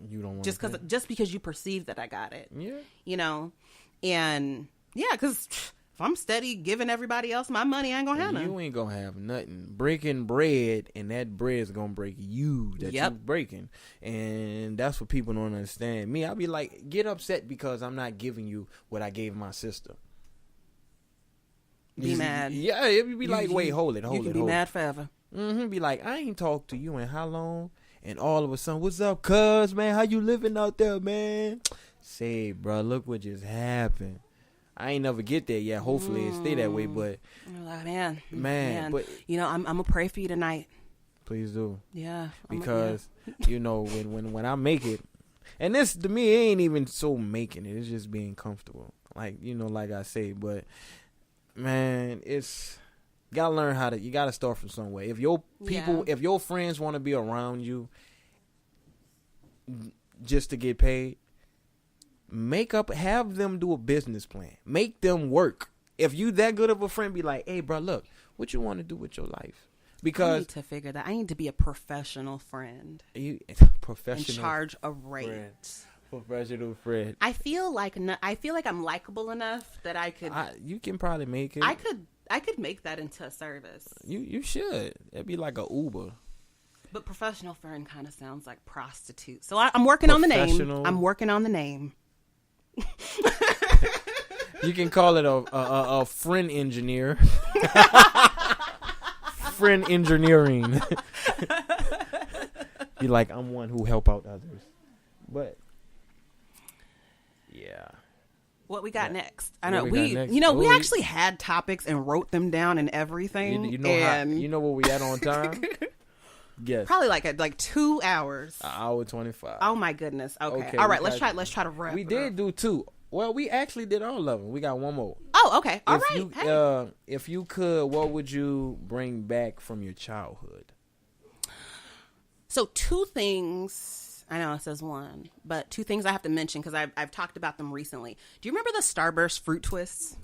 C: you don't want
B: just because you perceive that I got it.
C: Yeah.
B: You know, and yeah, because if I'm steady giving everybody else my money, I ain't gonna have none.
C: You ain't gonna have nothing. Breaking bread, and that bread is gonna break you. That you breaking, and that's what people don't understand. Me, I'll be like, get upset because I'm not giving you what I gave my sister.
B: Be mad.
C: Yeah, it would be like, wait, hold it.
B: You can be mad forever.
C: Be like, I ain't talked to you in how long? And all of a sudden, what's up, cuz, man? How you living out there, man? Say, bro, look what just happened. I ain't never get there yet. Hopefully it stay that way, but
B: man,
C: but
B: you know, I'm gonna pray for you tonight.
C: Please do.
B: Yeah,
C: because you know when I make it, and this to me it ain't even so making it. It's just being comfortable, like you know, like I say. But man, it's gotta learn how to. You gotta start from somewhere. If your people, if your friends want to be around you, just to get paid. Have them do a business plan. Make them work. If you that good of a friend, be like, hey, bro, look, what you want to do with your life? Because
B: I need to figure that. I need to be a professional friend.
C: Professional
B: in charge of rates.
C: Professional friend.
B: I feel like I'm likable enough that I could.
C: You can probably make it.
B: I could make that into a service.
C: You should. It'd be like a Uber.
B: But professional friend kind of sounds like prostitute. So I'm working on the name. I'm working on the name.
C: You can call it a friend engineer. Friend engineering. Be like, I'm one who help out others. But yeah.
B: What we got next? I know we actually had topics and wrote them down and everything.
C: You know where we at on time? Yes.
B: Probably like 2 hours.
C: An hour 25.
B: Oh my goodness. Okay. All right. Let's try to wrap.
C: We did do 2. Well, we actually did all of them. We got one more.
B: Oh, okay. All right.
C: If you could, what would you bring back from your childhood?
B: So 2 things. I know it says 1, but 2 things I have to mention because I've talked about them recently. Do you remember the Starburst fruit twists?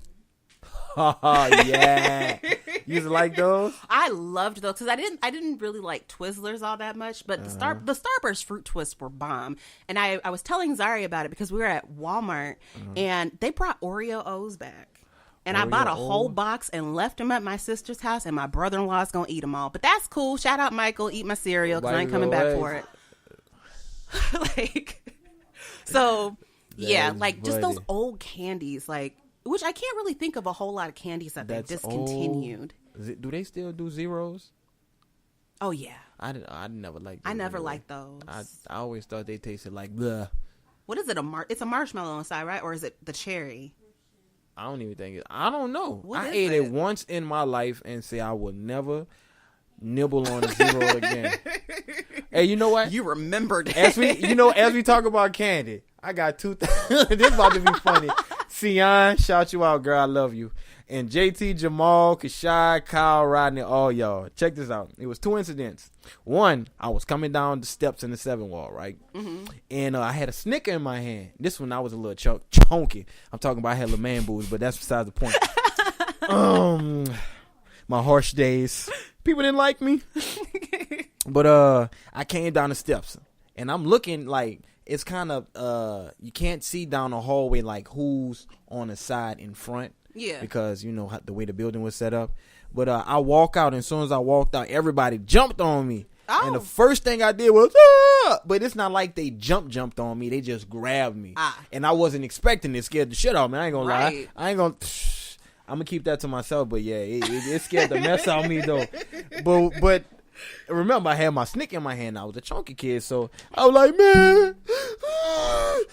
C: Oh yeah, you used to like those?
B: I loved those because I didn't really like Twizzlers all that much, but the Starburst fruit twists were bomb. And I was telling Zari about it because we were at Walmart and they brought Oreo O's back. And I bought a whole box and left them at my sister's house, and my brother-in-law is gonna eat them all. But that's cool. Shout out Michael, eat my cereal because I ain't coming back for it. Just those old candies, which I can't really think of a whole lot of candies that they discontinued.
C: Do they still do zeros?
B: Oh yeah.
C: I never liked.
B: I never liked those.
C: I always thought they tasted like bleh.
B: What is it? It's a marshmallow inside, right? Or is it the cherry?
C: I don't even think it. I don't know. I ate it once in my life and say I will never nibble on a zero again. Hey, you know what?
B: You remembered
C: as we talk about candy. I got 2 things. This about to be funny. Sion, shout you out, girl. I love you. And JT, Jamal, Kashai, Kyle, Rodney, all y'all. Check this out. It was 2 incidents. One, I was coming down the steps in the 7 wall, right? Mm-hmm. And I had a Snicker in my hand. This one I was a little chunky. I'm talking about I had little man boobs, but that's besides the point. My harsh days. People didn't like me. But I came down the steps, and I'm looking like it's kind of you can't see down the hallway like who's on the side in front.
B: Yeah. Because
C: you know the way the building was set up. But I walk out, and as soon as I walked out, everybody jumped on me. Oh. And the first thing I did was, ah! But it's not like they jumped on me. They just grabbed me. And I wasn't expecting it. Scared the shit out of me. I ain't gonna lie. I'm gonna keep that to myself. But yeah, it scared the mess out of me though. But remember, I had my Snicker in my hand. I was a chunky kid, so I was like, man.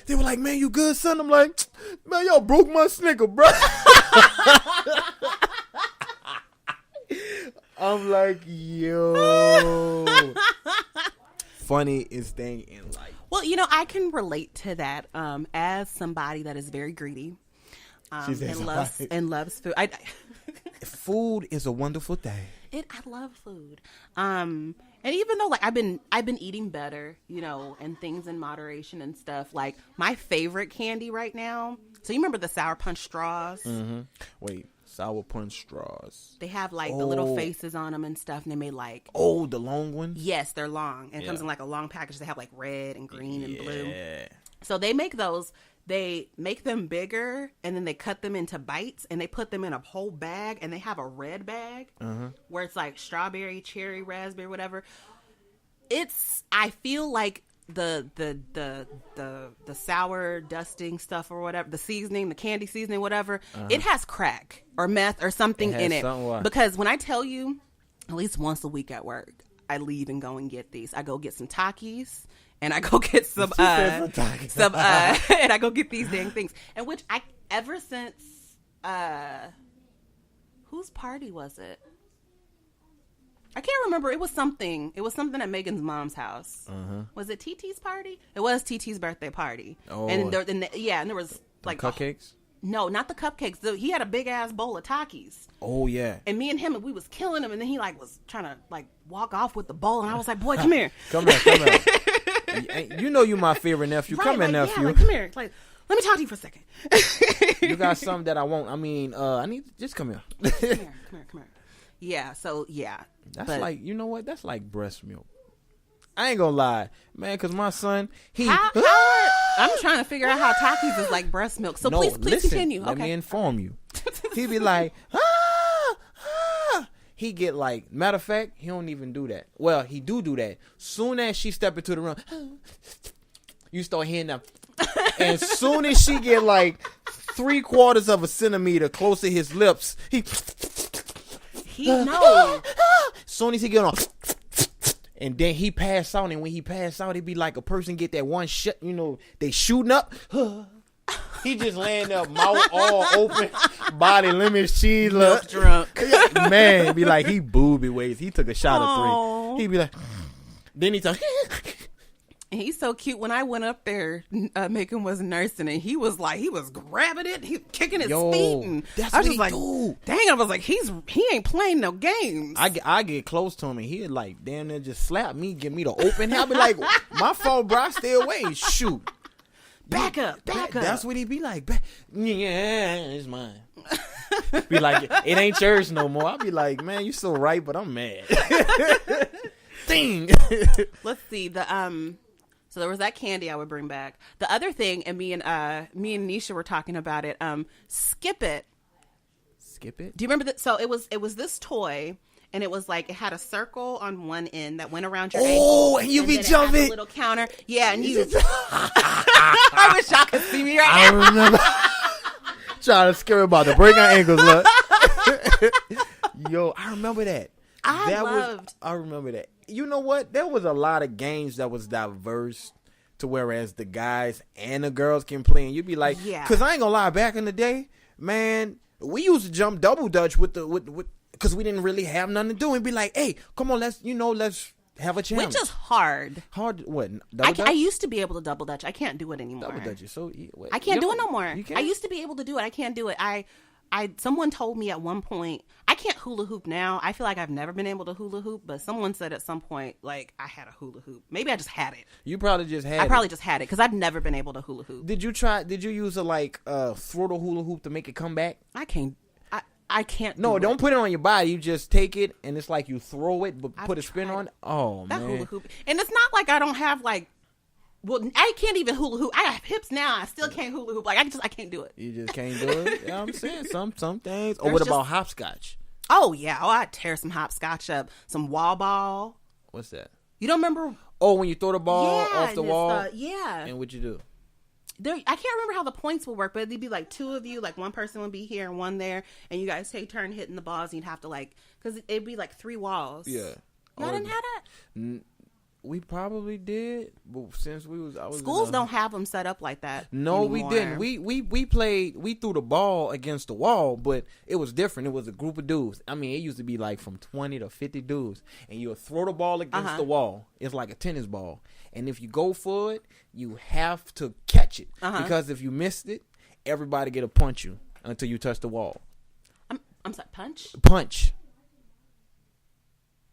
C: They were like, man, you good, son? I'm like, man, y'all broke my Snicker, bro. I'm like, yo. Funniest thing in life.
B: Well, I can relate to that as somebody that is very greedy and loves food.
C: Food is a wonderful thing.
B: I love food. And even though I've been eating better, and things in moderation and stuff, my favorite candy right now. So you remember the Sour Punch straws?
C: Mm-hmm. Wait, Sour punch straws.
B: They have like the little faces on them and stuff, and they made like
C: the long ones.
B: Yes, they're long, and it comes in like a long package. They have like red and green and blue.
C: Yeah.
B: So they make those. They make them bigger, and then they cut them into bites, and they put them in a whole bag, and they have a red bag where it's like strawberry, cherry, raspberry, whatever. I feel like the sour dusting stuff or whatever, the seasoning, the candy seasoning, whatever, it has crack or meth or something in it. Because when I tell you, at least once a week at work, I leave and go and get these. I go get some Takis. And I go get some and I go get these dang things. And which ever since, whose party was it? I can't remember. It was something at Megan's mom's house. Was it TT's party? It was TT's birthday party. Oh. And there was like
C: cupcakes?
B: No, not the cupcakes. He had a big ass bowl of Takis.
C: Oh yeah.
B: And me and him, we was killing him, and then he like was trying to like walk off with the bowl, and I was like, "Boy, come here,
C: come here." You know you my favorite nephew. Right, come here, nephew.
B: Yeah, like, come here. Like, let me talk to you for a second.
C: You got something that I want. I mean, I need just come here.
B: Come here. Yeah. So yeah.
C: That's like, you know what? That's like breast milk. I ain't gonna lie, man. Because my son,
B: I'm trying to figure out how Takis is like breast milk. So please continue.
C: Let me inform you. He be like, He get like, matter of fact, he don't even do that. Well, he do that. Soon as she step into the room, you start hearing that. And soon as she get like 3/4 of a centimeter close to his lips, he knows. Soon as he get on, and then he pass out. And when he pass out, it be like a person get that one shot. You know, they shooting up. He just laying there, mouth all open, body lemons, cheese,
B: milk drunk.
C: Man, be like he booby ways. He took a shot of 3. He be like, then he talk.
B: He's so cute. When I went up there, Macon was nursing, and he was grabbing it, he kicking his feet, and
C: that's
B: I was
C: what
B: just like,
C: do.
B: Dang! I was like, he ain't playing no games.
C: I get close to him, and he'd like damn near just slap me, give me the open. I'll be like, my fault, bro. Stay away, shoot.
B: Back up.
C: That's what he be like. Yeah, it's mine. Be like, it ain't yours no more. I'll be like, man, you so right, but I'm mad. Dang.
B: Let's see so there was that candy I would bring back. The other thing, and me and Nisha were talking about it. Skip It.
C: Skip It.
B: Do you remember that? So it was this toy. And it was like, it had a circle on one end that went around your ankle.
C: Oh, and you be jumping.
B: It had a little counter. Yeah, and you. I wish y'all could see me right now.
C: I remember trying to scare about to break our ankles. Look. Yo, I remember that. I remember that. You know what? There was a lot of games that was diverse to whereas the guys and the girls can play. And you'd be like, because I ain't gonna lie, back in the day, man, we used to jump double dutch with because we didn't really have nothing to do, and be like, hey, come on, let's have a challenge.
B: Which is hard.
C: What?
B: I used to be able to double dutch. I can't do it anymore.
C: Double dutch is so.
B: I can't do it no more. I used to be able to do it. I can't do it. Someone told me at one point, I can't hula hoop now. I feel like I've never been able to hula hoop, but someone said at some point, like, I had a hula hoop. Maybe I just had it.
C: You probably just had it.
B: I probably just had it because I've never been able to hula hoop.
C: Did you use a throw the hula hoop to make it come back?
B: I can't.
C: No, don't put it on your body. You just take it, and it's like you throw it, but put a spin on it. Oh,
B: that
C: man.
B: Hula hoop. And it's not like I don't have, like, well, I can't even hula hoop. I have hips now. I still can't hula hoop. Like, I can't do it.
C: You just can't do it? You know what I'm saying? Some things. Or what about hopscotch?
B: Oh, yeah. Oh, I'd tear some hopscotch up. Some wall ball.
C: What's that?
B: You don't remember?
C: Oh, when you throw the ball off the wall?
B: Yeah.
C: And what you do?
B: I can't remember how the points would work, but it'd be like 2 of you, like one person would be here and one there, and you guys take turn hitting the balls, and you'd have to because it'd be like 3 walls.
C: Yeah.
B: Y'all didn't have that?
C: We probably did, but since
B: schools don't have them set up like that.
C: No,
B: anymore.
C: We didn't. We threw the ball against the wall, but it was different. It was a group of dudes. I mean, it used to be like from 20 to 50 dudes, and you'll throw the ball against the wall. It's like a tennis ball, and if you go for it, you have to catch it because if you missed it, everybody get to punch you until you touch the wall.
B: I'm sorry,
C: punch.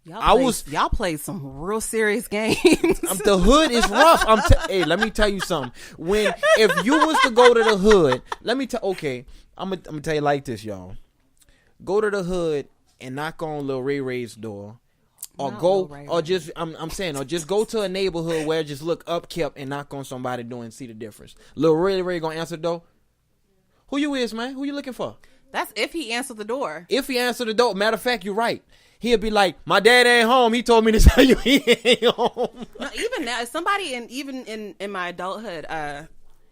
B: Y'all played some real serious games.
C: The hood is rough. Hey, let me tell you something. If you was to go to the hood, I'm gonna tell you like this, y'all. go to the hood and knock on Lil Ray Ray's door. Or
B: Not
C: go,
B: Lil Ray
C: or
B: Ray.
C: just, I'm saying, or just go to a neighborhood where just look upkept and knock on somebody's door and see the difference. Lil Ray Ray gonna answer the door. Who you is, man? Who you looking for?
B: That's if he answered the door.
C: If he answer the door, matter of fact, you're right. He'll be like, my dad ain't home. He told me to tell you he ain't home.
B: No, even now, somebody even in my adulthood, I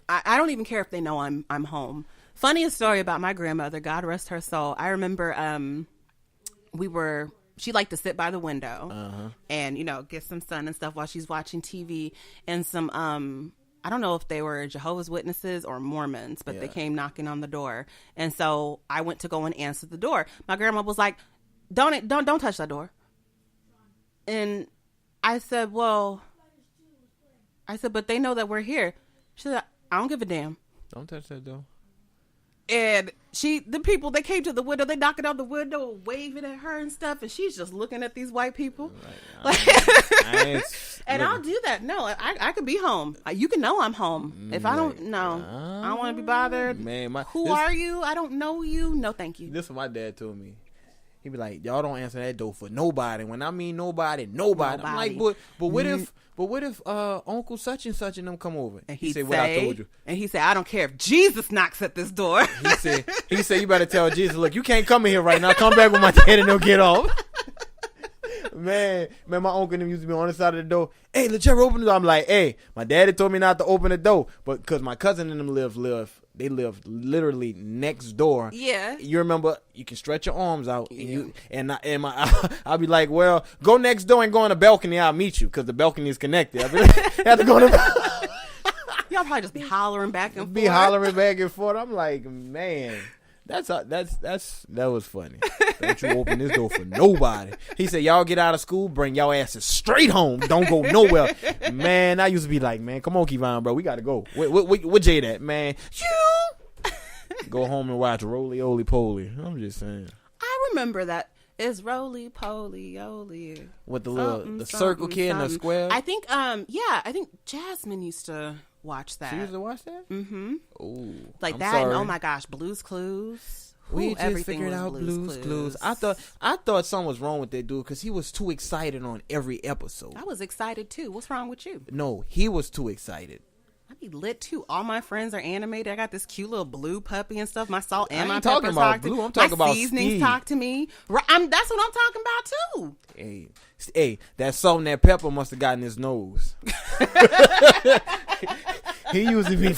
B: don't even care if they know I'm home. Funniest story about my grandmother, God rest her soul. I remember she liked to sit by the window and, you know, get some sun and stuff while she's watching TV. And some, I don't know if they were Jehovah's Witnesses or Mormons, but they came knocking on the door. And so I went to go and answer the door. My grandma was like, don't touch that door. And I said, but they know that we're here. She said, I don't give a damn.
C: Don't touch that door.
B: And the people, they came to the window, they knocking on the window, waving at her and stuff, and she's just looking at these white people. And I'll do that. No, I could be home. You can know I'm home. If I don't know, I don't want to be bothered.
C: Man,
B: Who are you? I don't know you. No, thank you.
C: This is what my dad told me. He be like, y'all don't answer that door for nobody. When I mean nobody. I'm like, but what if Uncle such and such and them come over?
B: And
C: he said, what I told you.
B: And he said, I don't care if Jesus knocks at this door.
C: He said, you better tell Jesus, look, you can't come in here right now. Come back with my dad and they'll get off. Man, my uncle and them used to be on the side of the door. Hey, let you open the door. I'm like, hey, my daddy told me not to open the door, but because my cousin and them live literally next door.
B: Yeah.
C: You remember, you can stretch your arms out, I'll be like, well, go next door and go on the balcony. I'll meet you because the balcony is connected. I'll be like, have to go on the
B: Y'all probably just be hollering back and forth.
C: I'm like, man. That was funny. Don't you open this door for nobody. He said, y'all get out of school, bring y'all asses straight home. Don't go nowhere. Man, I used to be like, man, come on, Kevon, bro. We got to go. What Jade at, man? Go home and watch Roly Oly Poly. I'm just saying.
B: I remember that. It's Roly Poly Oly.
C: With the circle kid and the square?
B: I think, I think Jasmine used to watch that.
C: She used to watch that?
B: Mm-hmm.
C: Oh,
B: like
C: I'm
B: that.
C: sorry.
B: And, oh my gosh, Blue's Clues.
C: We just
B: everything
C: figured
B: was
C: out Blue's Clues. I thought something was wrong with that dude because he was too excited on every episode.
B: I was excited too. What's wrong with you?
C: No, he was too excited.
B: I'd be lit too. All my friends are animated. I got this cute little blue puppy and stuff. My salt and
C: I
B: my
C: ain't talking
B: peppers
C: about
B: talk to
C: Blue.
B: me.
C: I'm talking
B: my
C: about
B: seasonings
C: Steve.
B: talk to me. That's what I'm talking about too.
C: Hey, that salt and that pepper must have gotten his nose. He usually be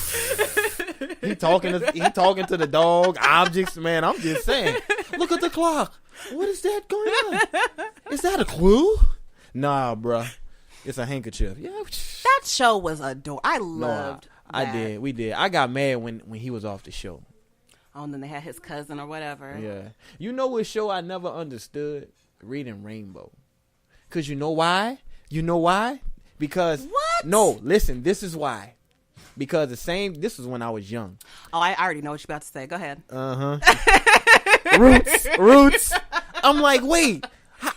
C: he talking to the dog objects. Man, I'm just saying. Look at the clock. What is that going on? Is that a clue? Nah, bruh. It's a handkerchief. Yeah.
B: That show was adorable. I loved.
C: I did. We did. I got mad when he was off the show.
B: Oh, and then they had his cousin or whatever.
C: Yeah. You know what show I never understood? Reading Rainbow. Because you know why? Because
B: what?
C: No, listen. This is why. Because this is when I was young.
B: Oh, I already know what you're about to say. Go ahead.
C: Roots. I'm like, wait,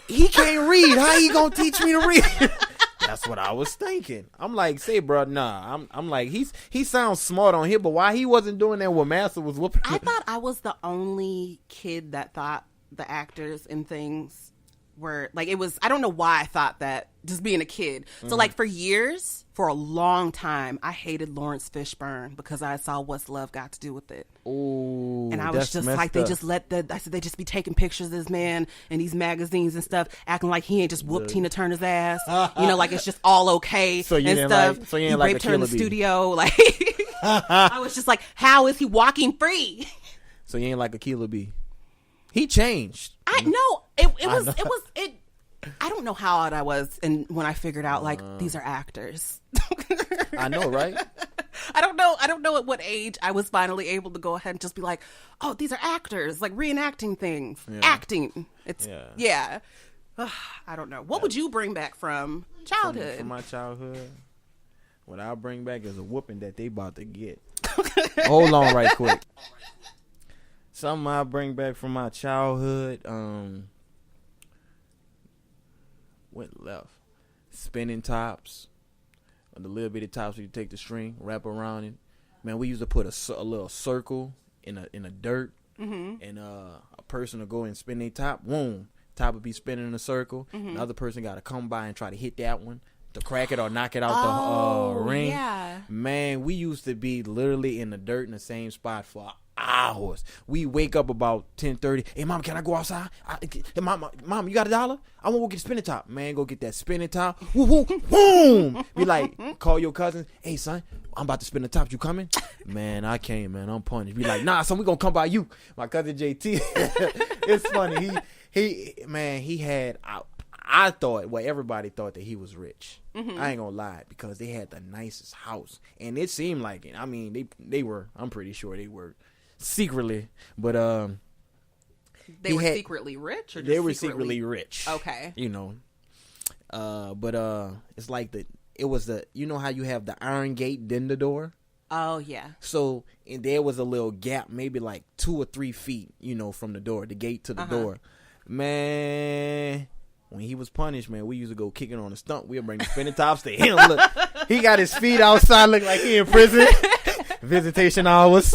C: he can't read. How he gonna teach me to read? That's what I was thinking. I'm like, say, bro, nah. I'm like, he sounds smart on here, but why he wasn't doing that when Master was whooping?
B: I thought I was the only kid that thought the actors and things were like, it was, I don't know why I thought that, just being a kid. So like for a long time, I hated Lawrence Fishburne because I saw What's Love Got to Do with It.
C: Oh,
B: and I was just like, they just they just be taking pictures of this man in these magazines and stuff, acting like he ain't just whooped Tina Turner's ass. Like it's just all okay
C: so you
B: and
C: didn't
B: stuff.
C: Like, so you
B: he
C: ain't like
B: raped her in the
C: Bee.
B: studio. Like I was just like, how is he walking free?
C: So you ain't like Akilah B. He changed.
B: I know it was. I don't know how old I was, and when I figured out like these are actors.
C: I know, right?
B: I don't know at what age I was finally able to go ahead and just be like, oh, these are actors, like reenacting things, acting. It's I don't know. What would you bring back from childhood?
C: From my childhood, what I'll bring back is a whooping that they about to get. Hold on, right quick. Something I'll bring back from my childhood. What left? Spinning tops. The little bitty tops where you take the string, wrap around it. Man, we used to put a little circle in a dirt and a person will go and spin their top, boom, top will be spinning in a circle. Another person got to come by and try to hit that one to crack it or knock it out the ring.
B: Yeah.
C: Man, we used to be literally in the dirt in the same spot for hours. We wake up about 10:30. Hey, mom, can I go outside? Hey, mom, you got $1? I want to go get a spinning top. Man, go get that spinning top. Woo, woo, boom. Be like, call your cousins. Hey, son, I'm about to spin the top. You coming? Man, I came, man. I'm punished. Be like, nah, son, we gonna come by you. My cousin JT. It's funny. He had. I thought, well, everybody thought that he was rich. I ain't gonna lie, because they had the nicest house, and it seemed like it. I mean, they were. I'm pretty sure they were secretly, but
B: they were secretly rich, or just
C: they were secretly rich.
B: Okay,
C: you know, but it's like it was you know how you have the iron gate in the door.
B: Oh yeah.
C: So and there was a little gap, maybe like 2 or 3 feet, you know, from the door, the gate to the door. Man. When he was punished, man, we used to go kicking on the stump. We'd bring the spinning tops to him. Look, he got his feet outside, look like he in prison. Visitation hours.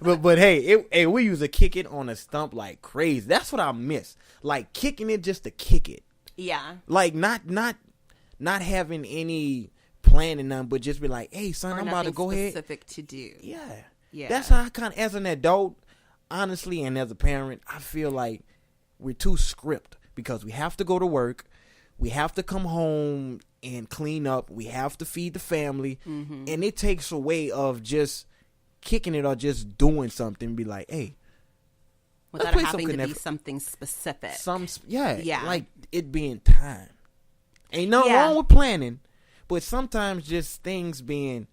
C: but hey, we used to kick it on the stump like crazy. That's what I miss. Like kicking it just to kick it.
B: Yeah.
C: Like not having any plan and nothing, but just be like, hey, son, I'm about to go ahead.
B: Specific to do.
C: Yeah. That's how I kind of, as an adult, honestly, and as a parent, I feel like we're too scripted. Because we have to go to work, we have to come home and clean up, we have to feed the family, and it takes a way of just kicking it or just doing something. Be like, hey,
B: without having to be something specific.
C: Like it being time. Ain't nothing wrong with planning, but sometimes just things being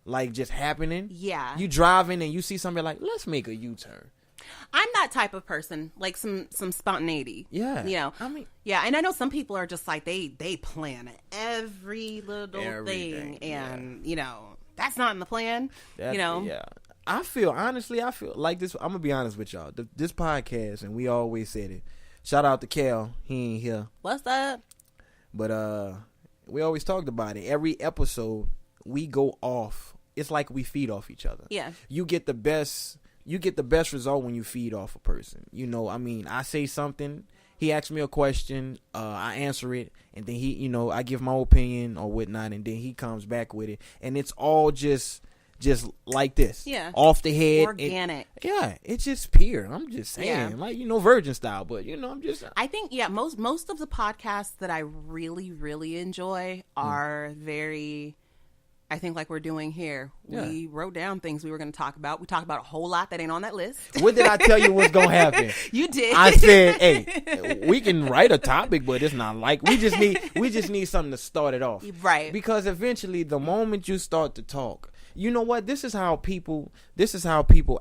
C: like just happening. Yeah, you driving and you see somebody like, let's make a U-turn.
B: I'm that type of person, like some spontaneity. Yeah. You know, I mean, yeah. And I know some people are just like, they plan every little thing. And, you know, that's not in the plan, you know.
C: Yeah. I feel like this. I'm going to be honest with y'all. This podcast, and we always said it. Shout out to Kel. He ain't here.
B: What's up?
C: But we always talked about it. Every episode, we go off. It's like we feed off each other. Yeah. You get the best result when you feed off a person. You know, I mean, I say something, he asks me a question, I answer it, and then he, you know, I give my opinion or whatnot, and then he comes back with it, and it's all just like this. Yeah. Off the head.
B: Organic.
C: It's just pure. I'm just saying, like, you know, virgin style, but, you know,
B: I think, most of the podcasts that I really, really enjoy are very... I think like we're doing here. Yeah. We wrote down things we were going to talk about. We talked about a whole lot that ain't on that list.
C: What did I tell you was going to happen?
B: You did.
C: I said, hey, we can write a topic, but it's not like we just need something to start it off.
B: Right.
C: Because eventually the moment you start to talk, you know what? This is how people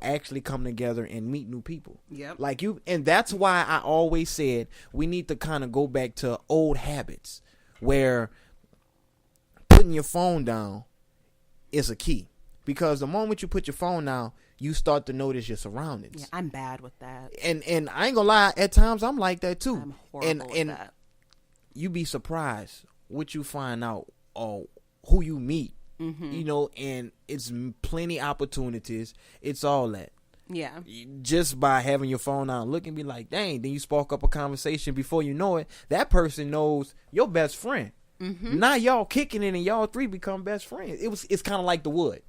C: actually come together and meet new people.
B: Yep.
C: Like and that's why I always said we need to kind of go back to old habits where putting your phone down is a key, because the moment you put your phone down, you start to notice your surroundings.
B: Yeah, I'm bad with that.
C: And I ain't gonna lie, at times I'm like that too.
B: I'm horrible with that.
C: You be surprised what you find out or who you meet. You know, and it's plenty opportunities. It's all that.
B: Yeah.
C: Just by having your phone on, look and be like, dang. Then you spark up a conversation. Before you know it, that person knows your best friend. Now y'all kicking it and y'all three become best friends. It's kind of like The Wood.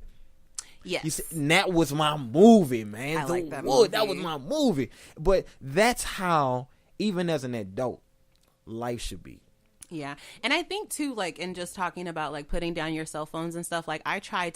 B: Yes.
C: And that was my movie, man.
B: I like that movie.
C: That was my movie. But that's how, even as an adult, life should be.
B: Yeah. And I think too, like, in just talking about like putting down your cell phones and stuff, like I try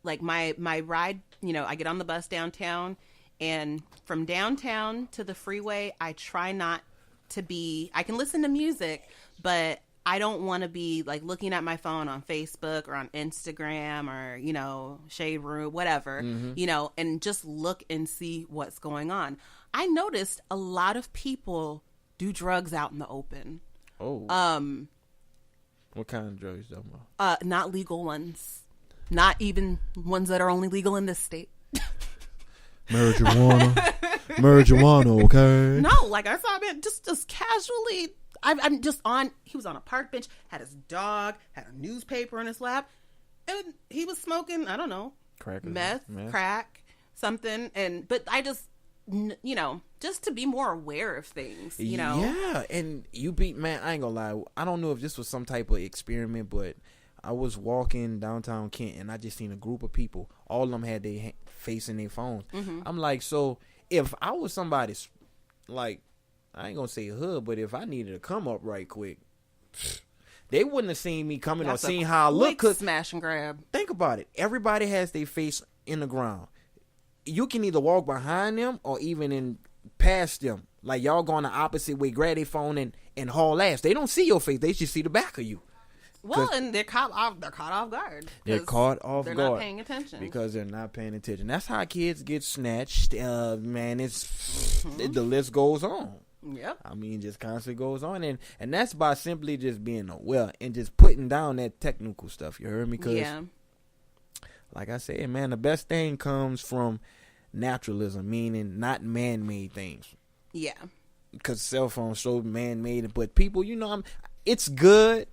B: like my ride, you know, I get on the bus downtown, and from downtown to the freeway, I try not to be, I can listen to music, but I don't want to be like looking at my phone on Facebook or on Instagram or, you know, Shade Room, whatever, you know, and just look and see what's going on. I noticed a lot of people do drugs out in the open.
C: Oh. What kind of drugs though?
B: Not legal ones. Not even ones that are only legal in this state.
C: Marijuana, okay?
B: No, like I saw him just casually. I'm just on. He was on a park bench, had his dog, had a newspaper in his lap, and he was smoking. I don't know, meth, crack, something. But I just, just to be more aware of things,
C: Yeah, and man, I ain't gonna lie. I don't know if this was some type of experiment, but I was walking downtown Kent and I just seen a group of people. All of them had their face in their phones. Mm-hmm. I'm like, so if I was somebody's, like, I ain't gonna say hood, but if I needed to come up right quick, they wouldn't have seen me coming or seen how I look.
B: Cause smash and grab.
C: Think about it. Everybody has their face in the ground. You can either walk behind them or even past them. Like, y'all going the opposite way, grab their phone and haul ass. They don't see your face. They just see the back of you.
B: Well, and they're caught off guard.
C: They're caught off guard. They're
B: not paying attention.
C: Because they're not paying attention. That's how kids get snatched. Man, the list goes on.
B: Yep.
C: I mean, just constantly goes on. And that's by simply just being aware and just putting down that technical stuff. You heard me? Because, like I said, man, the best thing comes from naturalism, meaning not man-made things.
B: Yeah.
C: Because cell phones so man-made. But people, it's good.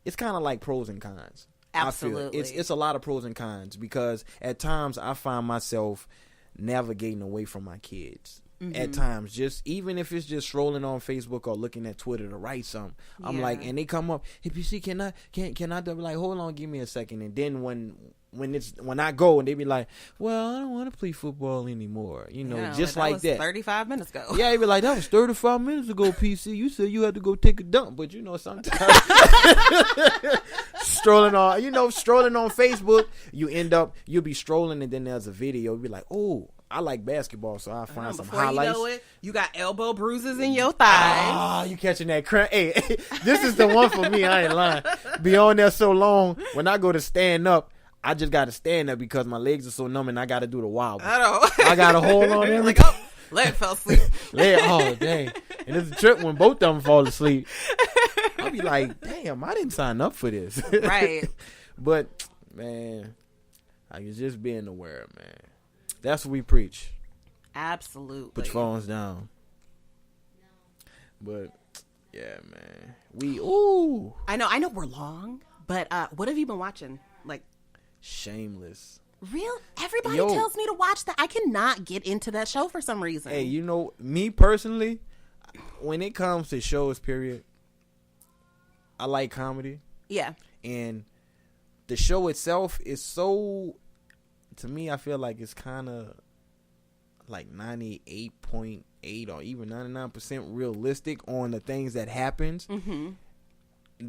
C: It's kind of like pros and cons.
B: Absolutely.
C: It's a lot of pros and cons because at times I find myself navigating away from my kids. Mm-hmm. At times, just even if it's just scrolling on Facebook or looking at Twitter to write something, I'm like, and they come up, hey, PC, can I? Be like, hold on, give me a second. And then when I go and they be like, well, I don't want to play football anymore, just like that.
B: 35 minutes ago.
C: Yeah, they be like, that was 35 minutes ago, PC. You said you had to go take a dump, but sometimes strolling on Facebook, you'll be strolling and then there's a video, you'll be like, oh, I like basketball, so I'll find some highlights.
B: You know it, you got elbow bruises in your thighs.
C: Ah, you catching that cramp. Hey, this is the one for me. I ain't lying. Be on there so long. When I go to stand up, I just got to stand up because my legs are so numb and I got to do the wobble. I got to hold on there.
B: Like, oh, leg fell asleep.
C: Oh, dang. And it's a trip when both of them fall asleep. I'll be like, damn, I didn't sign up for this.
B: Right.
C: But, man, I was just being aware, man. That's what we preach.
B: Absolutely.
C: Put your phones down. But yeah, man. I
B: know we're long, but what have you been watching? Like
C: Shameless.
B: Real? Everybody tells me to watch that. I cannot get into that show for some reason.
C: Hey, me personally, when it comes to shows, period, I like comedy.
B: Yeah.
C: And the show itself is so, to me, I feel like it's kind of like 98.8 or even 99% realistic on the things that happens. Mm-hmm.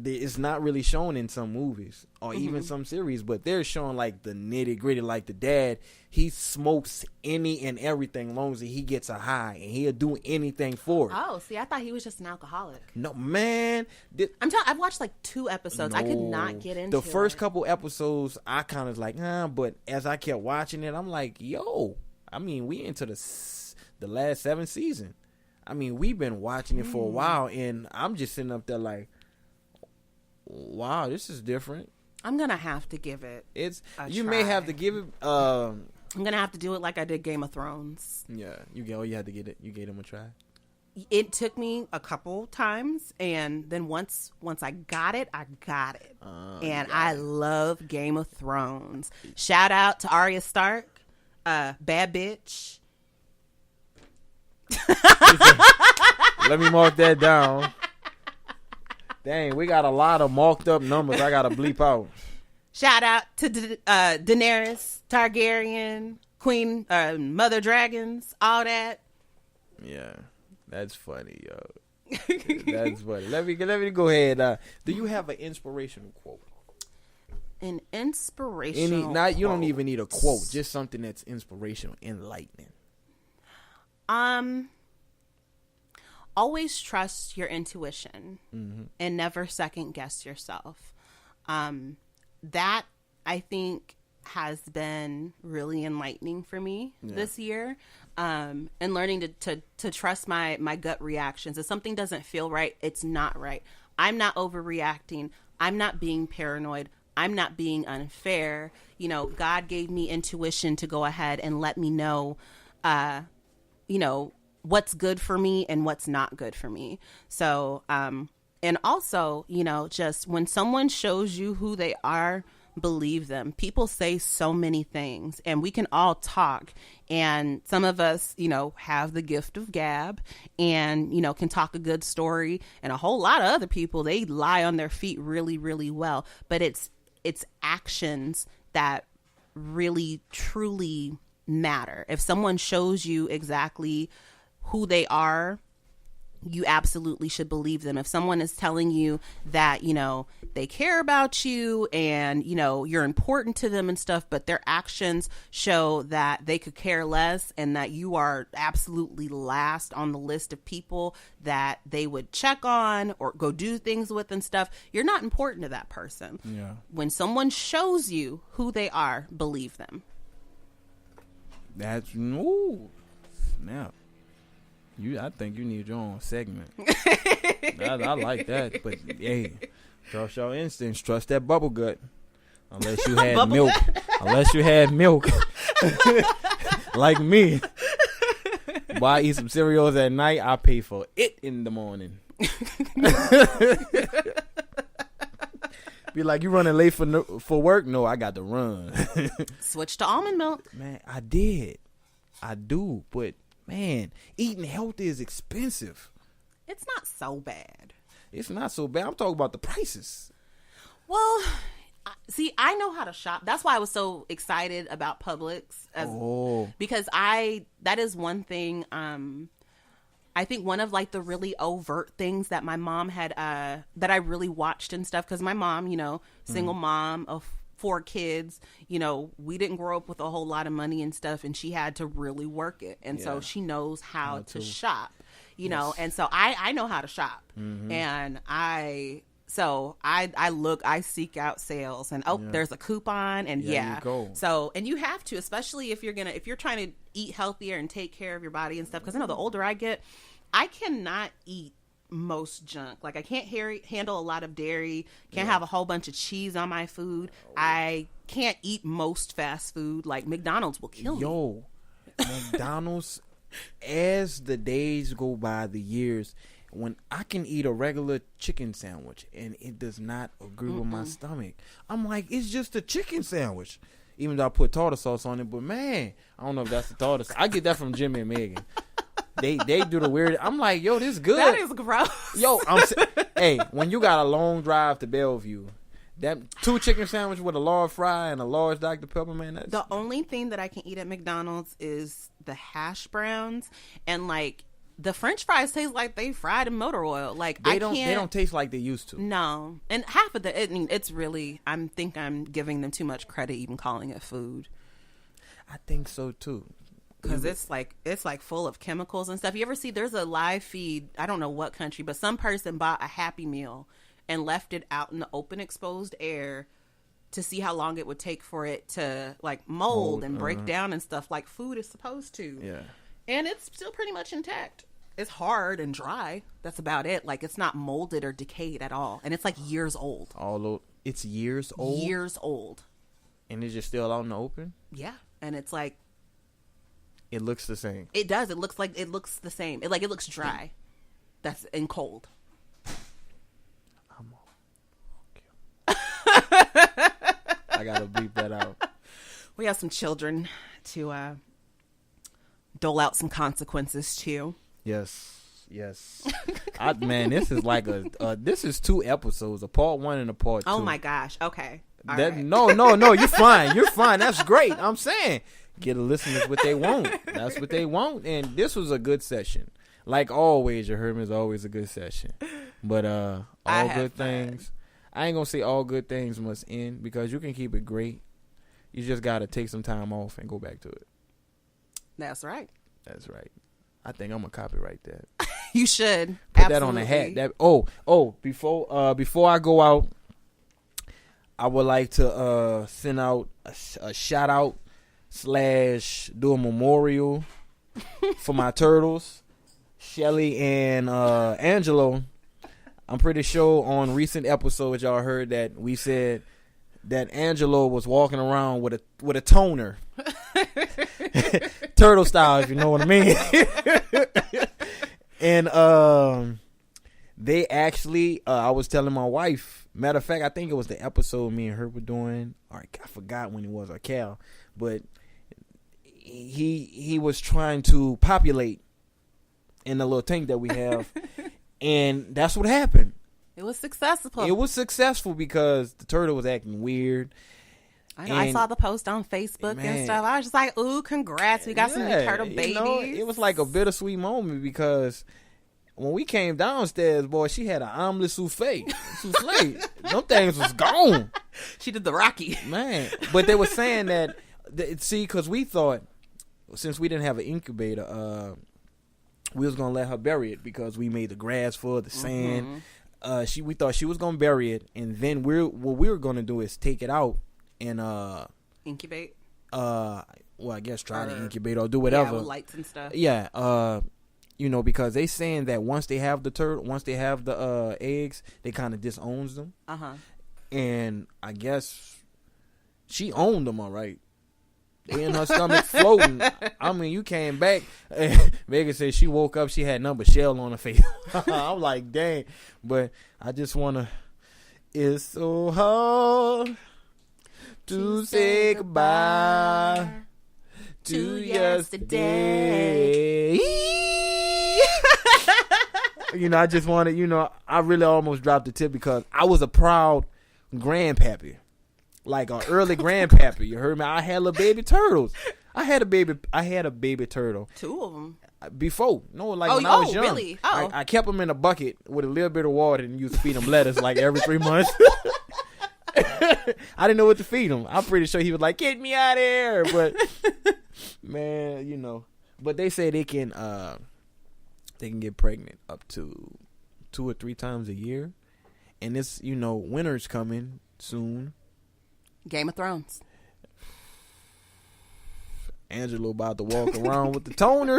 C: It's not really shown in some movies or even some series, but they're showing like the nitty gritty. Like the dad, he smokes any and everything long as he gets a high, and he'll do anything for it.
B: Oh, see, I thought he was just an alcoholic.
C: No, man.
B: I've watched like 2 episodes. I could not get into
C: the first couple episodes. I kind of like, but as I kept watching it, I'm like, yo. I mean, we into the last 7th season. I mean, we've been watching it for a while, and I'm just sitting up there like, wow, this is different.
B: I'm gonna have to give it.
C: You may have to give it.
B: I'm gonna have to do it like I did Game of Thrones.
C: Yeah, you had to get it. You gave them a try.
B: It took me a couple times, and then once I got it, I got it. And I love Game of Thrones. Shout out to Arya Stark, bad bitch.
C: Let me mark that down. Dang, we got a lot of marked up numbers I got to bleep out.
B: Shout out to Daenerys Targaryen, Queen, Mother Dragons, all that.
C: Yeah, that's funny, yo. That's funny. Let me go ahead. Do you have an inspirational quote?
B: An inspirational quote?
C: You don't even need a quote. Just something that's inspirational, enlightening.
B: Always trust your intuition and never second guess yourself. That, I think, has been really enlightening for me this year. And learning to trust my gut reactions. If something doesn't feel right, it's not right. I'm not overreacting. I'm not being paranoid. I'm not being unfair. God gave me intuition to go ahead and let me know, what's good for me and what's not good for me. So, and also, just when someone shows you who they are, believe them. People say so many things, and we can all talk. And some of us, have the gift of gab and, can talk a good story. And a whole lot of other people, they lie on their feet really, really well. But it's actions that really, truly matter. If someone shows you exactly who they are, you absolutely should believe them. If someone is telling you that, they care about you and, you're important to them and stuff, but their actions show that they could care less and that you are absolutely last on the list of people that they would check on or go do things with and stuff, you're not important to that person.
C: Yeah.
B: When someone shows you who they are, believe them.
C: That's snap. I think you need your own segment. I like that, but hey, trust your instincts. Trust that bubble gut. Unless you had milk. Unless you had milk, like me. Why eat some cereals at night? I pay for it in the morning. Be like, you running late for work? No, I got to run.
B: Switch to almond milk.
C: Man, I do, but man, eating healthy is expensive.
B: It's not so bad.
C: It's not so bad. I'm talking about the prices.
B: Well, see, I know how to shop. That's why I was so excited about Publix. Because that is one thing, I think one of like the really overt things that my mom had, that I really watched and stuff. Because my mom, single mom of 4 kids, we didn't grow up with a whole lot of money and stuff, and she had to really work it. And so she knows how to shop, and so I know how to shop. Mm-hmm. And I seek out sales and there's a coupon and you go. So, and you have to, especially if you're trying to eat healthier and take care of your body and stuff. Cause I know the older I get, I cannot eat most junk. Like I can't handle a lot of dairy, can't have a whole bunch of cheese on my food. I can't eat most fast food. Like McDonald's will kill me.
C: McDonald's, as the days go by, the years, when I can eat a regular chicken sandwich and it does not agree with my stomach, I'm like, it's just a chicken sandwich. Even though I put tartar sauce on it, but man, I don't know if that's the tartar sauce. I get that from Jimmy and Megan. They do the weird. I'm like, yo, this is good.
B: That is gross.
C: Yo, hey, when you got a long drive to Bellevue, that 2 chicken sandwich with a large fry and a large Dr. Pepper, man. That's...
B: The only thing that I can eat at McDonald's is the hash browns, and like the French fries taste like they fried in motor oil. Like they don't taste like they used to. No, and half of it's really. I think I'm giving them too much credit even calling it food.
C: I think so too.
B: Because it's like full of chemicals and stuff. You ever see, there's a live feed, I don't know what country, but some person bought a Happy Meal and left it out in the open exposed air to see how long it would take for it to like mold and break down and stuff like food is supposed to. Yeah. And it's still pretty much intact. It's hard and dry. That's about it. Like it's not molded or decayed at all. And it's like years old.
C: It's years old?
B: Years old.
C: And it's just still out in the open?
B: Yeah. And it's like,
C: it looks the same.
B: It does. It looks the same. It looks dry. That's and cold.
C: I gotta bleep that out.
B: We have some children to dole out some consequences to.
C: Yes. Man, this is like this is 2 episodes, a part 1 and a part 2.
B: Oh my gosh. Okay.
C: Right. No, you're fine. You're fine. That's great. I'm saying. Get the listeners what they want. That's what they want. And this was a good session. Like always, your Herman is always a good session. But all good things. I ain't gonna say all good things must end because you can keep it great. You just gotta take some time off and go back to it.
B: That's right.
C: I think I'm gonna copyright that.
B: You should.
C: Put
B: Absolutely.
C: that on the hat. Before I go out, I would like to send out a shout out / do a memorial for my turtles, Shelly and Angelo. I'm pretty sure on recent episodes y'all heard that we said that Angelo was walking around with a toner, turtle style, if you know what I mean. And they actually, I was telling my wife Matter of fact, I think it was the episode me and her were doing, or I forgot when it was, or Cal, but he was trying to populate in the little tank that we have, and that's what happened.
B: It was successful.
C: It was successful because the turtle was acting weird.
B: I know. I saw the post on Facebook and stuff. I was just like, ooh, congrats. We got some new turtle babies.
C: It was like a bittersweet moment because when we came downstairs, boy, she had an omelet souffle. Them things was gone.
B: She did the Rocky.
C: Man. But they were saying that, see, because we thought, since we didn't have an incubator, we was going to let her bury it because we made the grass full, the sand. We thought she was gonna bury it, and then what we were gonna do is take it out and
B: incubate.
C: Well, I guess try to incubate or do whatever.
B: Yeah, with lights and stuff.
C: Yeah. Because they saying that once they have the eggs, they kind of disowns them. And I guess she owned them, all right. They in her stomach floating. I mean, you came back. Megan said she woke up, she had nothing but shell on her face. I'm like, dang. But I just want to. It's so hard to say goodbye to yesterday. I just wanted, I really almost dropped the tip because I was a proud grandpappy. Like an early grandpappy, you heard me? I had little baby turtles. I had a baby turtle.
B: 2 of them.
C: Before. No, like when I was young.
B: Really? Oh.
C: I kept them in a bucket with a little bit of water and used to feed them lettuce like every 3 months. I didn't know what to feed him. I'm pretty sure he was like, get me out of here. But, man, But they say they can get pregnant up to 2 or 3 times a year. And it's, winter's coming soon.
B: Game of Thrones.
C: Angelo about to walk around with the toner.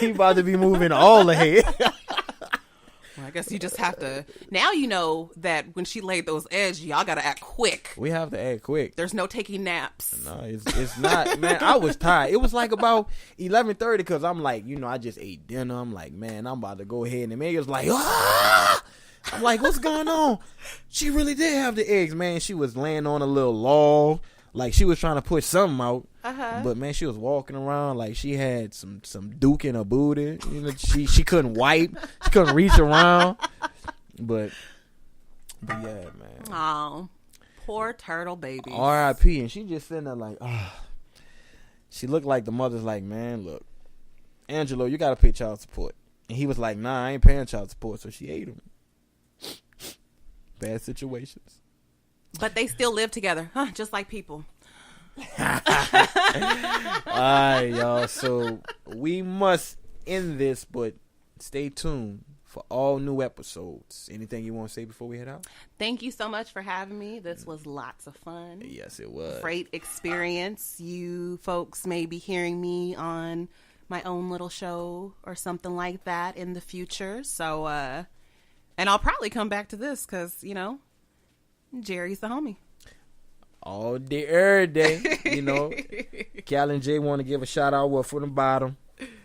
C: He about to be moving all ahead.
B: Well, I guess you just have to. Now you know that when she laid those eggs, y'all got to act quick.
C: We have to act quick.
B: There's no taking naps.
C: No, it's not. Man, I was tired. It was like about 11:30 because I'm like, I just ate dinner. I'm like, man, I'm about to go ahead. And Megan's like, ah! I'm like, what's going on? She really did have the eggs, man. She was laying on a little log. Like, she was trying to push something out. But, man, she was walking around like she had some duke in her booty. She couldn't wipe. She couldn't reach around. But yeah, man.
B: Oh, poor turtle baby.
C: R.I.P. And she just sitting there like, She looked like the mother's like, man, look, Angelo, you got to pay child support. And he was like, nah, I ain't paying child support. So she ate him. Bad situations.
B: But they still live together, just like people.
C: All right, y'all. So we must end this, but stay tuned for all new episodes. Anything you want to say before we head out?
B: Thank you so much for having me. This was lots of fun.
C: Yes, it was.
B: Great experience. You folks may be hearing me on my own little show or something like that in the future. So, and I'll probably come back to this because, Jerry's the homie.
C: All day, every day. Cal and Jay want to give a shout out from the bottom.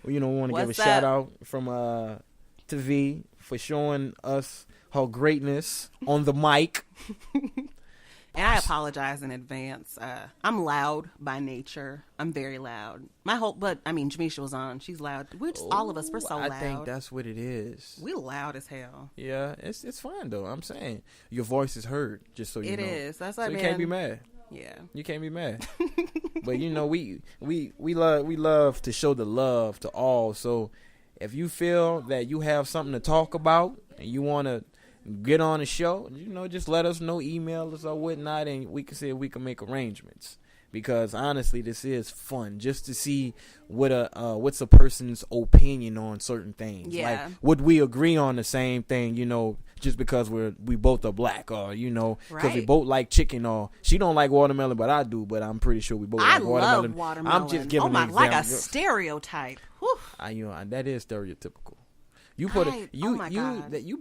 C: We want to give a shout out from to V for showing us her greatness on the mic.
B: And I apologize in advance. I'm loud by nature. I'm very loud. Jamisha was on. She's loud. All of us, we're so loud.
C: I think that's what it is.
B: We loud as hell.
C: Yeah, it's fine though. I'm saying your voice is heard. Just so you know.
B: It is. That's what
C: you can't be mad.
B: Yeah,
C: you can't be mad. But we love to show the love to all. So if you feel that you have something to talk about and you want to get on the show, just let us know, email us or whatnot, and we can see if we can make arrangements. Because honestly, this is fun just to see what's a person's opinion on certain things.
B: Yeah.
C: Like, would we agree on the same thing? Just because we both are black, or because we both like chicken, or she don't like watermelon, but I do. But I'm pretty sure we both like watermelon.
B: I love watermelon.
C: I'm just giving an example.
B: Like a stereotype. Whew.
C: That is stereotypical. You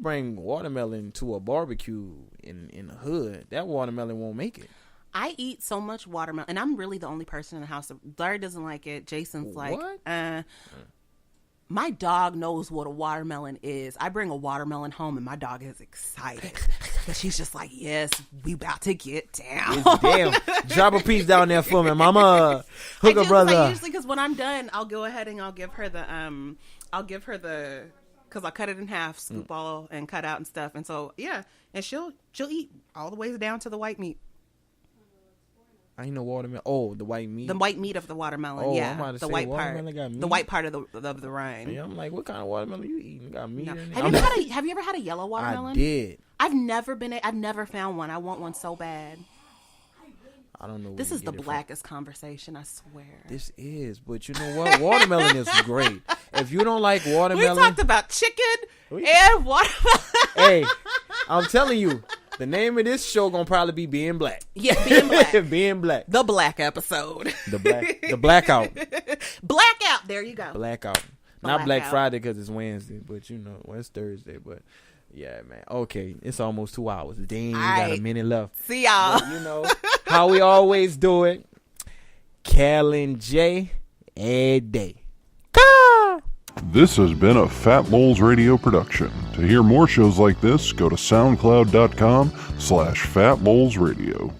C: bring watermelon to a barbecue in the hood, that watermelon won't make it.
B: I eat so much watermelon, and I'm really the only person in the house. Larry doesn't like it. Jason's like,
C: what?
B: my dog knows what a watermelon is. I bring a watermelon home and my dog is excited. But she's just like, yes, we about to get down.
C: Damn. Drop a piece down there for me, mama. Hook a brother.
B: Like, usually, because when I'm done, I'll go ahead and I'll give her the, because I cut it in half, scoop all and cut out and stuff. And so, yeah. And she'll eat all the way down to the white meat.
C: I ain't no watermelon. Oh, the white meat.
B: The white meat of the watermelon.
C: Oh,
B: yeah,
C: I'm about to
B: the
C: say,
B: white part.
C: got meat?
B: The white part of the rind.
C: Yeah, I'm like, what kind of watermelon you eating? Got meat in it?
B: Have you ever had a yellow watermelon?
C: I did.
B: I've never found one. I want one so bad.
C: I don't know.
B: This is the blackest conversation, I swear.
C: This is, but you know what? Watermelon is great. If you don't like watermelon,
B: we talked about chicken and watermelon.
C: Hey, I'm telling you. The name of this show gonna probably be Being Black.
B: Yeah, Being Black.
C: Being Black.
B: The Black episode.
C: The BlackOut.
B: BlackOut. There you go.
C: BlackOut. Not Black Friday because it's Wednesday, but you know, it's Thursday. But yeah, man. Okay, it's almost 2 hours. Dang, we got a minute left.
B: See y'all.
C: But, you know how we always do it. Cal and J, every day.
A: This has been a Fat Moles Radio production. To hear more shows like this, go to soundcloud.com/fatmolesradio.